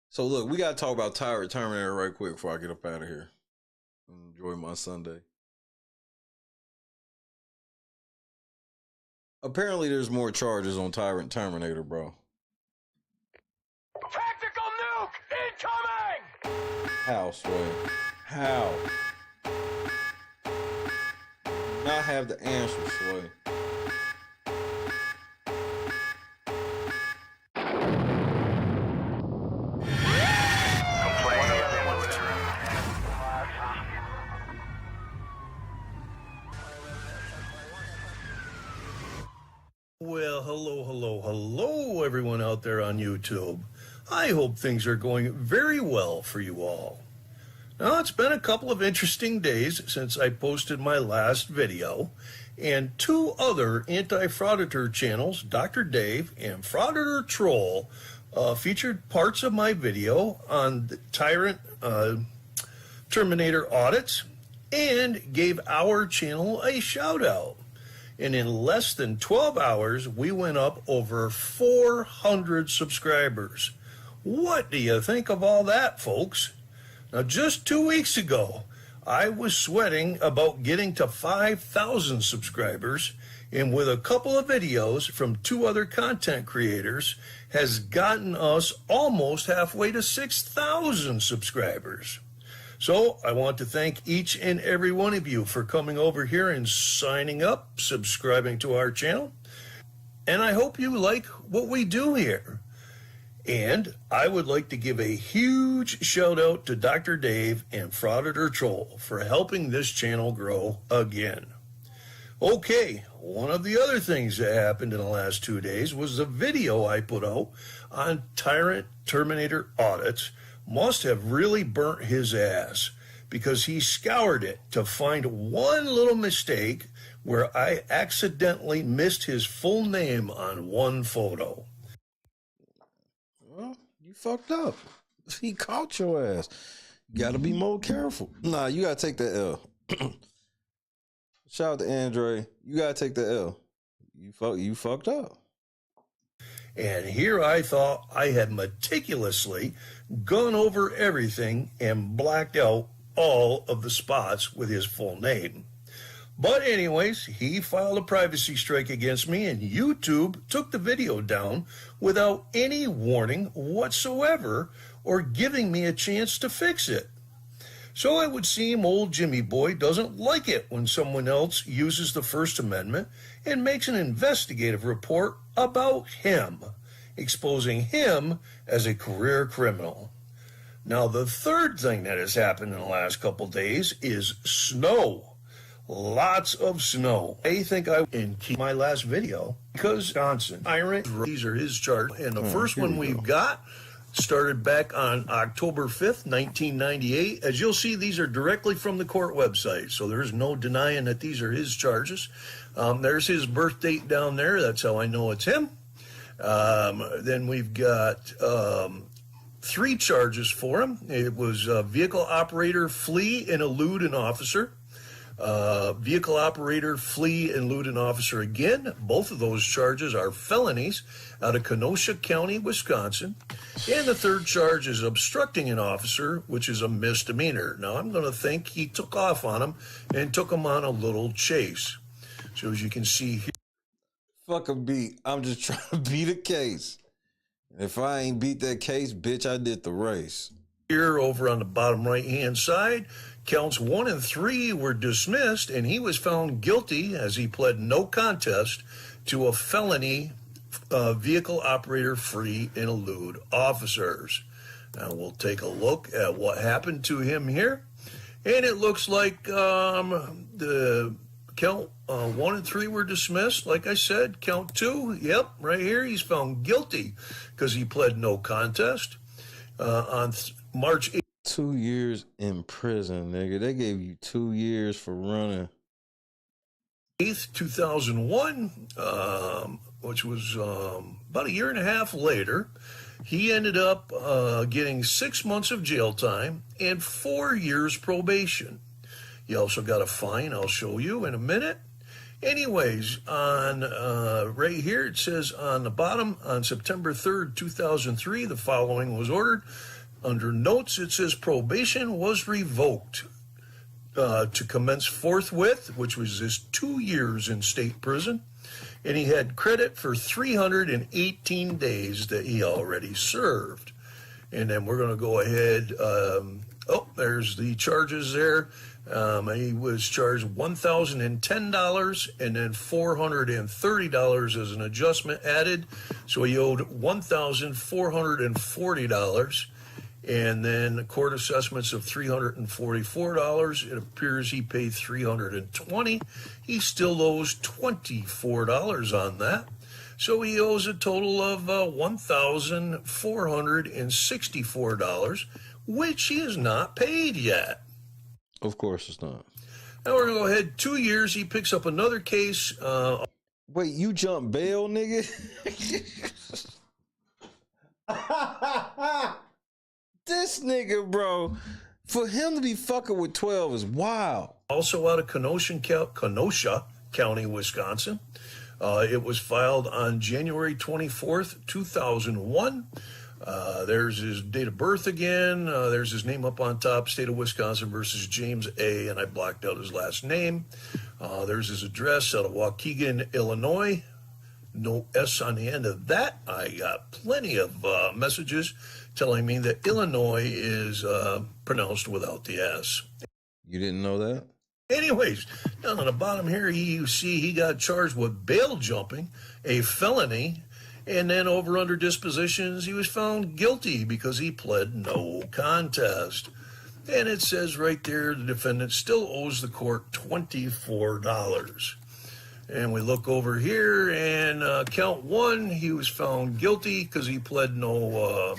So look, we gotta talk about Troi Torain right quick before I get up out of here. Enjoy my Sunday. Apparently there's more charges on Troi Torain, bro. Tactical nuke incoming! How, Sway? How? Not have the answer, Sway. Well, hello, everyone out there on YouTube. I hope things are going very well for you all. Now, it's been a couple of interesting days since I posted my last video, and 2 other anti-frauditor channels, Dr. Dave and Frauditor Troll, featured parts of my video on the Tyrant Terminator audits and gave our channel a shout out. And in less than 12 hours, we went up over 400 subscribers. What do you think of all that, folks? Now, just 2 weeks ago, I was sweating about getting to 5,000 subscribers, and with a couple of videos from 2 other content creators, has gotten us almost halfway to 6,000 subscribers. So I want to thank each and every one of you for coming over here and signing up, subscribing to our channel. And I hope you like what we do here. And I would like to give a huge shout out to Dr. Dave and Frauditor Troll for helping this channel grow again. Okay, one of the other things that happened in the last 2 days was the video I put out on Tyrant Terminator audits must have really burnt his ass, because he scoured it to find one little mistake where I accidentally missed his full name on one photo. Well, you fucked up. He caught your ass. You gotta be more careful. Nah, you gotta take the L. Shout out to Andre. You gotta take the L. You fucked up. And here I thought I had meticulously gone over everything and blacked out all of the spots with his full name. But anyways, he filed a privacy strike against me, and YouTube took the video down without any warning whatsoever or giving me a chance to fix it. So it would seem old Jimmy Boy doesn't like it when someone else uses the First Amendment and makes an investigative report about him, exposing him as a career criminal. Now, the third thing that has happened in the last couple days is snow. Lots of snow. I think I can keep my last video because Wisconsin tyrant. These are his charts, and the first one we've got started back on October 5th, 1998. As you'll see, these are directly from the court website, so there's no denying that these are his charges. There's his birth date down there. That's how I know it's him. Then we've got 3 charges for him. It was vehicle operator, flee, and elude an officer. Vehicle operator, flee, and elude an officer again. Both of those charges are felonies out of Kenosha County, Wisconsin. And the third charge is obstructing an officer, which is a misdemeanor. Now, I'm going to think he took off on him and took him on a little chase. So as you can see here. Fuck a beat. I'm just trying to beat a case. If I ain't beat that case, bitch, I did the race. Here over on the bottom right-hand side, counts 1 and 3 were dismissed, and he was found guilty as he pled no contest to a felony vehicle operator, free, and elude officers. Now we'll take a look at what happened to him here, and it looks like the count 1 and 3 were dismissed. Like I said, count 2, yep, right here, he's found guilty because he pled no contest on March 8th. 2 years in prison, nigga. They gave you 2 years for running. 8th, 2001, which was about a year and a half later. He ended up getting 6 months of jail time and 4 years probation. He also got a fine I'll show you in a minute. Anyways, on right here, it says on the bottom, on September 3rd, 2003, the following was ordered. Under notes, it says probation was revoked to commence forthwith, which was his 2 years in state prison. And he had credit for 318 days that he already served. And then we're going to go ahead. There's the charges there. He was charged $1,010 and then $430 as an adjustment added. So he owed $1,440. And then court assessments of $344. It appears he paid $320. He still owes $24 on that. So he owes a total of $1,464, which he has not paid yet. Of course it's not. Now we're going to go ahead. 2 years, he picks up another case. Wait, you jump bail, nigga? This nigga, bro, for him to be fucking with 12 is wild. Also out of Kenosha County, Wisconsin. It was filed on January 24th, 2001. There's his date of birth again. There's his name up on top, state of Wisconsin versus James A., and I blacked out his last name. There's his address out of Waukegan, Illinois. No S on the end of that. I got plenty of messages telling me that Illinois is pronounced without the S. You didn't know that? Anyways, down on the bottom here, you see he got charged with bail jumping, a felony, and then over under dispositions, he was found guilty because he pled no contest. And it says right there, the defendant still owes the court $24. And we look over here, and count 1, he was found guilty because he pled no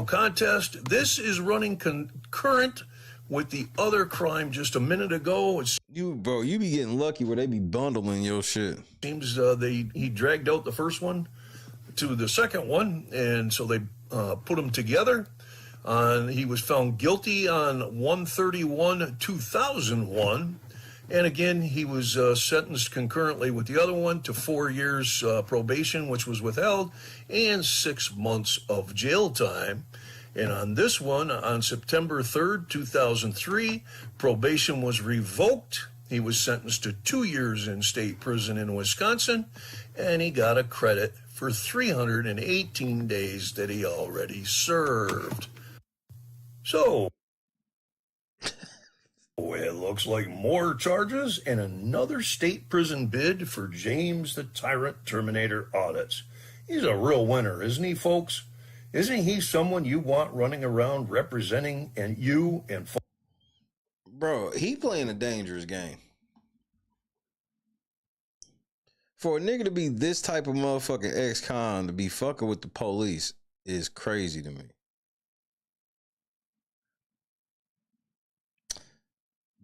contest. This is running concurrent with the other crime just a minute ago. You be getting lucky where they be bundling your shit. Seems he dragged out the first one to the second one, and so they put them together. He was found guilty on 1/31/2001. And again, he was sentenced concurrently with the other one to 4 years probation, which was withheld, and 6 months of jail time. And on this one, on September 3rd, 2003, probation was revoked. He was sentenced to 2 years in state prison in Wisconsin, and he got a credit for 318 days that he already served. So, it looks like more charges and another state prison bid for James the Tyrant Terminator audits. He's a real winner, isn't he, folks? Isn't he someone you want running around representing and you and... Bro, he playing a dangerous game. For a nigga to be this type of motherfucking ex-con to be fucking with the police is crazy to me.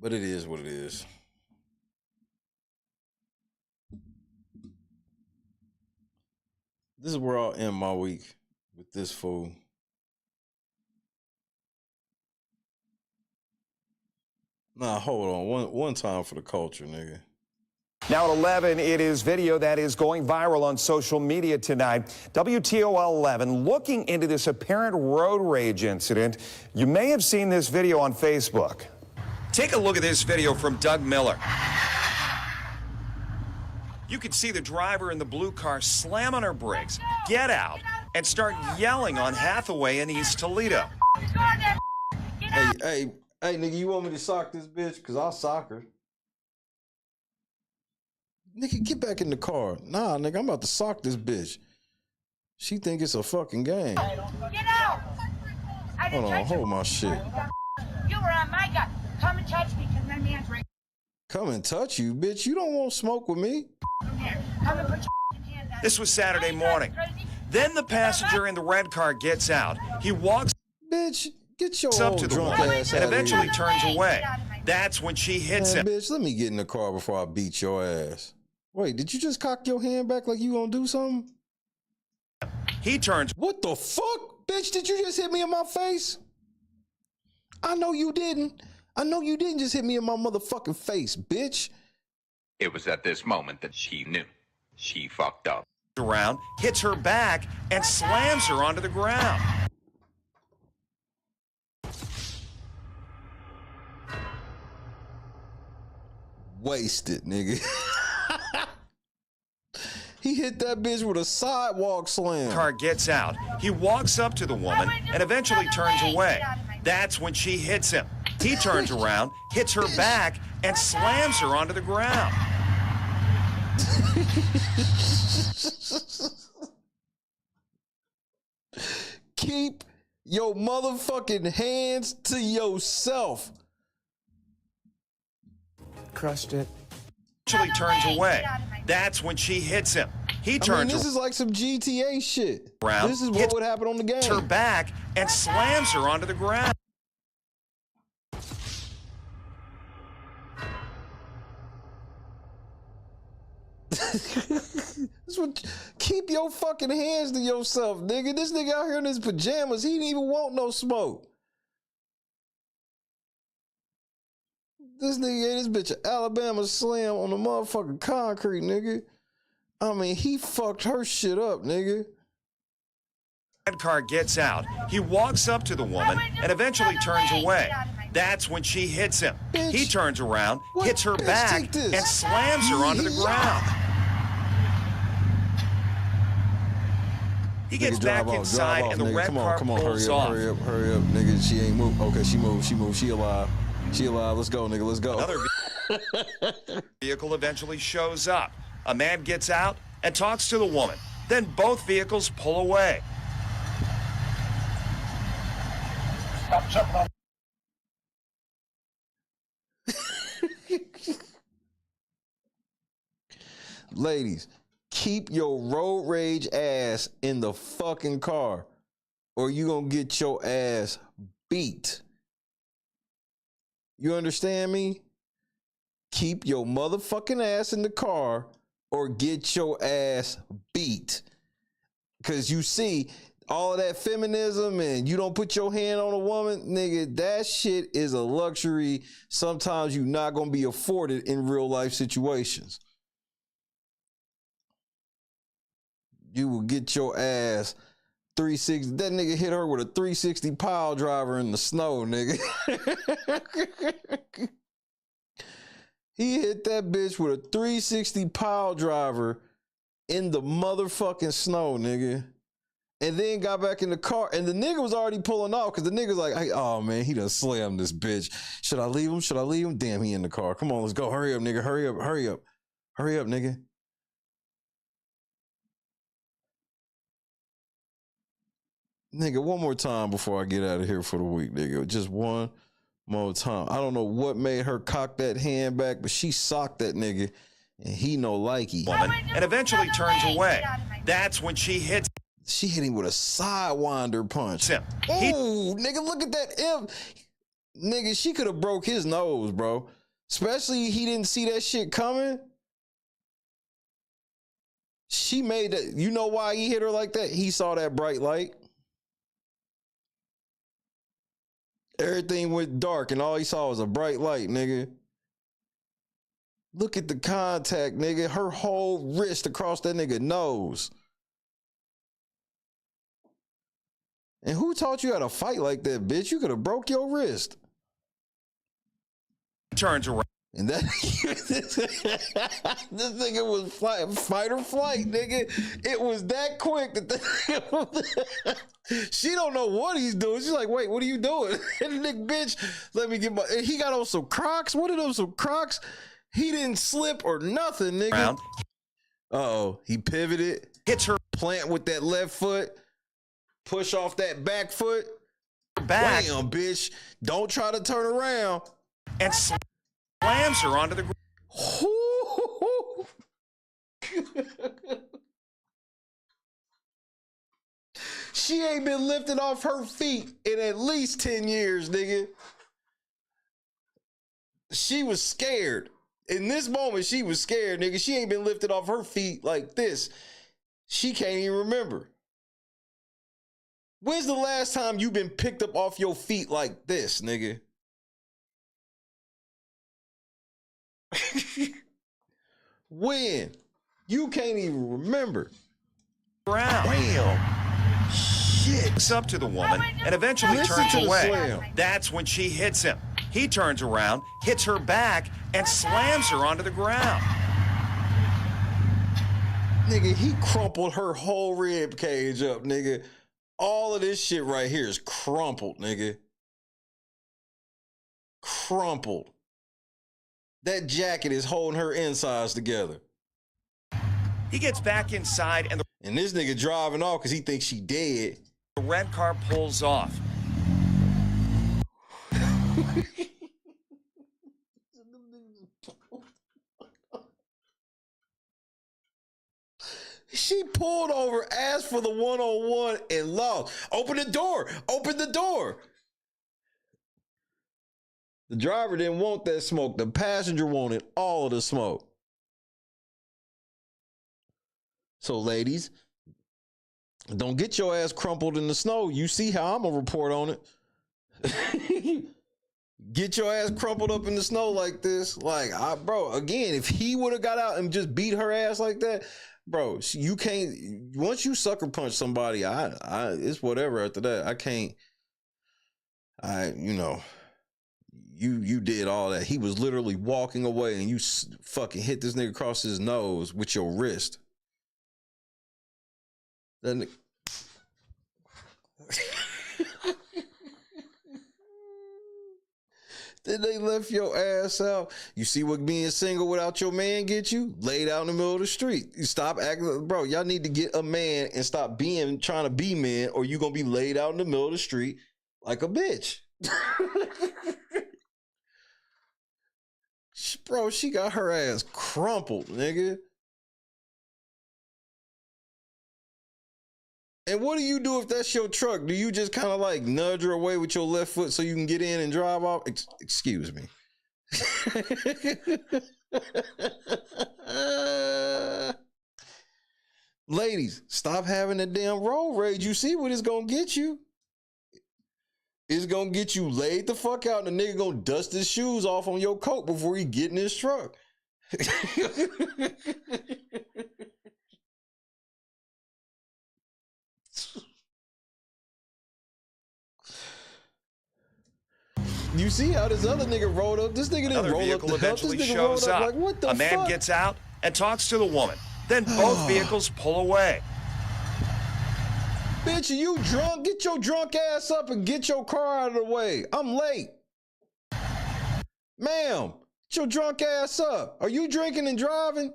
But it is what it is. This is where I'll end my week with this fool. Nah, hold on. One time for the culture, nigga. Now at 11, it is video that is going viral on social media tonight. WTOL 11 looking into this apparent road rage incident. You may have seen this video on Facebook. Take a look at this video from Doug Miller. You can see the driver in the blue car slam on her brakes, get out, and start yelling on Hathaway in East Toledo. Hey, nigga, you want me to sock this bitch? Because I'll sock her. Nigga, get back in the car. Nah, nigga, I'm about to sock this bitch. She think it's a fucking game. Get out! Hold on, hold my shit. You were on my gun. Come and touch me, because my man's right. Come and touch you, bitch. You don't want smoke with me. Come and put your hand down. This was Saturday morning. Then the passenger in the red car gets out. He walks bitch, get your up old to the drunk woman ass and out of eventually here. turns away. That's when she hits him. Bitch, let me get in the car before I beat your ass. Wait, did you just cock your hand back like you gonna do something? He turns. What the fuck? Bitch, did you just hit me in my face? I know you didn't. I know you didn't just hit me in my motherfucking face, bitch. It was at this moment that she knew. She fucked up. Around, hits her back, and slams her onto the ground. Wasted, nigga. He hit that bitch with a sidewalk slam. Car gets out. He walks up to the woman and eventually turns away. That's when she hits him. He turns around, hits her back, and slams her onto the ground. Keep your motherfucking hands to yourself. Crushed it. Actually turns away. That's when she hits him. He turns. This is like some GTA shit. Around, This is what would happen on the game. Hits her back and slams her onto the ground. Keep your fucking hands to yourself, nigga. This nigga out here in his pajamas, he didn't even want no smoke. This nigga gave this bitch an Alabama slam on the motherfucking concrete, nigga. I mean, he fucked her shit up, nigga. Red car gets out. He walks up to the woman and eventually turns away. That's when she hits him. Bitch. He turns around, What? hits her Bitch, back, take this. and slams her onto the ground. He gets Nigga, back drive inside off, and the nigga. car Come on, pulls hurry up, off. hurry up, nigga. She ain't moved. Okay, she moved. She alive. She alive. Let's go, nigga. Let's go. Another vehicle eventually shows up. A man gets out and talks to the woman. Then both vehicles pull away. Stop jumping on. Ladies, keep your road rage ass in the fucking car, or you gonna get your ass beat. You understand me? Keep your motherfucking ass in the car, or get your ass beat. Cause you see, all of that feminism and you don't put your hand on a woman, nigga, that shit is a luxury sometimes you're not gonna be afforded in real life situations. You will get your ass 360. That nigga hit her with a 360 pile driver in the snow, nigga. He hit that bitch with a 360 pile driver in the motherfucking snow, nigga. And then got back in the car, and the nigga was already pulling off because the nigga's like, hey, oh man, he done slammed this bitch. Should I leave him? Should I leave him? Damn, he in the car. Come on, let's go. Hurry up, nigga. Hurry up. Hurry up. Hurry up, nigga. Nigga, one more time before I get out of here for the week, nigga. Just one more time. I don't know what made her cock that hand back, but she socked that nigga, and he no likey. Woman, and eventually turns away. That's when she hits. She hit him with a sidewinder punch. Him. Oh, nigga, look at that imp. Nigga, she could have broke his nose, bro. Especially he didn't see that shit coming. She made that. You know why he hit her like that? He saw that bright light. Everything went dark and all he saw was a bright light, nigga. Look at the contact, nigga. Her whole wrist across that nigga nose. And who taught you how to fight like that, bitch? You could have broke your wrist. Turns around. And that this nigga was fight or flight, nigga. It was that quick that she don't know what he's doing. She's like, wait, what are you doing? And the nigga, bitch, let me get my. And he got on some Crocs. What are those? Some Crocs? He didn't slip or nothing, nigga. Uh-oh, he pivoted. Hits her. Plant with that left foot. Push off that back foot. Back. Bam, bitch. Don't try to turn around. And slams her onto the ground. She ain't been lifted off her feet in at least 10 years, nigga. She was scared. In this moment, she was scared, nigga. She ain't been lifted off her feet like this. She can't even remember. When's the last time you been picked up off your feet like this, nigga? When? You can't even remember. Damn. Shit. Looks up to the woman and eventually turns away. That's when she hits him. He turns around, hits her back, and slams her onto the ground. Nigga, he crumpled her whole rib cage up, nigga. All of this shit right here is crumpled, nigga. Crumpled. That jacket is holding her insides together. He gets back inside and this nigga driving off because he thinks she dead. The red car pulls off. She pulled over, asked for the one-on-one, and lost. Open the door. Open the door. The driver didn't want that smoke. The passenger wanted all of the smoke. So, ladies, don't get your ass crumpled in the snow. You see how I'm going to report on it. Get your ass crumpled up in the snow like this. Like, bro, again, if he would have got out and just beat her ass like that, bro, you can't. Once you sucker punch somebody, it's whatever after that. I can't. You did all that. He was literally walking away and you fucking hit this nigga across his nose with your wrist. Then they left your ass out. You see what being single without your man get you? Laid out in the middle of the street. You stop acting, bro. Y'all need to get a man and stop trying to be men, or you gonna be laid out in the middle of the street like a bitch. Bro, she got her ass crumpled, nigga. And what do you do if that's your truck? Do you just kind of like nudge her away with your left foot so you can get in and drive off? Excuse me. Ladies, stop having that damn road rage. You see what it's gonna get you? It's gonna get you laid the fuck out, and the nigga gonna dust his shoes off on your coat before he get in his truck. You see how this other nigga rolled up? This nigga didn't Another roll up vehicle to help. This eventually nigga shows rolled up up. like, what the A man fuck? gets out and talks to the woman. Then both vehicles pull away. Bitch, are you drunk? Get your drunk ass up and get your car out of the way. I'm late. Ma'am, get your drunk ass up. Are you drinking and driving?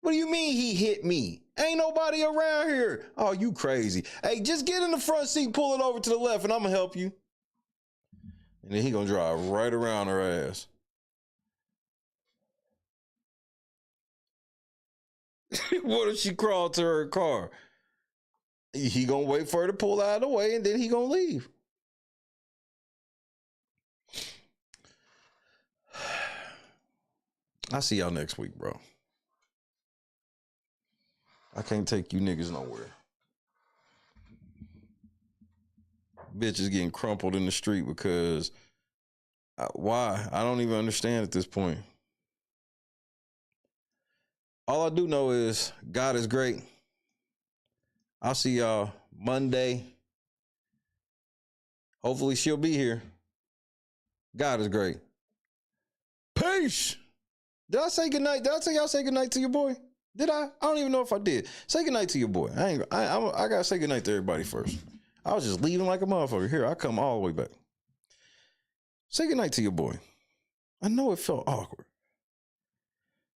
What do you mean he hit me? Ain't nobody around here. Oh, you crazy. Hey, just get in the front seat, pull it over to the left, and I'm gonna help you. And then he gonna drive right around her ass. What if she crawled to her car? He gonna wait for her to pull out of the way, and then he gonna leave. I'll see y'all next week, bro. I can't take you niggas nowhere. Bitch is getting crumpled in the street because why? I don't even understand at this point. All I do know is God is great. I'll see y'all Monday. Hopefully she'll be here. God is great. Peace. Did I say goodnight? Did I tell y'all say goodnight to your boy? Did I? I don't even know if I did. Say goodnight to your boy. I gotta say goodnight to everybody first. I was just leaving like a motherfucker. Here, I come all the way back. Say goodnight to your boy. I know it felt awkward.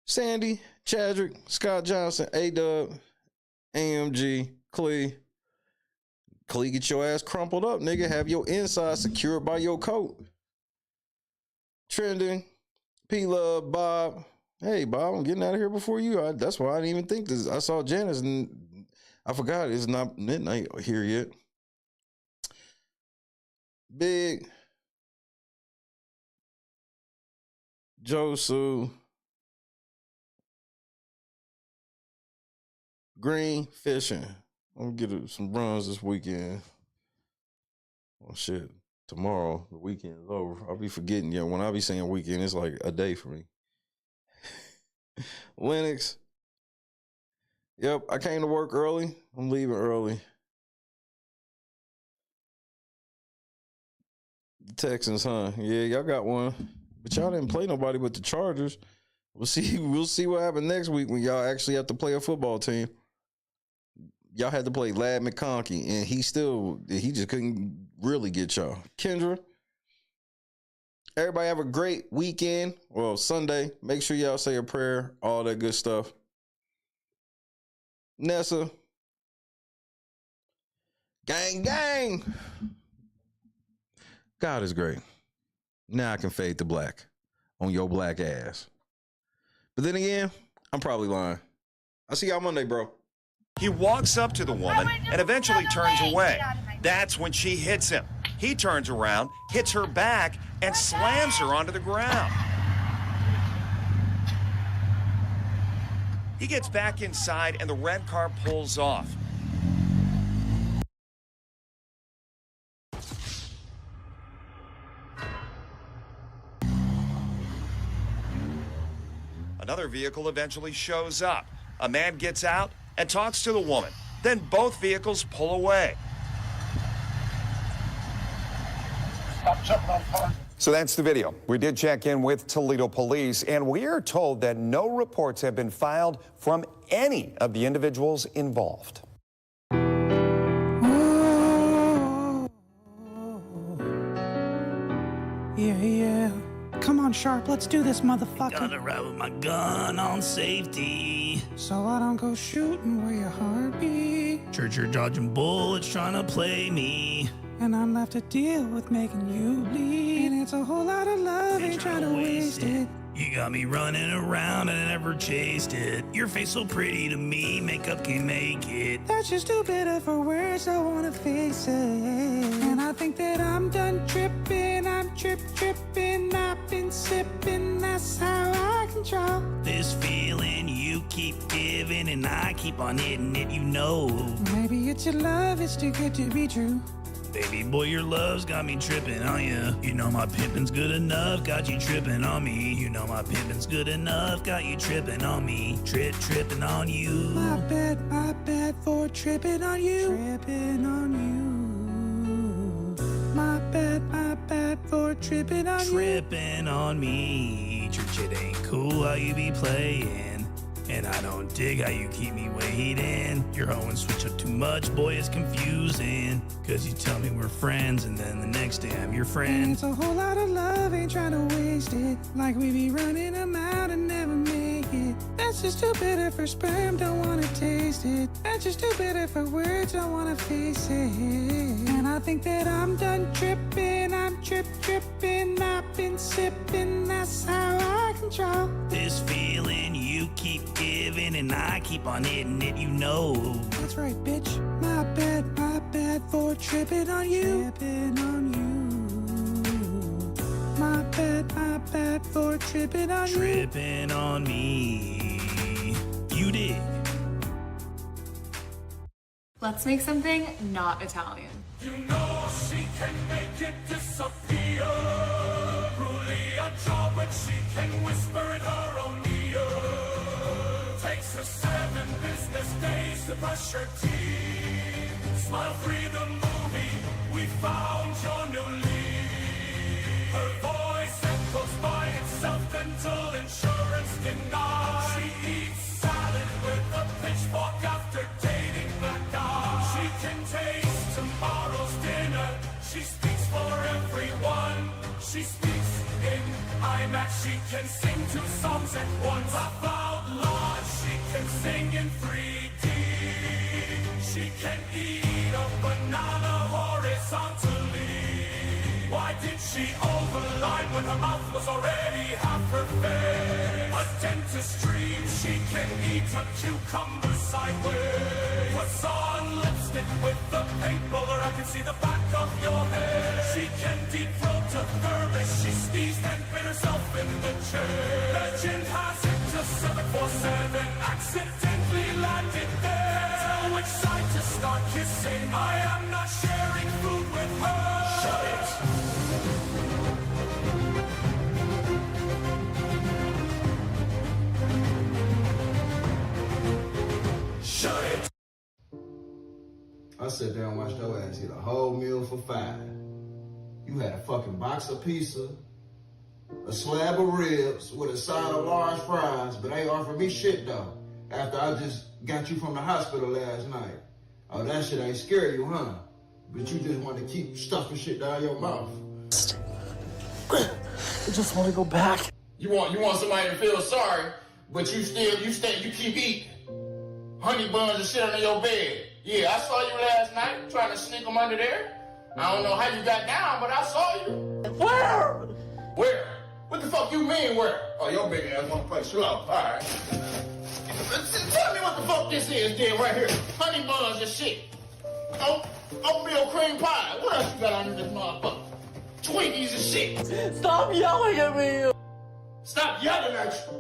Sandy, Chadrick, Scott Johnson, A-Dub, AMG, Clee. Clee, get your ass crumpled up, nigga. Have your inside secured by your coat. Trending, P-Love, Bob. Hey, Bob, I'm getting out of here before you. That's why I didn't even think this. I saw Janice and I forgot it's not midnight here yet. Big. Josu. Green fishing. I'm gonna get some runs this weekend. Oh shit. Tomorrow, the weekend is over. I'll be forgetting. Yeah, when I be saying weekend, it's like a day for me. Lennox. Yep, I came to work early. I'm leaving early. The Texans, huh? Yeah, y'all got one. But y'all didn't play nobody but the Chargers. We'll see what happens next week when y'all actually have to play a football team. Y'all had to play Ladd McConkey, and he just couldn't really get y'all. Kendra, everybody have a great weekend. Well, Sunday. Make sure y'all say a prayer, all that good stuff. Nessa, gang, gang. God is great. Now I can fade to black on your black ass. But then again, I'm probably lying. I'll see y'all Monday, bro. He walks up to the woman and eventually turns away. That's when she hits him. He turns around, hits her back, and slams her onto the ground. He gets back inside and the red car pulls off. Another vehicle eventually shows up. A man gets out and talks to the woman. Then both vehicles pull away. So that's the video. We did check in with Toledo police, and we are told that no reports have been filed from any of the individuals involved. Yeah. Come on, Sharp, let's do this, motherfucker. Gotta ride with my gun on safety. So I don't go shooting where your heart beat. Church, you're dodging bullets trying to play me. And I'm left to deal with making you bleed. And it's a whole lot of love, ain't trying to waste it. You got me running around and I never chased it. Your face so pretty to me, makeup can't make it. That's just too bitter for words, I wanna face it. And I think that I'm done tripping, I'm tripping, I've been sipping, that's how I control this feeling you keep giving and I keep on hitting it, you know. Maybe it's your love, it's too good to be true. Baby boy, your love's got me tripping on you. You know my pimpin's good enough, got you tripping on me. You know my pimpin's good enough, got you tripping on me. Tripping on you. My bad for tripping on you. Tripping on you. My bad for tripping on you. Tripping on me. Church, it ain't cool how you be playing. And I don't dig how you keep me waiting. You're hoeing switch up too much, boy, it's confusing. Cause you tell me we're friends, and then the next day I'm your friend. It's a whole lot of love, ain't trying to waste it. Like we be running them out and never make it. That's just too bitter for sperm, don't wanna taste it. That's just too bitter for words, don't wanna face it. And I think that I'm done tripping, I'm tripping. I've been sipping, that's how I control this feeling you keep giving, and I keep on hitting it, you know. That's right, bitch. My bad for tripping on you. Tripping on you. My bad for tripping on you. Tripping on me. You did. Let's make something not Italian. You know she can make it disappear. Truly a job when she can whisper in her own ear. Takes her 7 business days to brush her teeth. Smile free the movie, we found your new lead. Her voice echoes by itself until insurance denies. She eats salad with a pitchfork after dating black guys. She can taste tomorrow's dinner. She speaks for everyone. She speaks in IMAX. She can sing 2 songs at once. Laugh out loud. She can sing in 3D. She can eat a banana horizontally. Why did she overline when her mouth was already half her face? A dentist dream. She can eat a cucumber sideways. Puts on lipstick with the paint roller. I can see the back of your head. She can deep throat a thermos. She sneezed and bit herself in the chair. Legend has it to 747 accidentally landed there. Tell which side to start kissing. I am not sharing food with her. Shut it. Shut it. I sat there and watched your ass eat a whole meal for $5. You had a fucking box of pizza, a slab of ribs with a side of large fries, but ain't offered me shit though. After I just got you from the hospital last night. Oh, that shit ain't scare you, huh? But you just want to keep stuffing shit down your mouth. I just want to go back. You want somebody to feel sorry, but you keep eating. Honey buns and shit under your bed. Yeah, I saw you last night trying to sneak them under there. I don't know how you got down, but I saw you. Where? Where? What the fuck you mean where? Oh, your big ass wanna play slow. All right. Tell me what the fuck this is, then, right here. Honey buns and shit. Oatmeal cream pie. What else you got under this motherfucker? Twinkies and shit. Stop yelling at me. Stop yelling at you.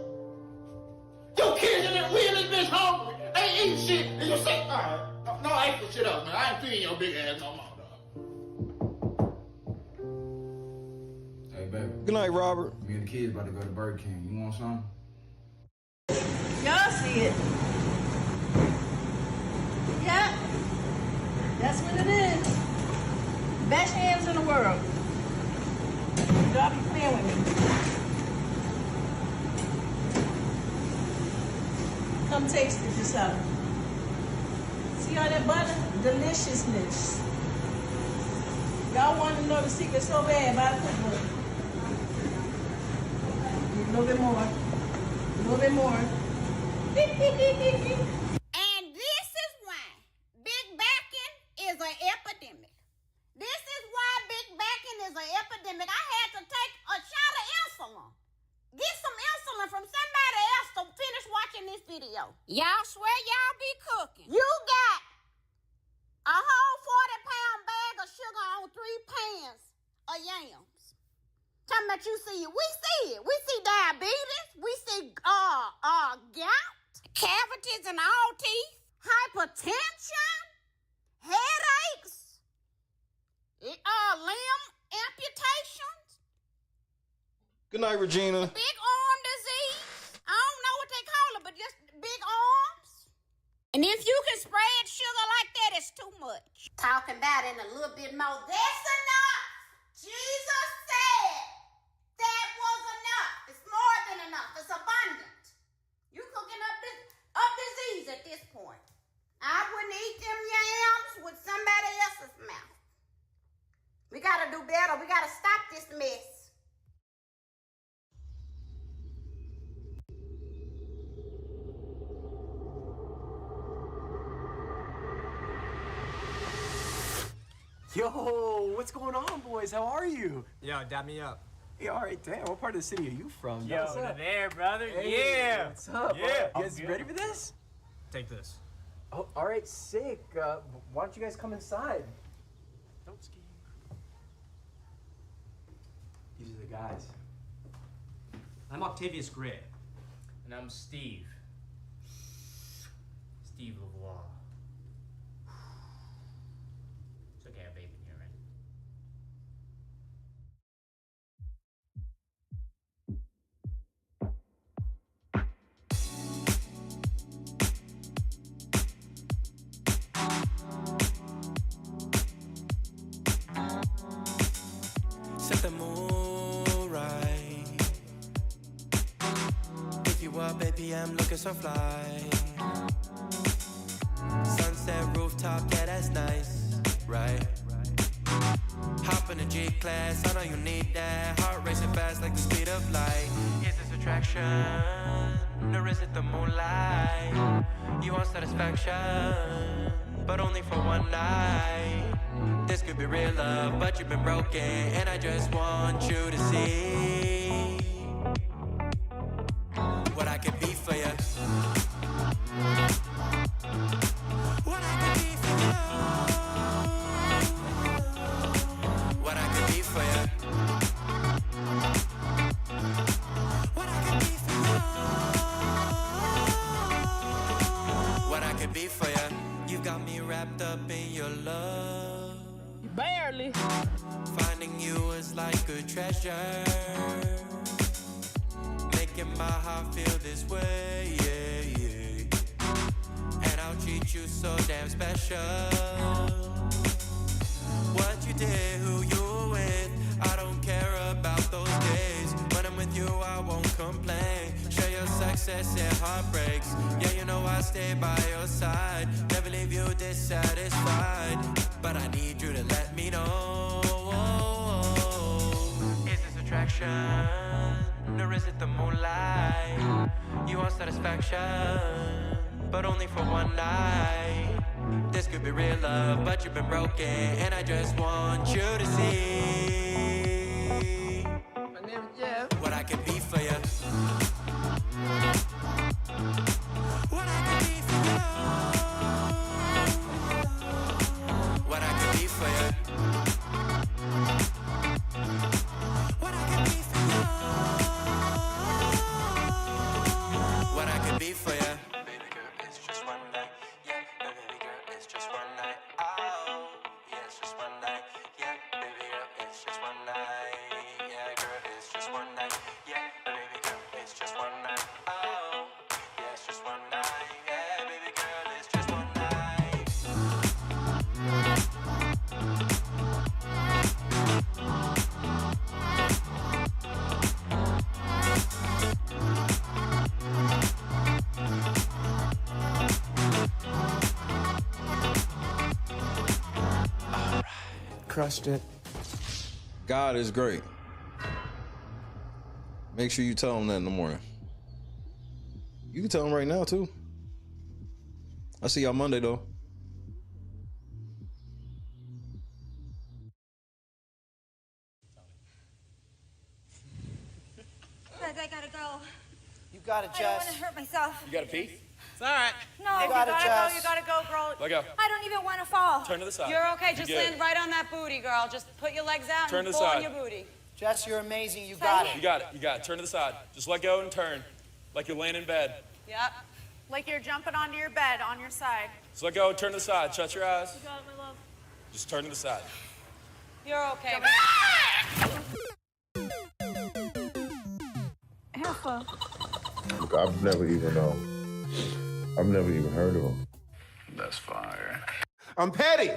Your kids we in this bitch hungry. Ain't eating shit. And you say, all right. No, I ain't put shit up, man. I ain't feeding your big ass no more, dog. Hey, baby. Good night, Robert. Me and the kids about to go to Burger King. You want some? Y'all see it. Yeah. That's what it is. Best hands in the world. Y'all be playing with me. Come taste it yourself. See all that butter? Deliciousness. Y'all want to know the secret so bad about the cookbook. A little bit more. A little bit more. And this is why big backing is an epidemic. This is why big backing is an epidemic. I had to take a shot of insulin. Get some insulin from somebody else to finish watching this video. Y'all swear y'all be cooking. You got a whole 40-pound bag of sugar on 3 pans of yams. Talking about you see it. We see it. We see diabetes. We see gout, cavities in all teeth, hypertension, headaches, limb amputations. Good night, Regina. Big arm disease. I don't know what they call it, but just big arms. And if you can spread sugar like that, it's too much. Talking about it in a little bit more. That's enough. Jesus said, this mess. Yo, what's going on, boys? How are you? Yo, dab me up. Hey, all right, damn. What part of the city are you from? Yo, What's up? there, brother. Hey, Yeah. What's up? Yeah. You guys ready for this? Take this. Oh, all right, sick. Why don't you guys come inside? Don't ski. These are the guys. I'm Octavius Gray. And I'm Steve. Steve LeBron. It's okay, I have vape in here, right? Set the mood right. Pick you up, baby, I'm looking so fly. Sunset rooftop, yeah, that's nice, right? Hop in the G-Class, I know you need that. Heart racing fast like the speed of light. Is this attraction, or is it the moonlight? You want satisfaction, but only for one night. This could be real love, but you've been broken, and I just want you to see what I could be for you. What I could be for you. What I could be for you. What I could be for you. What I could be for you. You got me wrapped up in your love. Barely. Finding you is like a treasure. Making my heart feel this way, yeah, yeah. And I'll treat you so damn special. What you did, who you were with, I don't care about those days. When I'm with you, I won't complain. Share your success and heartbreaks. Yeah, you know I stay by your side. Never leave you dissatisfied. But I need you to let me know. Is this attraction, or is it the moonlight? You want satisfaction, but only for one night. This could be real love, but you've been broken, and I just want you to see what I can be for you. What I can be for you. What I can be for you. What I can be for you. What I can be for you. Baby girl, it's just one night. Yeah, baby girl, it's just one night. Oh, yeah, it's just one night. Yeah, baby girl, it's just one night. Yeah, girl, it's just one night. Yeah, baby girl, it's just one night. Oh, yeah, it's just one night. Yeah, baby girl, it's just one night. Crushed it. God is great. Make sure you tell him that in the morning. You can tell him right now, too. I'll see y'all Monday, though. Guys, I gotta go. You got it, I don't Jess. want to hurt myself. You gotta pee? It's all right. No, You got it, Jess. go. You gotta go, girl. Let go. I don't even want to fall. Turn to the side. You're okay. You're Just good. land right on that booty, girl. Just put your legs out Turn and to the pull side. on your booty. Jess, you're amazing. You got it. You got it. You got it. Turn to the side. Just let go and turn. Like you're laying in bed. Yep. Like you're jumping onto your bed on your side. Just let go. Turn to the side. Shut your eyes. You got it, my love. Just turn to the side. You're okay. Alpha. Look, I've never even heard of him. That's fire. I'm petty.